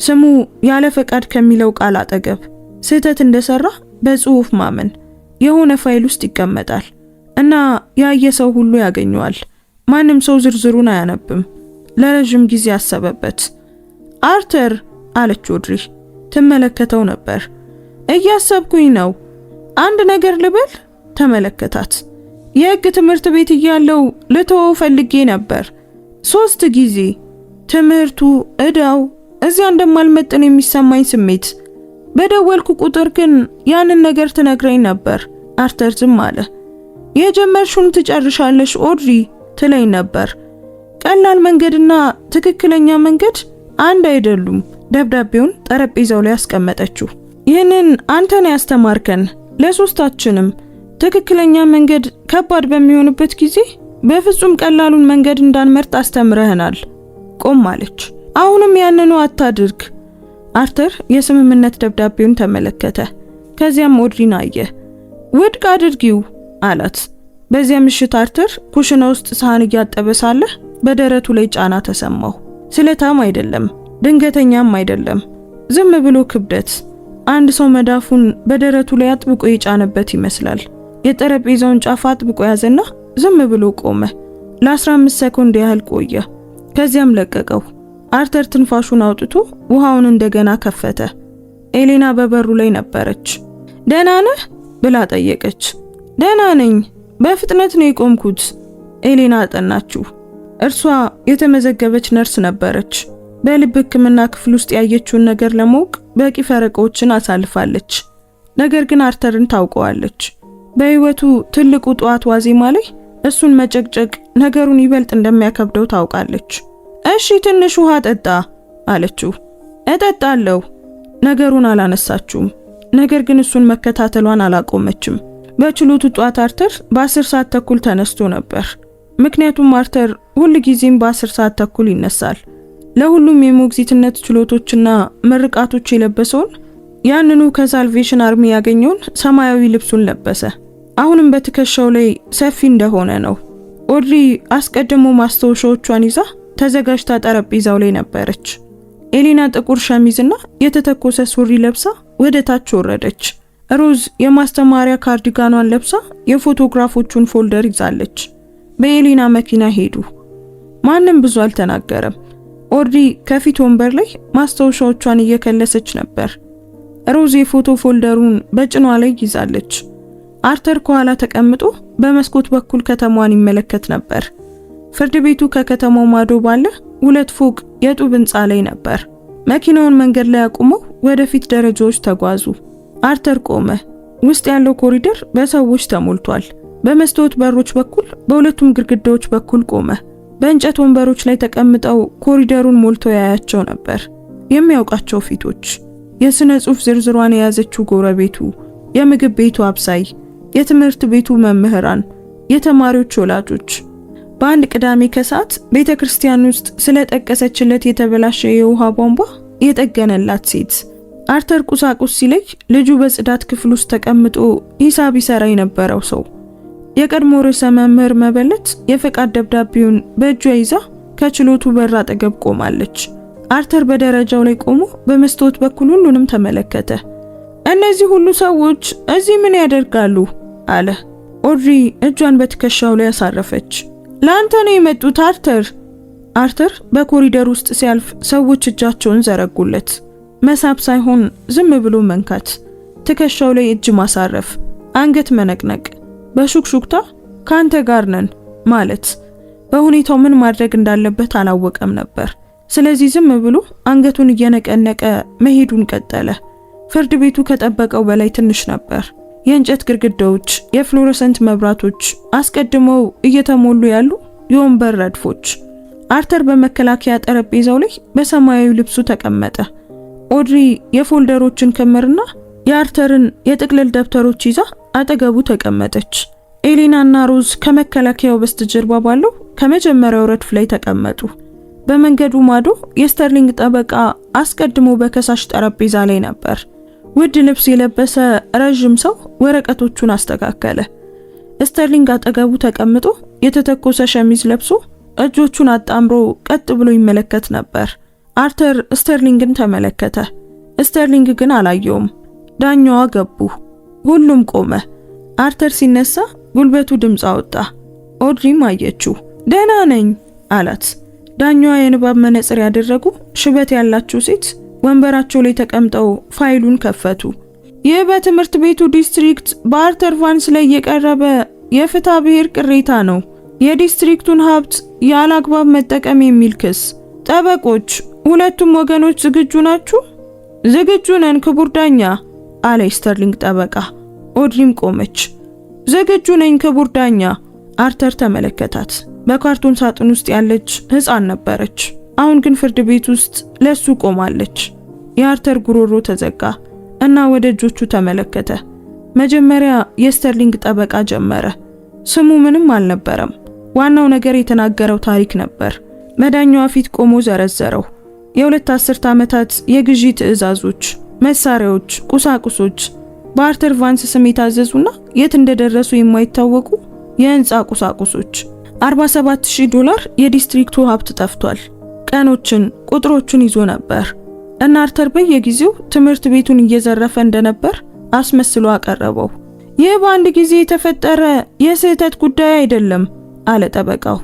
ስሙ ያለ ፈቃድ ከሚለው ቃል አጠገብ ስህተት እንደሰራ በጽሑፍ ማመን የሆነ ፋይል ውስጥ ይቀመጣል እና ያየ ሰው ሁሉ ያገኘዋል። ማንም ሰው ዝርዝሩን አያነብም። ለረጅም ጊዜ አሰበበት። አርተር አለች ኦድሪ። ትመለከተው ነበር። እያሰብኩኝ ነው። አንድ ነገር ልበል? ተመለከታት። የሕግ ትምህርት ቤት እያለው ልተወው ፈልጌ ነበር 3 ጊዜ። ትምህርቱ፣ እዳው፣ እዚያ እንደማልመጥን የሚሰማኝ ስሜት። በደወልኩ ቁጥር ግን ያንን ነገር ትነግረኝ ነበር። አርተር ዝም አለ። የጀመርሽውን ትጨርሻለሽ ኦድሪ ትለኝ ነበር። ቀላል መንገድና ትክክለኛ መንገድ አንድ አይደሉም። ደብዳቤውን ጠረጴዛው ላይ አስቀመጠችው። ይህንን አንተን ያስተማርከን ለሶስታችንም። ትክክለኛ መንገድ ከባድ በሚሆንበት ጊዜ በፍጹም ቀላሉን መንገድ እንዳንመርጥ አስተምረህናል። ቆም አለች። አሁንም ያንኑ አታድርግ። አርተር የስምምነት ደብዳቤውን ተመለከተ። ከዚያም ኦድሪን አየ። ውድቅ አድርጊው አላት። በዚያ ምሽት አርተር ኩሽና ውስጥ ሳህን እያጠበ ሳለ በደረቱ ላይ ጫና ተሰማው። ስለታም አይደለም፣ ድንገተኛም አይደለም። ዝም ብሎ ክብደት። አንድ ሰው መዳፉን በደረቱ ላይ አጥብቆ የጫነበት ይመስላል። የጠረጴዛውን ጫፍ አጥብቆ ያዘና ዝም ብሎ ቆመ። ለ15 ሰኮንድ ያህል ቆየ። ከዚያም ለቀቀው። አርተር ትንፋሹን አውጥቶ ውሃውን እንደገና ከፈተ። ኤሌና በበሩ ላይ ነበረች። ደህና ነህ ብላ ጠየቀች። ደህና ነኝ፣ በፍጥነት ነው የቆምኩት። ኤሌና አጠናችው። እርሷ የተመዘገበች ነርስ ነበረች። በልብ ሕክምና ክፍል ውስጥ ያየችውን ነገር ለማወቅ በቂ ፈረቃዎችን አሳልፋለች። ነገር ግን አርተርን ታውቀዋለች። በህይወቱ ትልቁ ጧት ዋዜማ ላይ እሱን መጨቅጨቅ ነገሩን ይበልጥ እንደሚያከብደው ታውቃለች። እሺ ትንሽ ውሃ ጠጣ አለችው። እጠጣለሁ። ነገሩን አላነሳችውም። ነገር ግን እሱን መከታተሏን አላቆመችም። በችሎቱ ጧት አርተር በ10 ሰዓት ተኩል ተነስቶ ነበር። ምክንያቱም አርተር ሁል ጊዜም በ10 ሰዓት ተኩል ይነሳል። ለሁሉም የሞግዚትነት ችሎቶችና ምርቃቶች የለበሰውን ያንኑ ከሳልቬሽን አርሚ ያገኘውን ሰማያዊ ልብሱን ለበሰ። አሁንም በትከሻው ላይ ሰፊ እንደሆነ ነው። ኦድሪ አስቀድሞ ማስታወሻዎቿን ይዛ ተዘጋጅታ ጠረጴዛው ላይ ነበረች። ኤሊና ጥቁር ሸሚዝና የተተኮሰ ሱሪ ለብሳ ወደ ታች ወረደች። ሮዝ የማስተማሪያ ካርዲጋኗን ለብሳ የፎቶግራፎቹን ፎልደር ይዛለች። በኤሊና መኪና ሄዱ። ማንም ብዙ አልተናገረም። ኦድሪ ከፊት ወንበር ላይ ማስታወሻዎቿን እየከለሰች ነበር። ሮዝ የፎቶ ፎልደሩን በጭኗ ላይ ይዛለች። አርተር ከኋላ ተቀምጦ በመስኮት በኩል ከተማዋን ይመለከት ነበር። ፍርድ ቤቱ ከከተማው ማዶ ባለ 2 ፎቅ የጡብ ህንጻ ላይ ነበር። መኪናውን መንገድ ላይ አቁመው ወደፊት ደረጃዎች ተጓዙ። አርተር ቆመ። ውስጥ ያለው ኮሪደር በሰዎች ተሞልቷል። በመስታወት በሮች በኩል በሁለቱም ግድግዳዎች በኩል ቆመ። በእንጨት ወንበሮች ላይ ተቀምጠው ኮሪደሩን ሞልተው ያያቸው ነበር። የሚያውቃቸው ፊቶች፣ የሥነ ጽሑፍ ዝርዝሯን የያዘችው ጎረቤቱ፣ የምግብ ቤቱ አብሳይ፣ የትምህርት ቤቱ መምህራን፣ የተማሪዎች ወላጆች። በአንድ ቅዳሜ ከሰዓት ቤተክርስቲያን ውስጥ ስለጠቀሰችለት የተበላሸ የውሃ ቧንቧ የጠገነላት ሴት። አርተር ቁሳቁስ ሲለይ ልጁ በጽዳት ክፍል ውስጥ ተቀምጦ ሂሳብ ይሰራ የነበረው ሰው። የቀድሞ ርዕሰ መምህር መበለት የፈቃድ ደብዳቤውን በእጇ ይዛ ከችሎቱ በር አጠገብ ቆማለች። አርተር በደረጃው ላይ ቆሞ በመስታወት በኩል ሁሉንም ተመለከተ። እነዚህ ሁሉ ሰዎች እዚህ ምን ያደርጋሉ? አለ። ኦድሪ እጇን በትከሻው ላይ አሳረፈች። ለአንተ ነው የመጡት አርተር። አርተር በኮሪደር ውስጥ ሲያልፍ ሰዎች እጃቸውን ዘረጉለት። መሳብ ሳይሆን ዝም ብሎ መንካት፣ ትከሻው ላይ እጅ ማሳረፍ፣ አንገት መነቅነቅ፣ በሹክሹክታ ካንተ ጋር ነን ማለት። በሁኔታው ምን ማድረግ እንዳለበት አላወቀም ነበር። ስለዚህ ዝም ብሎ አንገቱን እየነቀነቀ መሄዱን ቀጠለ። ፍርድ ቤቱ ከጠበቀው በላይ ትንሽ ነበር። የእንጨት ግድግዳዎች፣ የፍሎረሰንት መብራቶች፣ አስቀድመው እየተሞሉ ያሉ የወንበር ረድፎች። አርተር በመከላከያ ጠረጴዛው ላይ በሰማያዊ ልብሱ ተቀመጠ። ኦድሪ የፎልደሮችን ክምርና የአርተርን የጥቅልል ደብተሮች ይዛ አጠገቡ ተቀመጠች። ኤሊናና ሮዝ ከመከላከያው በስተጀርባ ባለው ከመጀመሪያው ረድፍ ላይ ተቀመጡ። በመንገዱ ማዶ የስተርሊንግ ጠበቃ አስቀድሞ በከሳሽ ጠረጴዛ ላይ ነበር። ውድ ልብስ የለበሰ ረጅም ሰው ወረቀቶቹን አስተካከለ። ስተርሊንግ አጠገቡ ተቀምጦ የተተኮሰ ሸሚዝ ለብሶ እጆቹን አጣምሮ ቀጥ ብሎ ይመለከት ነበር። አርተር ስተርሊንግን ተመለከተ። ስተርሊንግ ግን አላየውም። ዳኛዋ ገቡ። ሁሉም ቆመ። አርተር ሲነሳ ጉልበቱ ድምፅ አወጣ። ኦድሪም አየችው። ደህና ነኝ አላት። ዳኛዋ የንባብ መነጽር ያደረጉ ሽበት ያላቸው ሴት ወንበራቸው ላይ ተቀምጠው ፋይሉን ከፈቱ። ይህ በትምህርት ቤቱ ዲስትሪክት በአርተር ቫንስ ላይ የቀረበ የፍትሐ ብሔር ቅሬታ ነው። የዲስትሪክቱን ሀብት ያለ አግባብ መጠቀም የሚል ክስ። ጠበቆች፣ ሁለቱም ወገኖች ዝግጁ ናችሁ? ዝግጁ ነን ክቡር ዳኛ አለ ስተርሊንግ ጠበቃ። ኦድሪም ቆመች። ዝግጁ ነኝ ክቡር ዳኛ። አርተር ተመለከታት። በካርቶን ሳጥን ውስጥ ያለች ሕፃን ነበረች። አሁን ግን ፍርድ ቤት ውስጥ ለሱ ቆማለች። የአርተር ጉሮሮ ተዘጋ እና ወደ እጆቹ ተመለከተ። መጀመሪያ የስተርሊንግ ጠበቃ ጀመረ። ስሙ ምንም አልነበረም። ዋናው ነገር የተናገረው ታሪክ ነበር። መዳኛዋ ፊት ቆሞ ዘረዘረው። የ2 አስርት ዓመታት የግዢ ትዕዛዞች፣ መሳሪያዎች፣ ቁሳቁሶች በአርተር ቫንስ ስም የታዘዙና የት እንደደረሱ የማይታወቁ የህንፃ ቁሳቁሶች። $47,000 የዲስትሪክቱ ሀብት ጠፍቷል። ቀኖችን፣ ቁጥሮችን ይዞ ነበር እና አርተር በየጊዜው ትምህርት ቤቱን እየዘረፈ እንደነበር አስመስሎ አቀረበው። ይህ በአንድ ጊዜ የተፈጠረ የስህተት ጉዳይ አይደለም አለ ጠበቃው።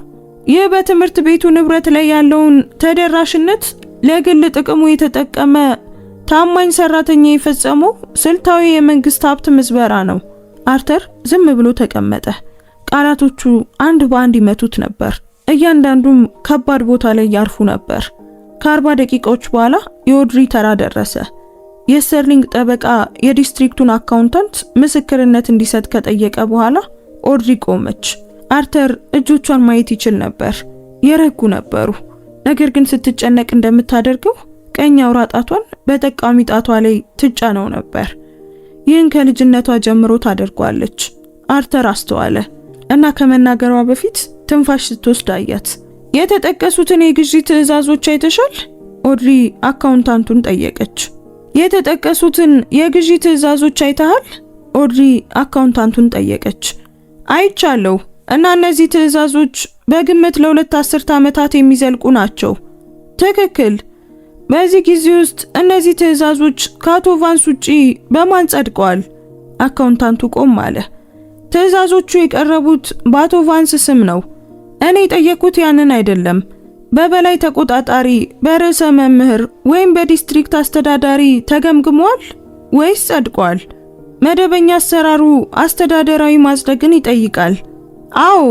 ይህ በትምህርት ቤቱ ንብረት ላይ ያለውን ተደራሽነት ለግል ጥቅሙ የተጠቀመ ታማኝ ሰራተኛ የፈጸመው ስልታዊ የመንግስት ሀብት ምዝበራ ነው። አርተር ዝም ብሎ ተቀመጠ። ቃላቶቹ አንድ በአንድ ይመቱት ነበር። እያንዳንዱም ከባድ ቦታ ላይ ያርፉ ነበር። ከ40 ደቂቃዎች በኋላ የኦድሪ ተራ ደረሰ። የስተርሊንግ ጠበቃ የዲስትሪክቱን አካውንታንት ምስክርነት እንዲሰጥ ከጠየቀ በኋላ ኦድሪ ቆመች። አርተር እጆቿን ማየት ይችል ነበር። የረጉ ነበሩ። ነገር ግን ስትጨነቅ እንደምታደርገው ቀኝ አውራ ጣቷን በጠቃሚ ጣቷ ላይ ትጫነው ነበር። ይህን ከልጅነቷ ጀምሮ ታደርጓለች። አርተር አስተዋለ እና ከመናገሯ በፊት ትንፋሽ ስትወስድ አያት። የተጠቀሱትን የግዢ ትዕዛዞች አይተሻል? ኦድሪ አካውንታንቱን ጠየቀች። የተጠቀሱትን የግዢ ትዕዛዞች አይተሃል? ኦድሪ አካውንታንቱን ጠየቀች። አይቻለሁ እና እነዚህ ትዕዛዞች በግምት ለ2 አስርት ዓመታት የሚዘልቁ ናቸው። ትክክል። በዚህ ጊዜ ውስጥ እነዚህ ትዕዛዞች ከአቶ ቫንስ ውጪ በማን ጸድቀዋል? አካውንታንቱ ቆም አለ። ትዕዛዞቹ የቀረቡት በአቶ ቫንስ ስም ነው። እኔ የጠየቁት ያንን አይደለም። በበላይ ተቆጣጣሪ፣ በርዕሰ መምህር ወይም በዲስትሪክት አስተዳዳሪ ተገምግሟል ወይስ ጸድቋል? መደበኛ አሰራሩ አስተዳደራዊ ማጽደቅን ይጠይቃል። አዎ።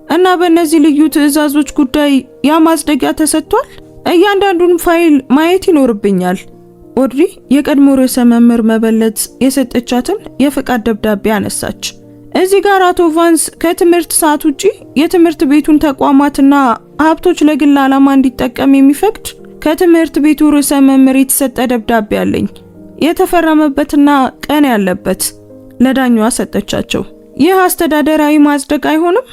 እና በእነዚህ ልዩ ትዕዛዞች ጉዳይ ያ ማጽደቂያ ተሰጥቷል? እያንዳንዱን ፋይል ማየት ይኖርብኛል። ኦድሪ የቀድሞ ርዕሰ መምህር መበለት የሰጠቻትን የፈቃድ ደብዳቤ አነሳች። እዚህ ጋር አቶ ቫንስ ከትምህርት ሰዓት ውጪ የትምህርት ቤቱን ተቋማትና ሀብቶች ለግል ዓላማ እንዲጠቀም የሚፈቅድ ከትምህርት ቤቱ ርዕሰ መምህር የተሰጠ ደብዳቤ አለኝ፣ የተፈረመበትና ቀን ያለበት። ለዳኛዋ ሰጠቻቸው። ይህ አስተዳደራዊ ማጽደቅ አይሆንም?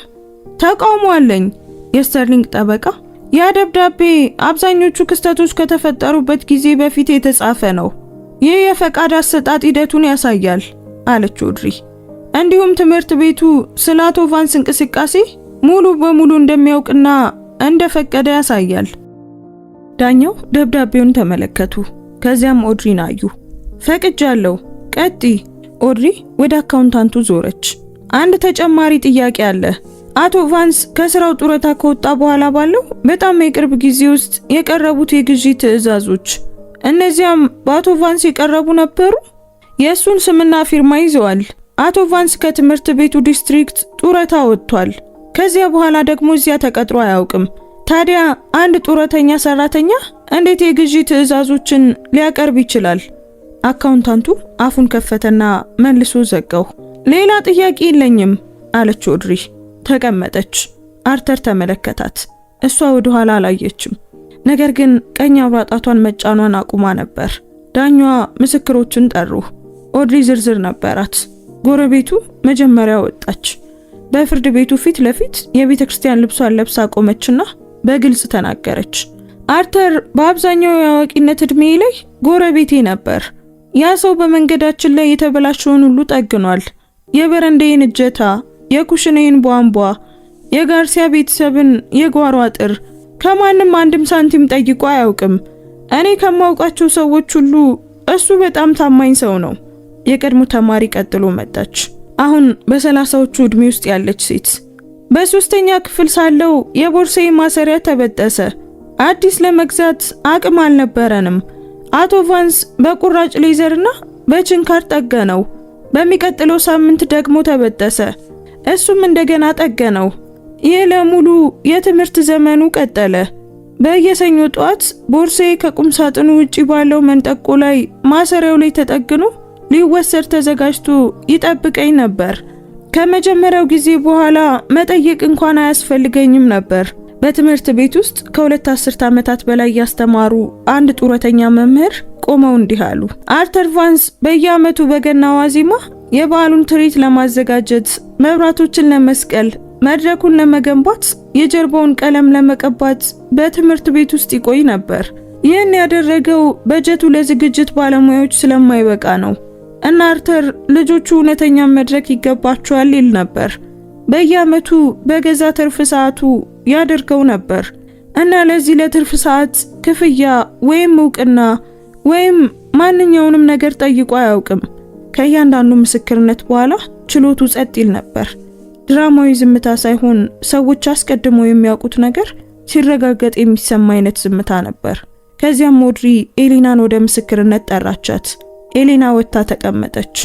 ተቃውሞ አለኝ። የስተርሊንግ ጠበቃ ያ ደብዳቤ አብዛኞቹ ክስተቶች ከተፈጠሩበት ጊዜ በፊት የተጻፈ ነው። ይህ የፈቃድ አሰጣጥ ሂደቱን ያሳያል አለች ኦድሪ። እንዲሁም ትምህርት ቤቱ ስለ አቶ ቫንስ እንቅስቃሴ ሙሉ በሙሉ እንደሚያውቅና እንደፈቀደ ያሳያል። ዳኛው ደብዳቤውን ተመለከቱ። ከዚያም ኦድሪን አዩ። ፈቅጃለሁ፣ ቀጥይ። ኦድሪ ወደ አካውንታንቱ ዞረች። አንድ ተጨማሪ ጥያቄ አለ። አቶ ቫንስ ከስራው ጡረታ ከወጣ በኋላ ባለው በጣም የቅርብ ጊዜ ውስጥ የቀረቡት የግዢ ትዕዛዞች፣ እነዚያም በአቶ ቫንስ የቀረቡ ነበሩ? የእሱን ስምና ፊርማ ይዘዋል። አቶ ቫንስ ከትምህርት ቤቱ ዲስትሪክት ጡረታ ወጥቷል። ከዚያ በኋላ ደግሞ እዚያ ተቀጥሮ አያውቅም። ታዲያ አንድ ጡረተኛ ሰራተኛ እንዴት የግዢ ትዕዛዞችን ሊያቀርብ ይችላል? አካውንታንቱ አፉን ከፈተና መልሶ ዘጋው። ሌላ ጥያቄ የለኝም አለች ኦድሪ። ተቀመጠች። አርተር ተመለከታት። እሷ ወደ ኋላ አላየችም። ነገር ግን ቀኝ አውራ ጣቷን መጫኗን አቁማ ነበር። ዳኛዋ ምስክሮችን ጠሩ። ኦድሪ ዝርዝር ነበራት። ጎረቤቱ መጀመሪያ ወጣች። በፍርድ ቤቱ ፊት ለፊት የቤተ ክርስቲያን ልብሷን ለብሳ ቆመችና በግልጽ ተናገረች። አርተር በአብዛኛው የአዋቂነት እድሜ ላይ ጎረቤቴ ነበር። ያ ሰው በመንገዳችን ላይ የተበላሸውን ሁሉ ጠግኗል። የበረንዳዬን እጀታ፣ የኩሽኔን ቧንቧ፣ የጋርሲያ ቤተሰብን የጓሮ አጥር ከማንም አንድም ሳንቲም ጠይቆ አያውቅም። እኔ ከማውቃቸው ሰዎች ሁሉ እሱ በጣም ታማኝ ሰው ነው። የቀድሞ ተማሪ ቀጥሎ መጣች። አሁን በ30ዎቹ እድሜ ውስጥ ያለች ሴት። በ3ኛ ክፍል ሳለው የቦርሳዬ ማሰሪያ ተበጠሰ። አዲስ ለመግዛት አቅም አልነበረንም። አቶ ቫንስ በቁራጭ ሌዘርና በችንካር ጠገነው። በሚቀጥለው ሳምንት ደግሞ ተበጠሰ። እሱም እንደገና ጠገነው። ይህ ለሙሉ የትምህርት ዘመኑ ቀጠለ። በየሰኞ ጧት ቦርሳዬ ከቁም ሳጥኑ ውጪ ባለው መንጠቆ ላይ ማሰሪያው ላይ ተጠግኖ ሊወሰድ ተዘጋጅቶ ይጠብቀኝ ነበር። ከመጀመሪያው ጊዜ በኋላ መጠየቅ እንኳን አያስፈልገኝም ነበር። በትምህርት ቤት ውስጥ ከ2 አስርት ዓመታት በላይ ያስተማሩ አንድ ጡረተኛ መምህር ቆመው እንዲህ አሉ። አርተር ቫንስ በየዓመቱ በገና ዋዜማ የበዓሉን ትርኢት ለማዘጋጀት፣ መብራቶችን ለመስቀል፣ መድረኩን ለመገንባት፣ የጀርባውን ቀለም ለመቀባት በትምህርት ቤት ውስጥ ይቆይ ነበር። ይህን ያደረገው በጀቱ ለዝግጅት ባለሙያዎች ስለማይበቃ ነው። እና አርተር ልጆቹ እውነተኛ መድረክ ይገባቸዋል ይል ነበር። በየዓመቱ በገዛ ትርፍ ሰዓቱ ያደርገው ነበር እና ለዚህ ለትርፍ ሰዓት ክፍያ ወይም እውቅና ወይም ማንኛውንም ነገር ጠይቆ አያውቅም። ከእያንዳንዱ ምስክርነት በኋላ ችሎቱ ጸጥ ይል ነበር። ድራማዊ ዝምታ ሳይሆን ሰዎች አስቀድመው የሚያውቁት ነገር ሲረጋገጥ የሚሰማ አይነት ዝምታ ነበር። ከዚያም ኦድሪ ኤሊናን ወደ ምስክርነት ጠራቻት። ኤሊና ወጥታ ተቀመጠች።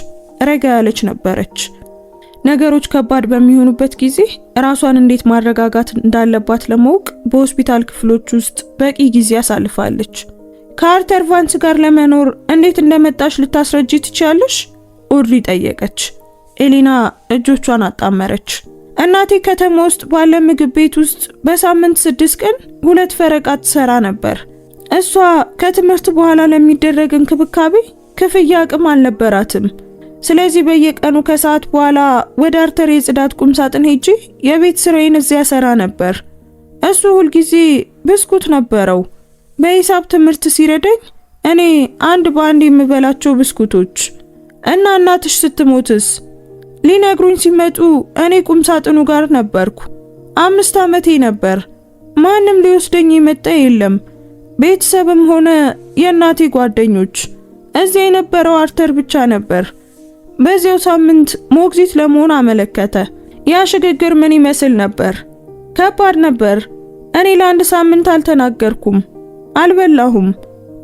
ረጋ ያለች ነበረች። ነገሮች ከባድ በሚሆኑበት ጊዜ ራሷን እንዴት ማረጋጋት እንዳለባት ለማወቅ በሆስፒታል ክፍሎች ውስጥ በቂ ጊዜ አሳልፋለች። ከአርተር ቫንስ ጋር ለመኖር እንዴት እንደመጣሽ ልታስረጂ ትችያለሽ? ኦድሪ ጠየቀች። ኤሊና እጆቿን አጣመረች። እናቴ ከተማ ውስጥ ባለ ምግብ ቤት ውስጥ በሳምንት 6 ቀን 2 ፈረቃ ትሰራ ነበር። እሷ ከትምህርት በኋላ ለሚደረግ እንክብካቤ ክፍያ አቅም አልነበራትም። ስለዚህ በየቀኑ ከሰዓት በኋላ ወደ አርተር የጽዳት ቁም ሳጥን ሄጄ የቤት ስራዬን እዚያ ሰራ ነበር። እሱ ሁል ጊዜ ብስኩት ነበረው። በሂሳብ ትምህርት ሲረዳኝ እኔ አንድ በአንድ የምበላቸው ብስኩቶች እና እናትሽ ስትሞትስ ሊነግሩኝ ሲመጡ እኔ ቁም ሳጥኑ ጋር ነበርኩ። 5 ዓመቴ ነበር። ማንም ሊወስደኝ የመጣ የለም፣ ቤተሰብም ሆነ የእናቴ ጓደኞች። እዚያ የነበረው አርተር ብቻ ነበር። በዚያው ሳምንት ሞግዚት ለመሆን አመለከተ። ያ ሽግግር ምን ይመስል ነበር? ከባድ ነበር። እኔ ለ1 ሳምንት አልተናገርኩም፣ አልበላሁም።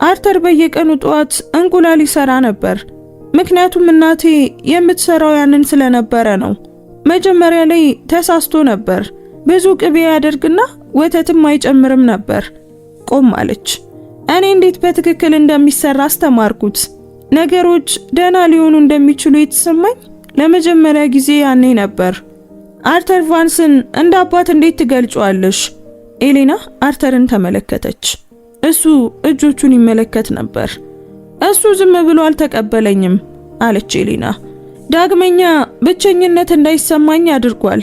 አርተር በየቀኑ ጠዋት እንቁላል ይሰራ ነበር። ምክንያቱም እናቴ የምትሰራው ያንን ስለነበረ ነው። መጀመሪያ ላይ ተሳስቶ ነበር። ብዙ ቅቤ ያደርግና ወተትም አይጨምርም ነበር። ቆም አለች። እኔ እንዴት በትክክል እንደሚሰራ አስተማርኩት። ነገሮች ደህና ሊሆኑ እንደሚችሉ የተሰማኝ ለመጀመሪያ ጊዜ ያኔ ነበር። አርተር ቫንስን እንደ አባት እንዴት ትገልጫለሽ? ኤሊና አርተርን ተመለከተች። እሱ እጆቹን ይመለከት ነበር። እሱ ዝም ብሎ አልተቀበለኝም አለች ኤሊና። ዳግመኛ ብቸኝነት እንዳይሰማኝ አድርጓል።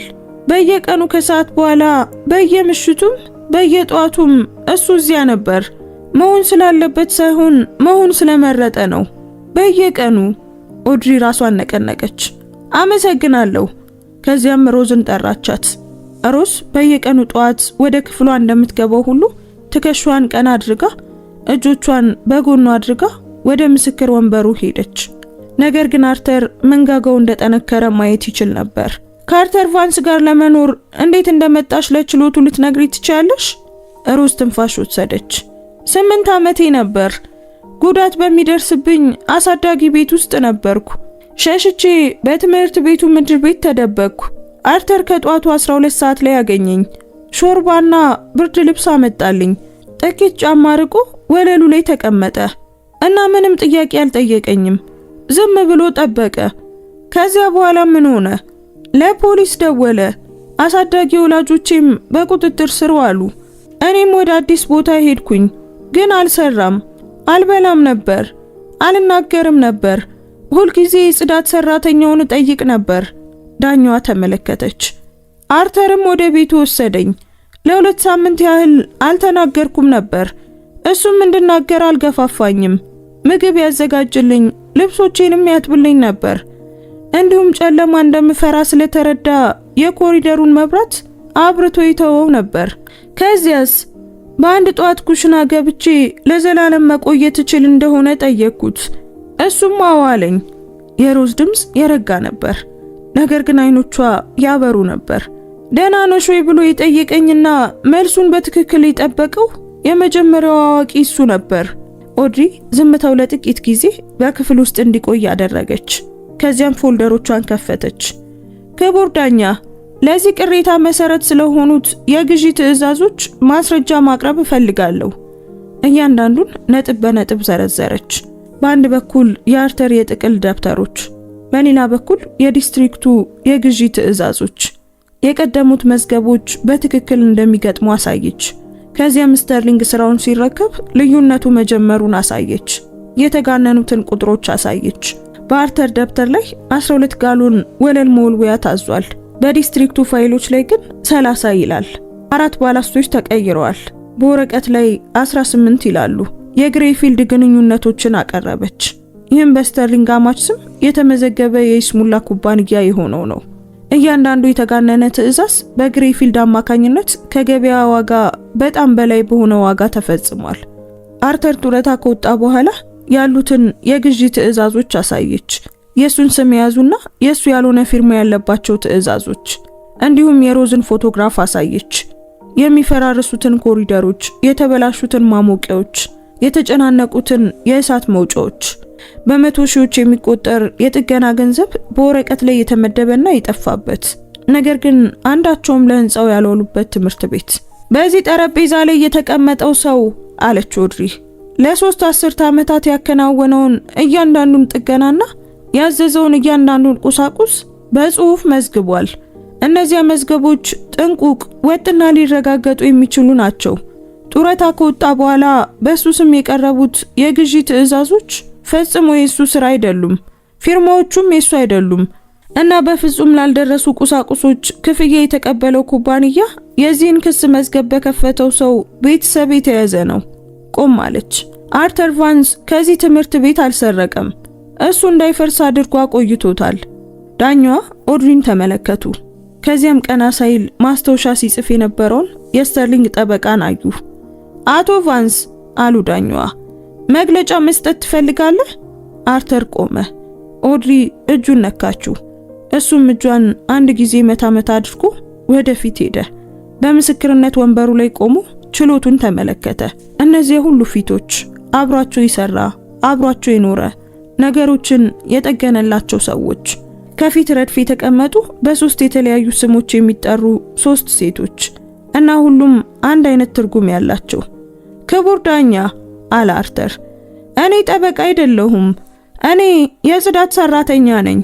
በየቀኑ ከሰዓት በኋላ በየምሽቱም በየጧቱም እሱ እዚያ ነበር። መሆን ስላለበት ሳይሆን መሆን ስለመረጠ ነው። በየቀኑ። ኦድሪ ራሷን ነቀነቀች። አመሰግናለሁ። ከዚያም ሮዝን ጠራቻት። ሮዝ በየቀኑ ጧት ወደ ክፍሏ እንደምትገባው ሁሉ ትከሻዋን ቀና አድርጋ እጆቿን በጎኗ አድርጋ ወደ ምስክር ወንበሩ ሄደች። ነገር ግን አርተር መንጋጋው እንደጠነከረ ማየት ይችል ነበር። ከአርተር ቫንስ ጋር ለመኖር እንዴት እንደመጣሽ ለችሎቱ ልትነግሪ ትችያለሽ? ሮዝ ትንፋሽ ወሰደች። 8 ዓመቴ ነበር። ጉዳት በሚደርስብኝ አሳዳጊ ቤት ውስጥ ነበርኩ። ሸሽቼ በትምህርት ቤቱ ምድር ቤት ተደበቅኩ። አርተር ከጧቱ 12 ሰዓት ላይ ያገኘኝ። ሾርባና ብርድ ልብስ አመጣልኝ። ጥቂት ጫማ ርቆ ወለሉ ላይ ተቀመጠ እና ምንም ጥያቄ አልጠየቀኝም። ዝም ብሎ ጠበቀ። ከዚያ በኋላ ምን ሆነ? ለፖሊስ ደወለ። አሳዳጊ ወላጆቼም በቁጥጥር ስር ዋሉ። እኔም ወደ አዲስ ቦታ ሄድኩኝ፣ ግን አልሰራም። አልበላም ነበር፣ አልናገርም ነበር። ሁልጊዜ የጽዳት ሰራተኛውን ጠይቅ ነበር። ዳኛዋ ተመለከተች። አርተርም ወደ ቤቱ ወሰደኝ። ለ2 ሳምንት ያህል አልተናገርኩም ነበር። እሱም እንድናገር አልገፋፋኝም። ምግብ ያዘጋጅልኝ፣ ልብሶቼንም ያጥብልኝ ነበር። እንዲሁም ጨለማ እንደምፈራ ስለተረዳ የኮሪደሩን መብራት አብርቶ ይተወው ነበር። ከዚያስ በአንድ ጧት ኩሽና ገብቼ ለዘላለም መቆየት እችል እንደሆነ ጠየቅኩት። እሱም አዎ አለኝ። የሮዝ ድምፅ የረጋ ነበር፣ ነገር ግን አይኖቿ ያበሩ ነበር። ደህና ነሽ ወይ ብሎ የጠየቀኝና መልሱን በትክክል የጠበቀው የመጀመሪያው አዋቂ እሱ ነበር። ኦድሪ ዝምታው ለጥቂት ጊዜ በክፍል ውስጥ እንዲቆይ አደረገች። ከዚያም ፎልደሮቿን ከፈተች። ክቡር ዳኛ፣ ለዚህ ቅሬታ መሰረት ስለሆኑት የግዢ ትዕዛዞች ማስረጃ ማቅረብ እፈልጋለሁ። እያንዳንዱን ነጥብ በነጥብ ዘረዘረች። በአንድ በኩል የአርተር የጥቅል ደብተሮች፣ በሌላ በኩል የዲስትሪክቱ የግዢ ትዕዛዞች። የቀደሙት መዝገቦች በትክክል እንደሚገጥሙ አሳየች። ከዚያም ስተርሊንግ ስራውን ሲረከብ ልዩነቱ መጀመሩን አሳየች። የተጋነኑትን ቁጥሮች አሳየች። በአርተር ደብተር ላይ 12 ጋሎን ወለል መወልወያ ታዟል። በዲስትሪክቱ ፋይሎች ላይ ግን 30 ይላል። 4 ባላስቶች ተቀይረዋል። በወረቀት ላይ 18 ይላሉ። የግሬፊልድ ግንኙነቶችን አቀረበች። ይህም በስተርሊንግ አማች ስም የተመዘገበ የይስሙላ ኩባንያ የሆነው ነው። እያንዳንዱ የተጋነነ ትዕዛዝ በግሬፊልድ አማካኝነት ከገበያ ዋጋ በጣም በላይ በሆነ ዋጋ ተፈጽሟል። አርተር ጡረታ ከወጣ በኋላ ያሉትን የግዢ ትዕዛዞች አሳየች። የሱን ስም የያዙና የሱ ያልሆነ ፊርማ ያለባቸው ትዕዛዞች፣ እንዲሁም የሮዝን ፎቶግራፍ አሳየች። የሚፈራርሱትን ኮሪደሮች፣ የተበላሹትን ማሞቂያዎች፣ የተጨናነቁትን የእሳት መውጫዎች፣ በመቶ ሺዎች የሚቆጠር የጥገና ገንዘብ በወረቀት ላይ የተመደበና የጠፋበት ነገር ግን አንዳቸውም ለህንጻው ያልዋሉበት ትምህርት ቤት። በዚህ ጠረጴዛ ላይ የተቀመጠው ሰው አለች ኦድሪ ለ3 አስርት ዓመታት ያከናወነውን እያንዳንዱን ጥገናና ያዘዘውን እያንዳንዱን ቁሳቁስ በጽሁፍ መዝግቧል። እነዚያ መዝገቦች ጥንቁቅ፣ ወጥና ሊረጋገጡ የሚችሉ ናቸው። ጡረታ ከወጣ በኋላ በሱ ስም የቀረቡት የግዢ ትዕዛዞች ፈጽሞ የሱ ስራ አይደሉም፣ ፊርማዎቹም የሱ አይደሉም እና በፍጹም ላልደረሱ ቁሳቁሶች ክፍያ የተቀበለው ኩባንያ የዚህን ክስ መዝገብ በከፈተው ሰው ቤተሰብ የተያዘ ነው። ቆም አለች። አርተር ቫንስ ከዚህ ትምህርት ቤት አልሰረቀም፣ እሱ እንዳይፈርስ አድርጎ አቆይቶታል። ዳኛዋ ኦድሪን ተመለከቱ። ከዚያም ቀና ሳይል ማስታወሻ ሲጽፍ የነበረውን የስተርሊንግ ጠበቃን አዩ። አቶ ቫንስ አሉ ዳኛዋ፣ መግለጫ መስጠት ትፈልጋለህ? አርተር ቆመ። ኦድሪ እጁን ነካችው። እሱም እጇን አንድ ጊዜ መታ አድርጎ ወደፊት ሄደ። በምስክርነት ወንበሩ ላይ ቆሞ ችሎቱን ተመለከተ። እነዚህ ሁሉ ፊቶች፣ አብሯቸው ይሰራ፣ አብሯቸው የኖረ፣ ነገሮችን የጠገነላቸው ሰዎች፣ ከፊት ረድፍ የተቀመጡ በ3 የተለያዩ ስሞች የሚጠሩ 3 ሴቶች እና ሁሉም አንድ አይነት ትርጉም ያላቸው። ክቡር ዳኛ አለ አርተር፣ እኔ ጠበቃ አይደለሁም፣ እኔ የጽዳት ሰራተኛ ነኝ።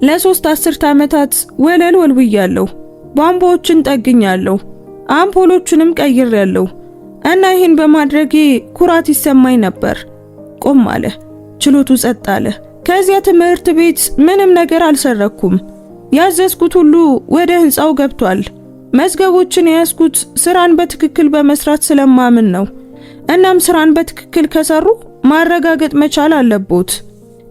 ለ3 አስርት ዓመታት ወለል ወልውያለሁ፣ ቧንቧዎችን ጠግኛለሁ፣ አምፖሎቹንም ቀይሬያለሁ እና ይህን በማድረጌ ኩራት ይሰማኝ ነበር። ቆም አለ። ችሎቱ ጸጥ አለ። ከዚያ ትምህርት ቤት ምንም ነገር አልሰረኩም። ያዘዝኩት ሁሉ ወደ ህንጻው ገብቷል። መዝገቦችን የያዝኩት ስራን በትክክል በመስራት ስለማምን ነው። እናም ስራን በትክክል ከሰሩ ማረጋገጥ መቻል አለቦት።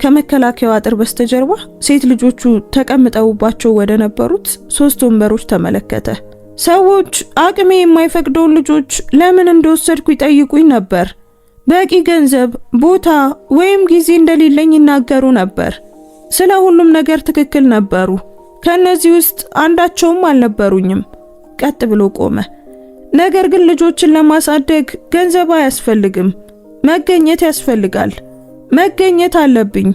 ከመከላከያው አጥር በስተጀርባ ሴት ልጆቹ ተቀምጠውባቸው ወደ ነበሩት 3 ወንበሮች ተመለከተ። ሰዎች አቅሜ የማይፈቅደውን ልጆች ለምን እንደወሰድኩ ይጠይቁኝ ነበር። በቂ ገንዘብ፣ ቦታ ወይም ጊዜ እንደሌለኝ ይናገሩ ነበር። ስለ ሁሉም ነገር ትክክል ነበሩ። ከነዚህ ውስጥ አንዳቸውም አልነበሩኝም። ቀጥ ብሎ ቆመ። ነገር ግን ልጆችን ለማሳደግ ገንዘብ አያስፈልግም፣ መገኘት ያስፈልጋል። መገኘት አለብኝ።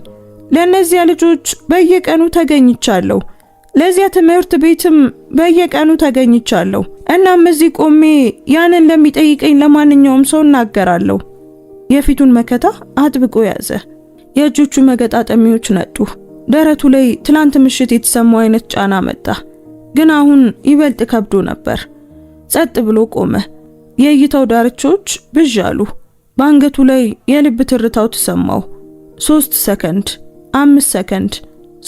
ለነዚያ ልጆች በየቀኑ ተገኝቻለሁ። ለዚያ ትምህርት ቤትም በየቀኑ ተገኝቻለሁ። እናም እዚህ ቆሜ ያንን ለሚጠይቀኝ ለማንኛውም ሰው እናገራለሁ። የፊቱን መከታ አጥብቆ ያዘ። የእጆቹ መገጣጠሚያዎች ነጡ። ደረቱ ላይ ትላንት ምሽት የተሰማው አይነት ጫና መጣ፣ ግን አሁን ይበልጥ ከብዶ ነበር። ጸጥ ብሎ ቆመ። የእይታው ዳርቻዎች ብዥ አሉ። በአንገቱ ላይ የልብ ትርታው ተሰማው። 3 ሰከንድ፣ 5 ሰከንድ፣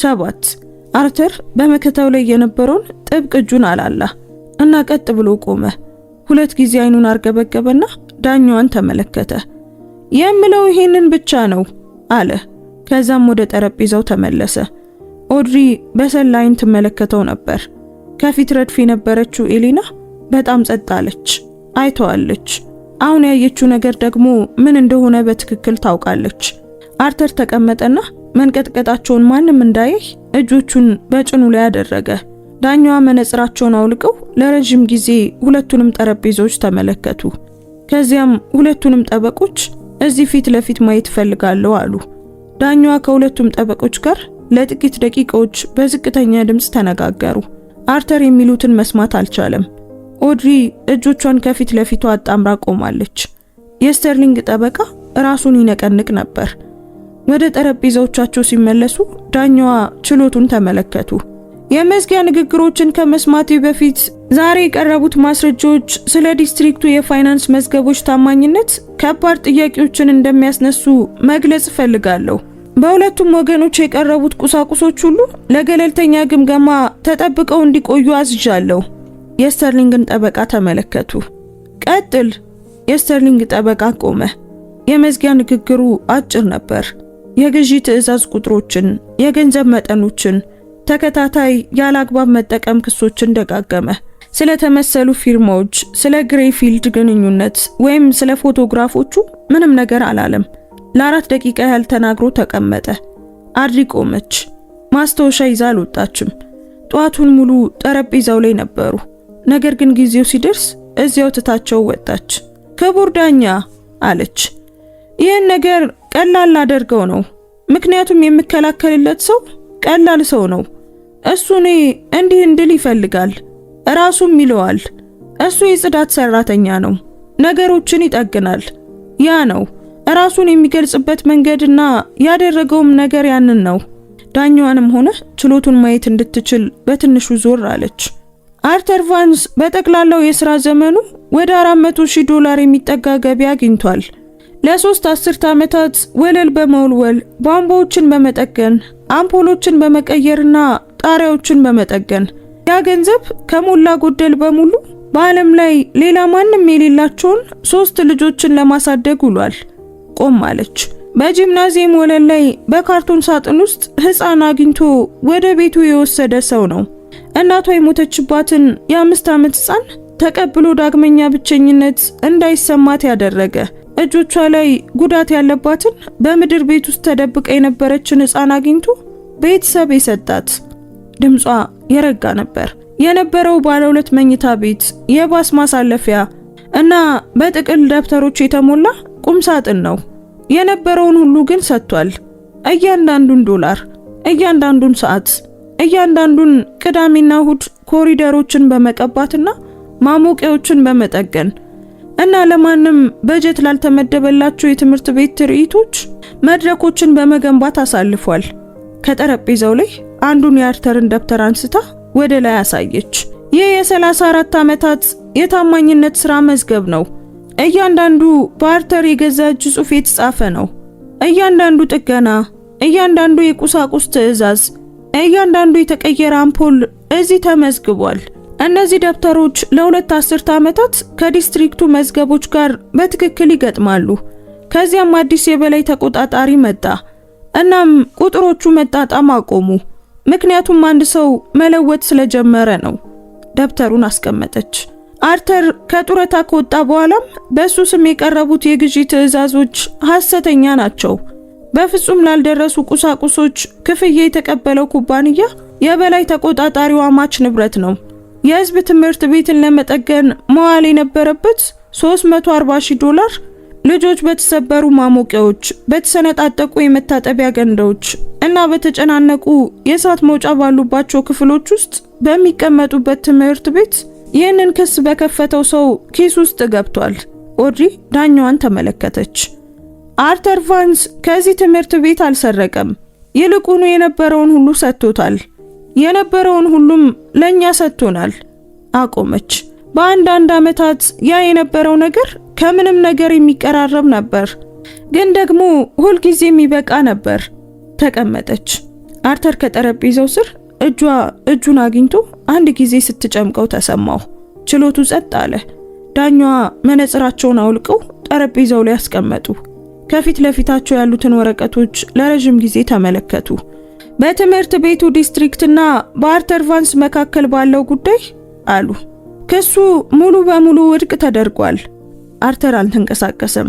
7። አርተር በመከታው ላይ የነበረውን ጥብቅ እጁን አላላ እና ቀጥ ብሎ ቆመ። 2 ጊዜ አይኑን አርገበገበና ዳኛዋን ተመለከተ። የምለው ይሄንን ብቻ ነው አለ። ከዛም ወደ ጠረጴዛው ተመለሰ። ኦድሪ በሰላ አይን ትመለከተው ነበር። ከፊት ረድፍ የነበረችው ኤሊና በጣም ጸጥ አለች። አይተዋለች። አሁን ያየችው ነገር ደግሞ ምን እንደሆነ በትክክል ታውቃለች። አርተር ተቀመጠና መንቀጥቀጣቸውን ማንም እንዳያይ እጆቹን በጭኑ ላይ አደረገ። ዳኛዋ መነጽራቸውን አውልቀው ለረጅም ጊዜ ሁለቱንም ጠረጴዛዎች ተመለከቱ። ከዚያም ሁለቱንም ጠበቆች እዚህ ፊት ለፊት ማየት ፈልጋለሁ አሉ። ዳኛዋ ከሁለቱም ጠበቆች ጋር ለጥቂት ደቂቃዎች በዝቅተኛ ድምጽ ተነጋገሩ። አርተር የሚሉትን መስማት አልቻለም። ኦድሪ እጆቿን ከፊት ለፊቷ አጣምራ ቆማለች። የስተርሊንግ ጠበቃ ራሱን ይነቀንቅ ነበር። ወደ ጠረጴዛዎቻቸው ሲመለሱ ዳኛዋ ችሎቱን ተመለከቱ። የመዝጊያ ንግግሮችን ከመስማቴ በፊት ዛሬ የቀረቡት ማስረጃዎች ስለ ዲስትሪክቱ የፋይናንስ መዝገቦች ታማኝነት ከባድ ጥያቄዎችን እንደሚያስነሱ መግለጽ እፈልጋለሁ። በሁለቱም ወገኖች የቀረቡት ቁሳቁሶች ሁሉ ለገለልተኛ ግምገማ ተጠብቀው እንዲቆዩ አዝዣለሁ። የስተርሊንግን ጠበቃ ተመለከቱ። ቀጥል። የስተርሊንግ ጠበቃ ቆመ። የመዝጊያ ንግግሩ አጭር ነበር። የግዢ ትዕዛዝ ቁጥሮችን፣ የገንዘብ መጠኖችን፣ ተከታታይ ያለአግባብ መጠቀም ክሶችን ደጋገመ። ስለ ተመሰሉ ፊርማዎች፣ ስለ ግሬፊልድ ግንኙነት ወይም ስለ ፎቶግራፎቹ ምንም ነገር አላለም። ለ4 ደቂቃ ያህል ተናግሮ ተቀመጠ። አድሪ ቆመች። ማስታወሻ ይዛ አልወጣችም። ጧቱን ሙሉ ጠረጴዛው ላይ ነበሩ። ነገር ግን ጊዜው ሲደርስ እዚያው ትታቸው ወጣች። ክቡር ዳኛ አለች። ይህን ነገር ቀላል ላደርገው ነው፣ ምክንያቱም የምከላከልለት ሰው ቀላል ሰው ነው። እሱ እኔ እንዲህ እንድል ይፈልጋል፣ ራሱም ይለዋል። እሱ የጽዳት ሰራተኛ ነው፣ ነገሮችን ይጠግናል። ያ ነው ራሱን የሚገልጽበት መንገድና ያደረገውም ነገር ያንን ነው። ዳኛዋንም ሆነ ችሎቱን ማየት እንድትችል በትንሹ ዞር አለች። አርተር ቫንስ በጠቅላላው የሥራ ዘመኑ ወደ $400,000 የሚጠጋ ገቢ አግኝቷል። ለ3 አስርት ዓመታት ወለል በመወልወል ቧንቧዎችን በመጠገን አምፖሎችን በመቀየርና ጣሪያዎችን በመጠገን ያ ገንዘብ ከሞላ ጎደል በሙሉ በዓለም ላይ ሌላ ማንም የሌላቸውን 3 ልጆችን ለማሳደግ ውሏል። ቆም አለች። በጂምናዚየም ወለል ላይ በካርቶን ሳጥን ውስጥ ሕፃን አግኝቶ ወደ ቤቱ የወሰደ ሰው ነው። እናቷ የሞተችባትን የ5 ዓመት ሕፃን ተቀብሎ ዳግመኛ ብቸኝነት እንዳይሰማት ያደረገ፣ እጆቿ ላይ ጉዳት ያለባትን በምድር ቤት ውስጥ ተደብቃ የነበረችን ሕፃን አግኝቶ ቤተሰብ የሰጣት። ድምጿ የረጋ ነበር። የነበረው ባለ 2 መኝታ ቤት፣ የባስ ማሳለፊያ እና በጥቅል ደብተሮች የተሞላ ቁም ሳጥን ነው። የነበረውን ሁሉ ግን ሰጥቷል። እያንዳንዱን ዶላር፣ እያንዳንዱን ሰዓት፣ እያንዳንዱን ቅዳሜና እሁድ ኮሪደሮችን በመቀባትና ማሞቂያዎችን በመጠገን እና ለማንም በጀት ላልተመደበላቸው የትምህርት ቤት ትርኢቶች መድረኮችን በመገንባት አሳልፏል። ከጠረጴዛው ላይ አንዱን የአርተርን ደብተር አንስታ ወደ ላይ አሳየች። ይህ የ34 ዓመታት የታማኝነት ሥራ መዝገብ ነው። እያንዳንዱ በአርተር የገዛ እጅ ጽሑፍ የተጻፈ ነው። እያንዳንዱ ጥገና፣ እያንዳንዱ የቁሳቁስ ትዕዛዝ፣ እያንዳንዱ የተቀየረ አምፖል እዚህ ተመዝግቧል። እነዚህ ደብተሮች ለ2 አስርት ዓመታት ከዲስትሪክቱ መዝገቦች ጋር በትክክል ይገጥማሉ። ከዚያም አዲስ የበላይ ተቆጣጣሪ መጣ። እናም ቁጥሮቹ መጣጣም አቆሙ። ምክንያቱም አንድ ሰው መለወጥ ስለጀመረ ነው። ደብተሩን አስቀመጠች። አርተር ከጡረታ ከወጣ በኋላም በሱ ስም የቀረቡት የግዢ ትዕዛዞች ሐሰተኛ ናቸው። በፍጹም ላልደረሱ ቁሳቁሶች ክፍያ የተቀበለው ኩባንያ የበላይ ተቆጣጣሪው አማች ንብረት ነው። የህዝብ ትምህርት ቤትን ለመጠገን መዋል የነበረበት $340,000 ልጆች በተሰበሩ ማሞቂያዎች፣ በተሰነጣጠቁ የመታጠቢያ ገንዳዎች እና በተጨናነቁ የእሳት መውጫ ባሉባቸው ክፍሎች ውስጥ በሚቀመጡበት ትምህርት ቤት ይህንን ክስ በከፈተው ሰው ኪስ ውስጥ ገብቷል። ኦድሪ ዳኛዋን ተመለከተች። አርተር ቫንስ ከዚህ ትምህርት ቤት አልሰረቀም። ይልቁኑ የነበረውን ሁሉ ሰጥቶታል። የነበረውን ሁሉም ለኛ ሰጥቶናል። አቆመች። በአንዳንድ ዓመታት ያ የነበረው ነገር ከምንም ነገር የሚቀራረብ ነበር፣ ግን ደግሞ ሁልጊዜ የሚበቃ ነበር። ተቀመጠች። አርተር ከጠረጴዛው ስር እጁን አግኝቶ አንድ ጊዜ ስትጨምቀው ተሰማው። ችሎቱ ጸጥ አለ። ዳኛዋ መነጽራቸውን አውልቀው ጠረጴዛው ላይ ያስቀመጡ። ከፊት ለፊታቸው ያሉትን ወረቀቶች ለረጅም ጊዜ ተመለከቱ። በትምህርት ቤቱ ዲስትሪክትና በአርተር ቫንስ መካከል ባለው ጉዳይ አሉ፣ ክሱ ሙሉ በሙሉ ውድቅ ተደርጓል። አርተር አልተንቀሳቀሰም።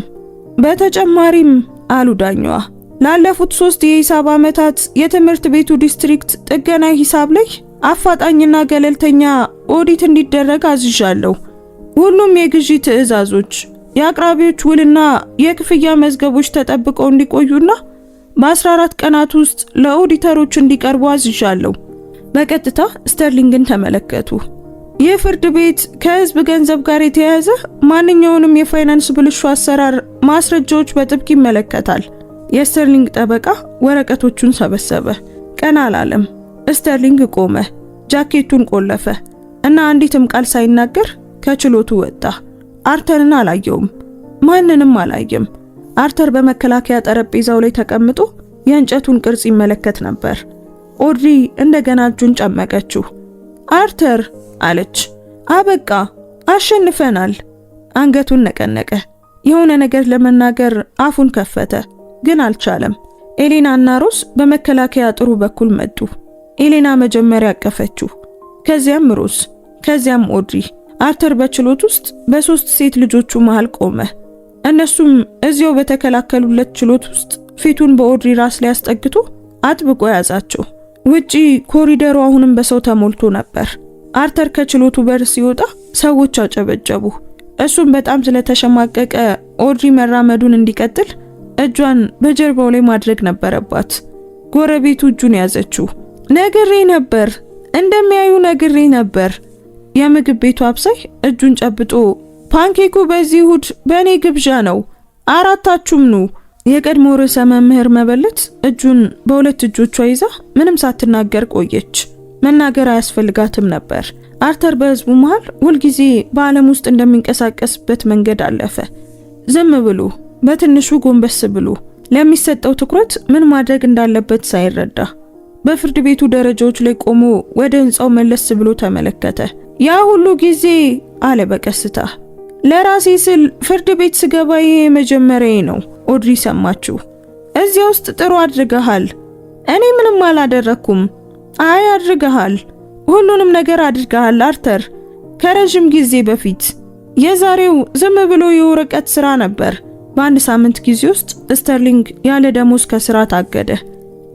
በተጨማሪም አሉ ዳኛዋ፣ ላለፉት 3 የሂሳብ ዓመታት የትምህርት ቤቱ ዲስትሪክት ጥገና ሂሳብ ላይ አፋጣኝና ገለልተኛ ኦዲት እንዲደረግ አዝዣለሁ። ሁሉም የግዢ ትዕዛዞች፣ የአቅራቢዎች ውልና የክፍያ መዝገቦች ተጠብቀው እንዲቆዩና በ14 ቀናት ውስጥ ለኦዲተሮች እንዲቀርቡ አዝዣለሁ። በቀጥታ ስተርሊንግን ተመለከቱ። ይህ ፍርድ ቤት ከህዝብ ገንዘብ ጋር የተያያዘ ማንኛውንም የፋይናንስ ብልሹ አሰራር ማስረጃዎች በጥብቅ ይመለከታል። የስተርሊንግ ጠበቃ ወረቀቶቹን ሰበሰበ። ቀና አላለም። ስተርሊንግ ቆመ፣ ጃኬቱን ቆለፈ እና አንዲትም ቃል ሳይናገር ከችሎቱ ወጣ። አርተርን አላየውም፣ ማንንም አላየም። አርተር በመከላከያ ጠረጴዛው ላይ ተቀምጦ የእንጨቱን ቅርጽ ይመለከት ነበር። ኦድሪ እንደገና እጁን ጨመቀችው። አርተር አለች። አበቃ፣ አሸንፈናል። አንገቱን ነቀነቀ። የሆነ ነገር ለመናገር አፉን ከፈተ፣ ግን አልቻለም። ኤሌና እና ሮስ በመከላከያ ጥሩ በኩል መጡ። ኤሌና መጀመሪያ አቀፈችው፣ ከዚያም ሮስ፣ ከዚያም ኦድሪ። አርተር በችሎት ውስጥ በ3 ሴት ልጆቹ መሃል ቆመ። እነሱም እዚያው በተከላከሉለት ችሎት ውስጥ ፊቱን በኦድሪ ራስ ላይ አስጠግቶ አጥብቆ ያዛቸው። ውጪ ኮሪደሩ አሁንም በሰው ተሞልቶ ነበር። አርተር ከችሎቱ በር ሲወጣ ሰዎች አጨበጨቡ። እሱም በጣም ስለተሸማቀቀ ኦድሪ መራመዱን እንዲቀጥል እጇን በጀርባው ላይ ማድረግ ነበረባት። ጎረቤቱ እጁን ያዘችው። ነግሬ ነበር፣ እንደሚያዩ ነግሬ ነበር። የምግብ ቤቱ አብሳይ እጁን ጨብጦ ፓንኬኩ በዚህ እሁድ በእኔ ግብዣ ነው፣ አራታችሁም ኑ። የቀድሞ ርዕሰ መምህር መበለት እጁን በሁለት እጆቿ ይዛ ምንም ሳትናገር ቆየች። መናገር አያስፈልጋትም ነበር። አርተር በህዝቡ መሃል ሁልጊዜ በዓለም ውስጥ እንደሚንቀሳቀስበት መንገድ አለፈ። ዝም ብሎ በትንሹ ጎንበስ ብሎ ለሚሰጠው ትኩረት ምን ማድረግ እንዳለበት ሳይረዳ በፍርድ ቤቱ ደረጃዎች ላይ ቆሞ ወደ ህንጻው መለስ ብሎ ተመለከተ። ያ ሁሉ ጊዜ አለ በቀስታ፣ ለራሴ ስል ፍርድ ቤት ስገባ ይሄ መጀመሪያዬ ነው። ኦድሪ ሰማችሁ። እዚያ ውስጥ ጥሩ አድርገሃል። እኔ ምንም አላደረኩም። አይ አድርገሃል፣ ሁሉንም ነገር አድርገሃል አርተር። ከረጅም ጊዜ በፊት የዛሬው ዝም ብሎ የወረቀት ስራ ነበር። በአንድ ሳምንት ጊዜ ውስጥ ስተርሊንግ ያለ ደሞዝ ከስራ ታገደ።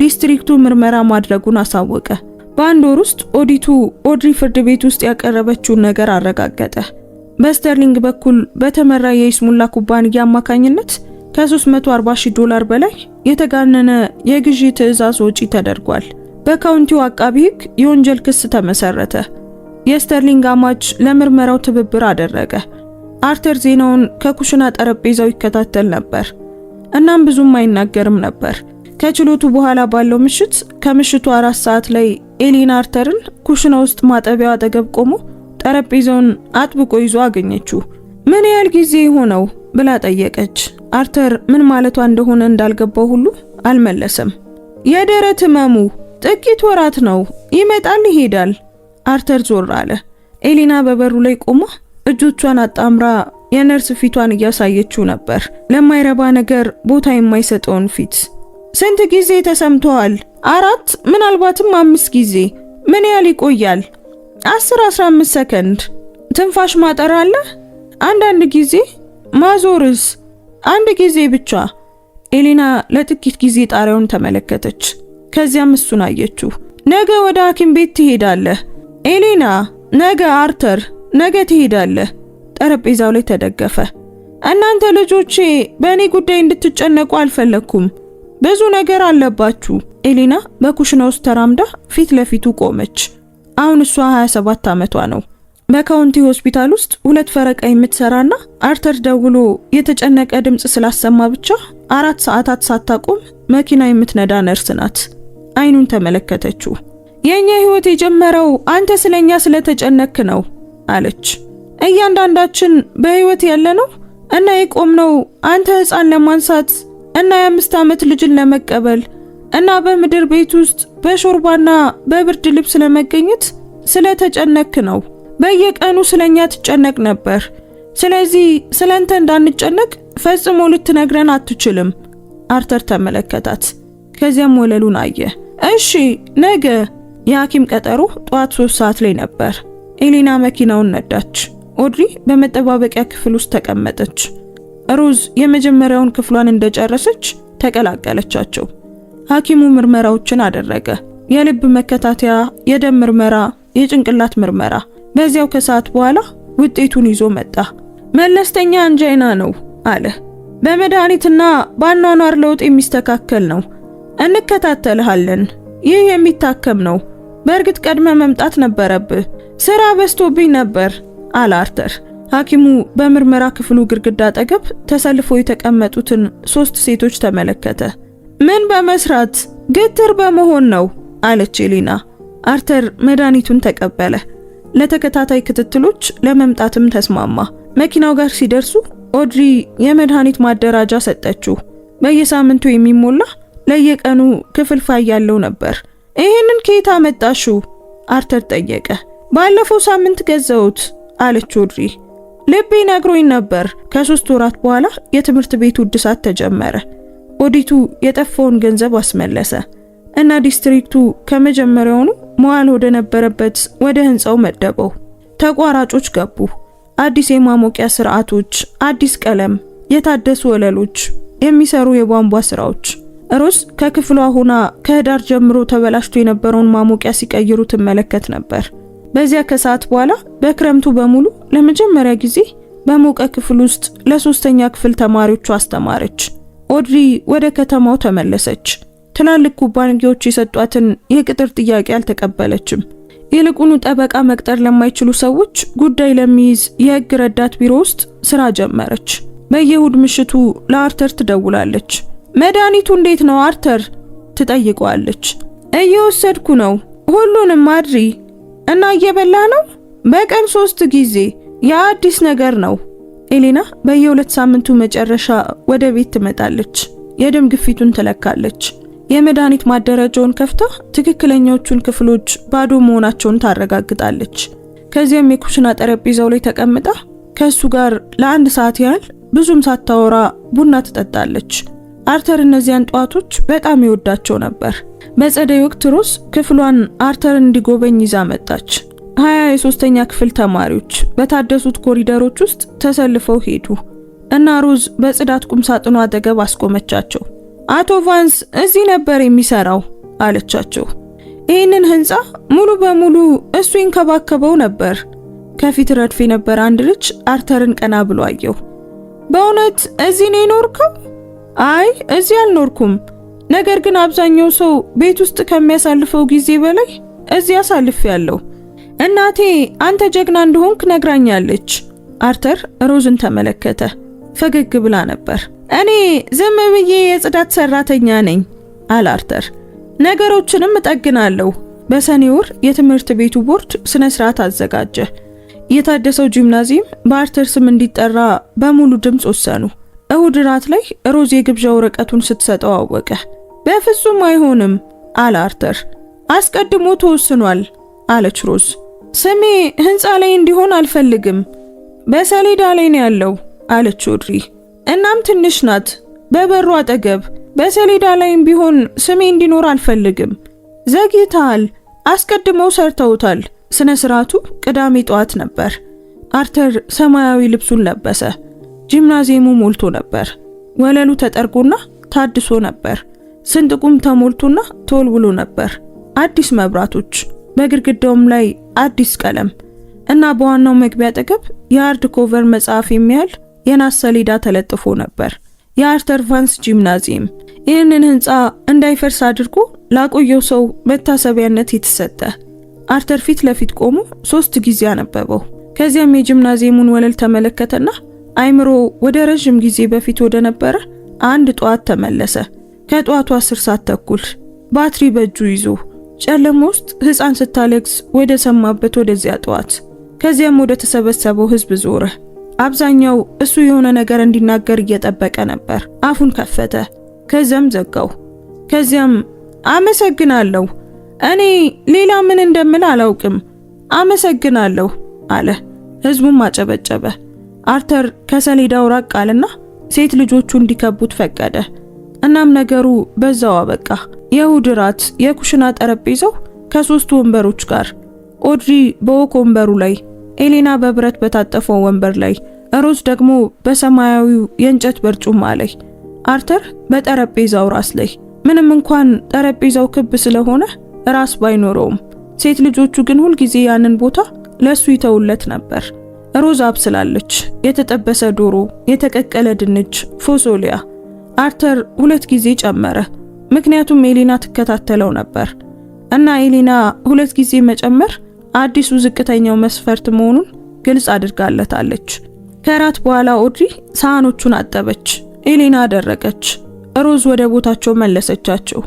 ዲስትሪክቱ ምርመራ ማድረጉን አሳወቀ። በአንድ ወር ውስጥ ኦዲቱ ኦድሪ ፍርድ ቤት ውስጥ ያቀረበችውን ነገር አረጋገጠ። በስተርሊንግ በኩል በተመራ የይስሙላ ኩባንያ አማካኝነት $340,000 በላይ የተጋነነ የግዢ ትዕዛዝ ወጪ ተደርጓል። በካውንቲው አቃቢ ሕግ የወንጀል ክስ ተመሰረተ። የስተርሊንግ አማች ለምርመራው ትብብር አደረገ። አርተር ዜናውን ከኩሽና ጠረጴዛው ይከታተል ነበር። እናም ብዙም አይናገርም ነበር። ከችሎቱ በኋላ ባለው ምሽት ከምሽቱ 4 ሰዓት ላይ ኤሊና አርተርን ኩሽና ውስጥ ማጠቢያው አጠገብ ቆሞ ጠረጴዛውን አጥብቆ ይዞ አገኘችው። ምን ያህል ጊዜ ሆነው ብላ ጠየቀች። አርተር ምን ማለቷ እንደሆነ እንዳልገባው ሁሉ አልመለሰም። የደረት ህመሙ ጥቂት ወራት ነው፣ ይመጣል ይሄዳል። አርተር ዞር አለ። ኤሊና በበሩ ላይ ቆማ እጆቿን አጣምራ የነርስ ፊቷን እያሳየችው ነበር። ለማይረባ ነገር ቦታ የማይሰጠውን ፊት። ስንት ጊዜ ተሰምቷል? 4 ምናልባትም 5 ጊዜ። ምን ያህል ይቆያል? 10-15 ሰከንድ። ትንፋሽ ማጠር አለ? አንዳንድ ጊዜ። ማዞርስ? አንድ ጊዜ ብቻ። ኤሊና ለጥቂት ጊዜ ጣሪያውን ተመለከተች። ከዚያም እሱን አየችው። ነገ ወደ ሐኪም ቤት ትሄዳለህ ኤሊና። ነገ አርተር፣ ነገ ትሄዳለህ። ጠረጴዛው ላይ ተደገፈ። እናንተ ልጆቼ በእኔ ጉዳይ እንድትጨነቁ አልፈለኩም። ብዙ ነገር አለባችሁ። ኤሊና በኩሽና ውስጥ ተራምዳ ፊት ለፊቱ ቆመች። አሁን እሷ 27 ዓመቷ ነው። በካውንቲ ሆስፒታል ውስጥ 2 ፈረቃ የምትሰራና አርተር ደውሎ የተጨነቀ ድምጽ ስላሰማ ብቻ 4 ሰዓታት ሳታቆም መኪና የምትነዳ ነርስ ናት። አይኑን ተመለከተችው። የኛ ህይወት የጀመረው አንተ ስለኛ ስለተጨነክ ነው አለች። እያንዳንዳችን በህይወት ያለነው እና የቆምነው አንተ ህፃን ለማንሳት እና የ5 ዓመት ልጅን ለመቀበል እና በምድር ቤት ውስጥ በሾርባና በብርድ ልብስ ለመገኘት ስለተጨነክ ነው። በየቀኑ ስለኛ ትጨነቅ ነበር። ስለዚህ ስለንተ እንዳንጨነቅ ፈጽሞ ልትነግረን አትችልም። አርተር ተመለከታት። ከዚያም ወለሉን አየ። እሺ ነገ። የሐኪም ቀጠሮ ጠዋት 3 ሰዓት ላይ ነበር። ኤሊና መኪናውን ነዳች። ኦድሪ በመጠባበቂያ ክፍል ውስጥ ተቀመጠች። ሮዝ የመጀመሪያውን ክፍሏን እንደጨረሰች ተቀላቀለቻቸው። ሐኪሙ ምርመራዎችን አደረገ። የልብ መከታተያ፣ የደም ምርመራ፣ የጭንቅላት ምርመራ። በዚያው ከሰዓት በኋላ ውጤቱን ይዞ መጣ። መለስተኛ አንጃይና ነው አለ። በመድኃኒትና በአኗኗር ለውጥ የሚስተካከል ነው። እንከታተልሃለን። ይህ የሚታከም ነው። በእርግጥ ቀድመ መምጣት ነበረብህ። ስራ በዝቶብኝ ነበር አለ አርተር። ሐኪሙ በምርመራ ክፍሉ ግድግዳ አጠገብ ተሰልፈው የተቀመጡትን 3 ሴቶች ተመለከተ። ምን በመስራት? ግትር በመሆን ነው አለች ኤሊና። አርተር መድኃኒቱን ተቀበለ። ለተከታታይ ክትትሎች ለመምጣትም ተስማማ። መኪናው ጋር ሲደርሱ ኦድሪ የመድኃኒት ማደራጃ ሰጠችው። በየሳምንቱ የሚሞላ ለየቀኑ ክፍልፋይ ያለው ነበር። ይሄንን ከየት አመጣሽው? አርተር ጠየቀ። ባለፈው ሳምንት ገዛሁት አለች ኦድሪ። ልቤ ነግሮኝ ነበር። ከ3 ወራት በኋላ የትምህርት ቤቱ እድሳት ተጀመረ። ኦዲቱ የጠፋውን ገንዘብ አስመለሰ እና ዲስትሪክቱ ከመጀመሪያውኑ መዋል ወደ ነበረበት ወደ ህንጻው መደበው። ተቋራጮች ገቡ። አዲስ የማሞቂያ ስርዓቶች፣ አዲስ ቀለም፣ የታደሱ ወለሎች፣ የሚሰሩ የቧንቧ ስራዎች። ሮዝ ከክፍሏ ሆና ከህዳር ጀምሮ ተበላሽቶ የነበረውን ማሞቂያ ሲቀይሩ ትመለከት ነበር። በዚያ ከሰዓት በኋላ በክረምቱ በሙሉ ለመጀመሪያ ጊዜ በሞቀ ክፍል ውስጥ ለ3ኛ ክፍል ተማሪዎቹ አስተማረች። ኦድሪ ወደ ከተማው ተመለሰች። ትላልቅ ኩባንያዎች የሰጧትን የቅጥር ጥያቄ አልተቀበለችም። ይልቁኑ ጠበቃ መቅጠር ለማይችሉ ሰዎች ጉዳይ ለሚይዝ የህግ ረዳት ቢሮ ውስጥ ስራ ጀመረች። በየእሁድ ምሽቱ ለአርተር ትደውላለች። መድኃኒቱ እንዴት ነው አርተር? ትጠይቀዋለች። እየወሰድኩ ነው ሁሉንም አድሪ እና እየበላ ነው? በቀን 3 ጊዜ። የአዲስ ነገር ነው። ኤሌና በየ2 ሳምንቱ መጨረሻ ወደ ቤት ትመጣለች። የደም ግፊቱን ትለካለች። የመድኃኒት ማደረጃውን ከፍታ ትክክለኛዎቹን ክፍሎች ባዶ መሆናቸውን ታረጋግጣለች። ከዚያም የኩሽና ጠረጴዛው ላይ ተቀምጣ ከሱ ጋር ለ1 ሰዓት ያህል ብዙም ሳታወራ ቡና ትጠጣለች። አርተር እነዚያን ጠዋቶች በጣም ይወዳቸው ነበር። በጸደይ ወቅት ሮዝ ክፍሏን አርተርን እንዲጎበኝ ይዛ መጣች። 20 የ3ኛ ክፍል ተማሪዎች በታደሱት ኮሪደሮች ውስጥ ተሰልፈው ሄዱ እና ሮዝ በጽዳት ቁም ሳጥኗ አጠገብ አስቆመቻቸው። አቶ ቫንስ እዚህ ነበር የሚሰራው አለቻቸው። ይህንን ህንፃ ሙሉ በሙሉ እሱ ይንከባከበው ነበር። ከፊት ረድፍ የነበረ አንድ ልጅ አርተርን ቀና ብሎ አየው። በእውነት እዚህ ነው የኖርከው? አይ እዚህ አልኖርኩም፣ ነገር ግን አብዛኛው ሰው ቤት ውስጥ ከሚያሳልፈው ጊዜ በላይ እዚህ አሳልፌያለሁ። እናቴ አንተ ጀግና እንደሆንክ ነግራኛለች። አርተር ሮዝን ተመለከተ። ፈገግ ብላ ነበር። እኔ ዝም ብዬ የጽዳት ሰራተኛ ነኝ አለ አርተር። ነገሮችንም እጠግናለሁ። በሰኔ ወር የትምህርት ቤቱ ቦርድ ስነ ስርዓት አዘጋጀ። የታደሰው ጂምናዚየም በአርተር ስም እንዲጠራ በሙሉ ድምጽ ወሰኑ። እሁድ ራት ላይ ሮዝ የግብዣ ወረቀቱን ስትሰጠው አወቀ። በፍጹም አይሆንም አለ አርተር። አስቀድሞ ተወስኗል አለች ሮዝ። ስሜ ህንፃ ላይ እንዲሆን አልፈልግም፣ በሰሌዳ ላይ ነው ያለው አለች ኦድሪ። እናም ትንሽ ናት፣ በበሩ አጠገብ። በሰሌዳ ላይም ቢሆን ስሜ እንዲኖር አልፈልግም። ዘግይተሃል፣ አስቀድመው ሰርተውታል። ስነ ስርዓቱ ቅዳሜ ጠዋት ነበር። አርተር ሰማያዊ ልብሱን ለበሰ። ጂምናዚየሙ ሞልቶ ነበር። ወለሉ ተጠርጎና ታድሶ ነበር። ስንጥቁም ተሞልቶና ተወልውሎ ነበር። አዲስ መብራቶች፣ በግድግዳውም ላይ አዲስ ቀለም እና በዋናው መግቢያ አጠገብ የሃርድ ኮቨር መጽሐፍ የሚያህል የናስ ሰሌዳ ተለጥፎ ነበር። የአርተር ቫንስ ጂምናዚየም ይህንን ህንፃ እንዳይፈርስ አድርጎ ላቆየው ሰው መታሰቢያነት የተሰጠ። አርተር ፊት ለፊት ቆሞ 3 ጊዜ አነበበው። ከዚያም የጂምናዚየሙን ወለል ተመለከተና አይምሮ ወደ ረጅም ጊዜ በፊት ወደ ነበረ አንድ ጠዋት ተመለሰ። ከጠዋቱ 10 ሰዓት ተኩል ባትሪ በእጁ ይዞ ጨለማ ውስጥ ህፃን ስታለቅስ ወደ ሰማበት ወደዚያ ጠዋት። ከዚያም ወደ ተሰበሰበው ህዝብ ዞረ። አብዛኛው እሱ የሆነ ነገር እንዲናገር እየጠበቀ ነበር። አፉን ከፈተ፣ ከዚያም ዘጋው። ከዚያም አመሰግናለሁ፣ እኔ ሌላ ምን እንደምል አላውቅም፣ አመሰግናለሁ አለ። ህዝቡም አጨበጨበ። አርተር ከሰሌዳው ራቅ አለና ሴት ልጆቹ እንዲከቡት ፈቀደ። እናም ነገሩ በዛው አበቃ። የእሁድ ራት የኩሽና ጠረጴዛው ከ3 ወንበሮች ጋር፣ ኦድሪ በወክ ወንበሩ ላይ፣ ኤሌና በብረት በታጠፈው ወንበር ላይ፣ ሮዝ ደግሞ በሰማያዊው የእንጨት በርጩማ ላይ፣ አርተር በጠረጴዛው ራስ ላይ። ምንም እንኳን ጠረጴዛው ክብ ስለሆነ ራስ ባይኖረውም ሴት ልጆቹ ግን ሁል ጊዜ ያንን ቦታ ለሱ ይተውለት ነበር። ሮዝ አብስላለች። የተጠበሰ ዶሮ፣ የተቀቀለ ድንች፣ ፎሶሊያ። አርተር 2 ጊዜ ጨመረ፣ ምክንያቱም ኤሌና ትከታተለው ነበር እና ኤሌና 2 ጊዜ መጨመር አዲሱ ዝቅተኛው መስፈርት መሆኑን ግልጽ አድርጋለታለች። ከራት በኋላ ኦድሪ ሳህኖቹን አጠበች፣ ኤሌና አደረቀች፣ ሮዝ ወደ ቦታቸው መለሰቻቸው።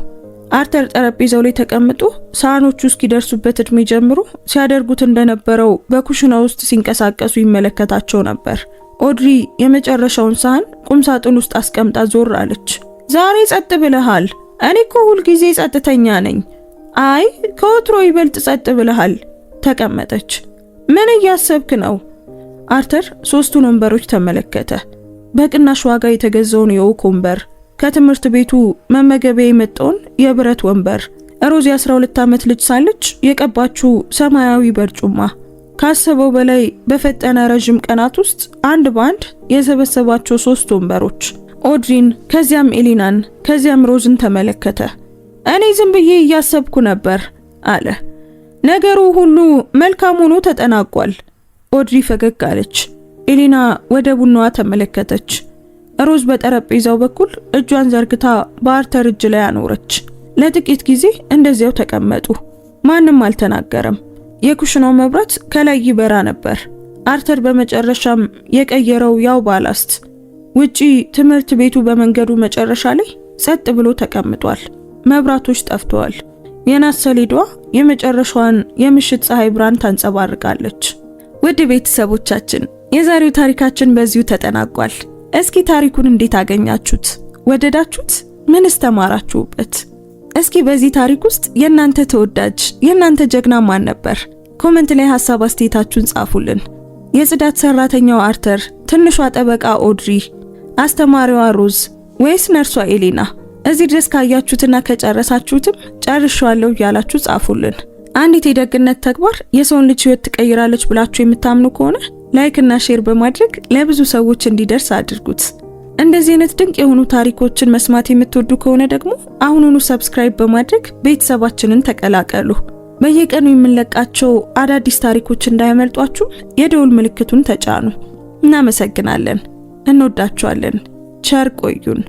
አርተር ጠረጴዛው ላይ ተቀምጦ ሳህኖቹ እስኪደርሱበት እድሜ ጀምሮ ሲያደርጉት እንደነበረው በኩሽና ውስጥ ሲንቀሳቀሱ ይመለከታቸው ነበር። ኦድሪ የመጨረሻውን ሳህን ቁም ሳጥን ውስጥ አስቀምጣ ዞር አለች። ዛሬ ጸጥ ብለሃል። እኔ እኮ ሁል ጊዜ ጸጥተኛ ነኝ። አይ ከወትሮ ይበልጥ ጸጥ ብለሃል። ተቀመጠች። ምን እያሰብክ ነው? አርተር 3ቱን ወንበሮች ተመለከተ። በቅናሽ ዋጋ የተገዛውን የኦክ ወንበር፣ ከትምህርት ቤቱ መመገቢያ የመጣውን የብረት ወንበር፣ ሮዝ 12 ዓመት ልጅ ሳለች የቀባችው ሰማያዊ በርጩማ። ካሰበው በላይ በፈጠነ ረጅም ቀናት ውስጥ አንድ ባንድ የሰበሰባቸው 3 ወንበሮች። ኦድሪን፣ ከዚያም ኤሌናን፣ ከዚያም ሮዝን ተመለከተ። እኔ ዝም ብዬ እያሰብኩ ነበር አለ። ነገሩ ሁሉ መልካም ሆኖ ተጠናቋል። ኦድሪ ፈገግ አለች። ኤሌና ወደ ቡናዋ ተመለከተች። ሮዝ በጠረጴዛው በኩል እጇን ዘርግታ በአርተር እጅ ላይ አኖረች። ለጥቂት ጊዜ እንደዚያው ተቀመጡ። ማንም አልተናገረም። የኩሽናው መብራት ከላይ ይበራ ነበር። አርተር በመጨረሻም የቀየረው ያው ባላስት ውጪ ትምህርት ቤቱ በመንገዱ መጨረሻ ላይ ጸጥ ብሎ ተቀምጧል። መብራቶች ጠፍተዋል። የናስ ሰሌዳዋ የመጨረሻዋን የምሽት ፀሐይ ብርሃን ታንጸባርቃለች። ውድ ቤተሰቦቻችን የዛሬው ታሪካችን በዚሁ ተጠናቋል። እስኪ ታሪኩን እንዴት አገኛችሁት? ወደዳችሁት? ምንስ ተማራችሁበት? እስኪ በዚህ ታሪክ ውስጥ የናንተ ተወዳጅ የናንተ ጀግና ማን ነበር? ኮሜንት ላይ ሐሳብ አስተያየታችሁን ጻፉልን። የጽዳት ሰራተኛው አርተር፣ ትንሿ ጠበቃ ኦድሪ፣ አስተማሪዋ ሮዝ ወይስ ነርሷ ኤሊና? እዚህ ድረስ ካያችሁትና ከጨረሳችሁትም ጨርሻለሁ ያላችሁ ጻፉልን። አንዲት የደግነት ተግባር የሰውን ልጅ ህይወት ትቀይራለች ብላችሁ የምታምኑ ከሆነ ላይክ እና ሼር በማድረግ ለብዙ ሰዎች እንዲደርስ አድርጉት። እንደዚህ አይነት ድንቅ የሆኑ ታሪኮችን መስማት የምትወዱ ከሆነ ደግሞ አሁኑኑ ሰብስክራይብ በማድረግ ቤተሰባችንን ተቀላቀሉ። በየቀኑ የምንለቃቸው አዳዲስ ታሪኮች እንዳያመልጧችሁ የደውል ምልክቱን ተጫኑ። እናመሰግናለን። እንወዳችኋለን። ቸር ቆዩን።